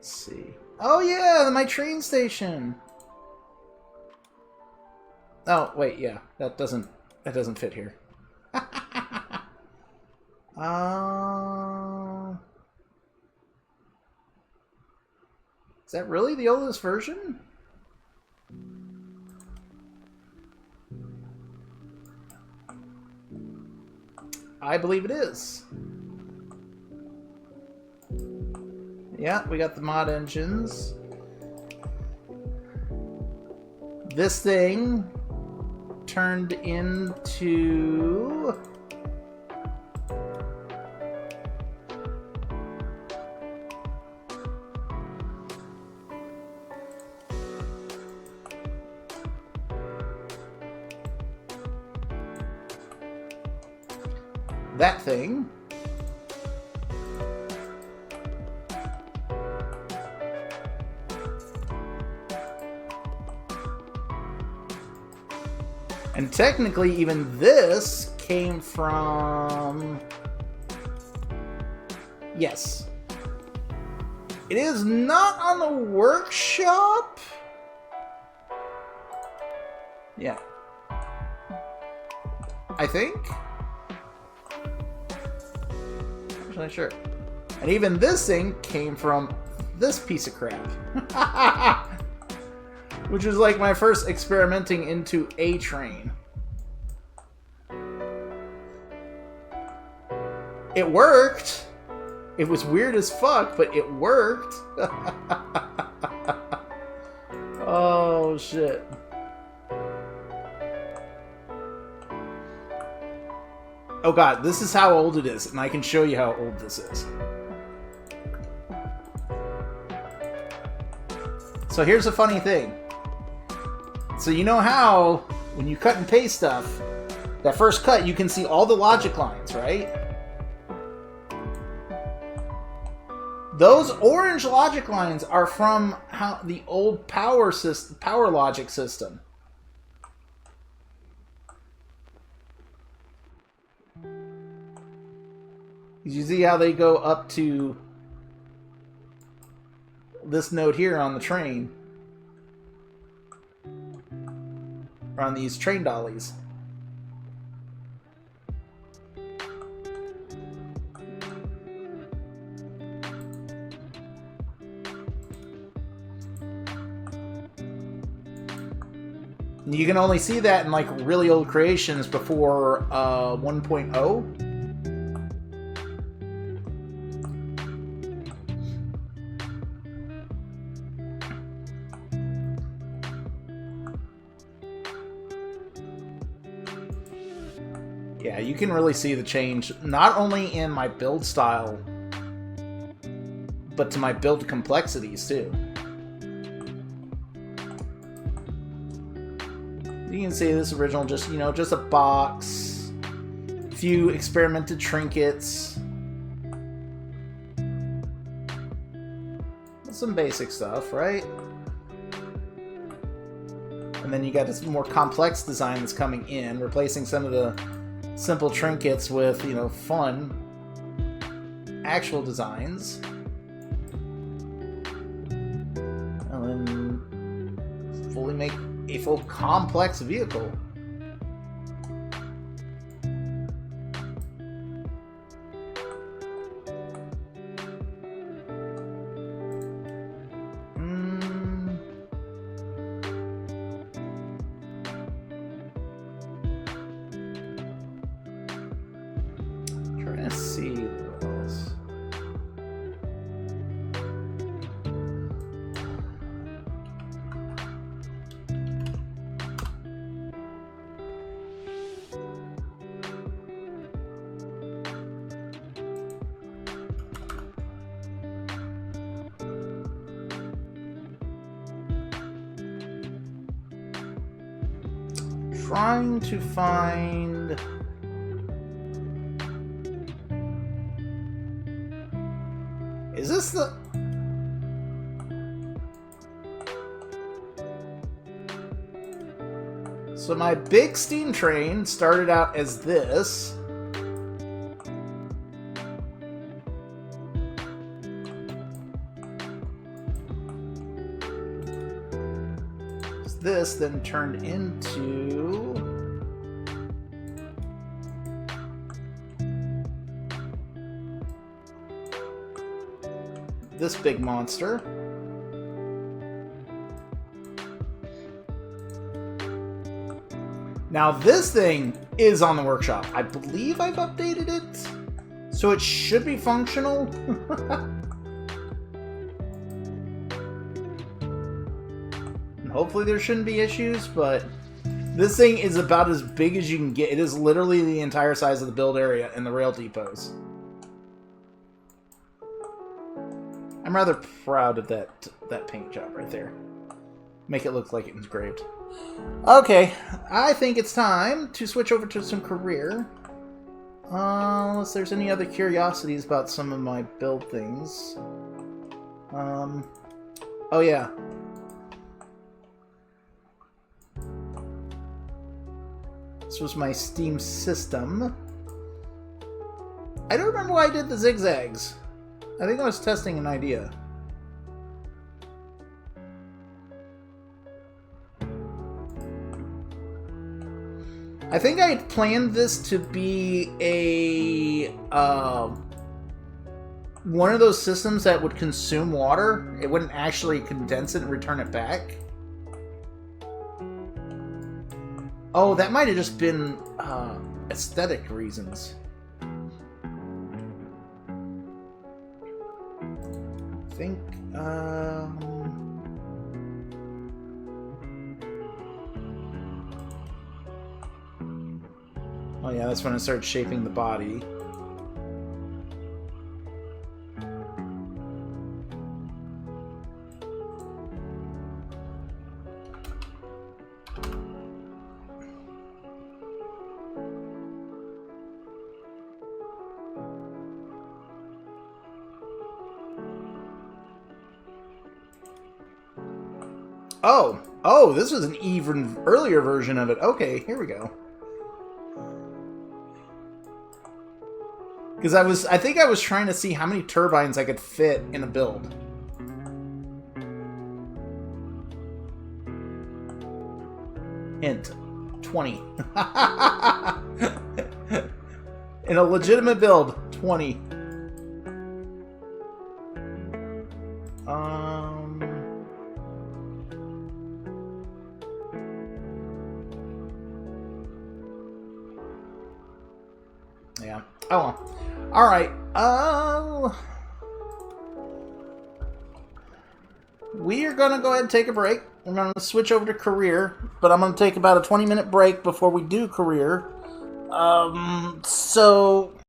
Let's see. Oh yeah, my train station. Oh wait, yeah, that doesn't fit here. Is that really the oldest version? I believe it is. Yeah, we got the mod engines. This thing turned into... that thing. And technically, even this came from... Yes. It is not on the workshop? Yeah. I think? Actually, sure. And even this thing came from this piece of crap. Which was like my first experimenting into a train. It worked. It was weird as fuck, but it worked. Oh, shit. Oh god, this is how old it is, and I can show you how old this is. So here's a funny thing. So you know how, when you cut and paste stuff, that first cut, you can see all the logic lines, right? Those orange logic lines are from how the old power logic system. You see how they go up to this node here on the train. Or on these train dollies. You can only see that in like really old creations before 1.0. Yeah, you can really see the change, not only in my build style, but to my build complexities too. You can see this original, just, you know, just a box, a few experimented trinkets, some basic stuff, right? And then you got this more complex design that's coming in, replacing some of the simple trinkets with, you know, fun actual designs. And then fully make a full complex vehicle. Trying to see what else. Trying to find... Is this the... So my big steam train started out as this. this then turned into... this big monster. Now this thing is on the workshop. I believe I've updated it, so it should be functional. And hopefully there shouldn't be issues, but this thing is about as big as you can get. It is literally the entire size of the build area and the rail depots. I'm rather proud of that paint job right there. Make it look like it was engraved. Okay, I think it's time to switch over to some career. Unless there's any other curiosities about some of my build things. Oh yeah. This was my Steam system. I don't remember why I did the zigzags. I think I was testing an idea. I think I had planned this to be a one of those systems that would consume water. It wouldn't actually condense it and return it back. Oh, that might have just been aesthetic reasons. I think oh yeah, that's when I started shaping the body. Oh, this was an even earlier version of it. Okay, here we go. Because I think I was trying to see how many turbines I could fit in a build. Hint, 20. In a legitimate build, 20. Yeah. Oh well. Alright, we are going to go ahead and take a break. We're going to switch over to career, but I'm going to take about a 20-minute break before we do career. So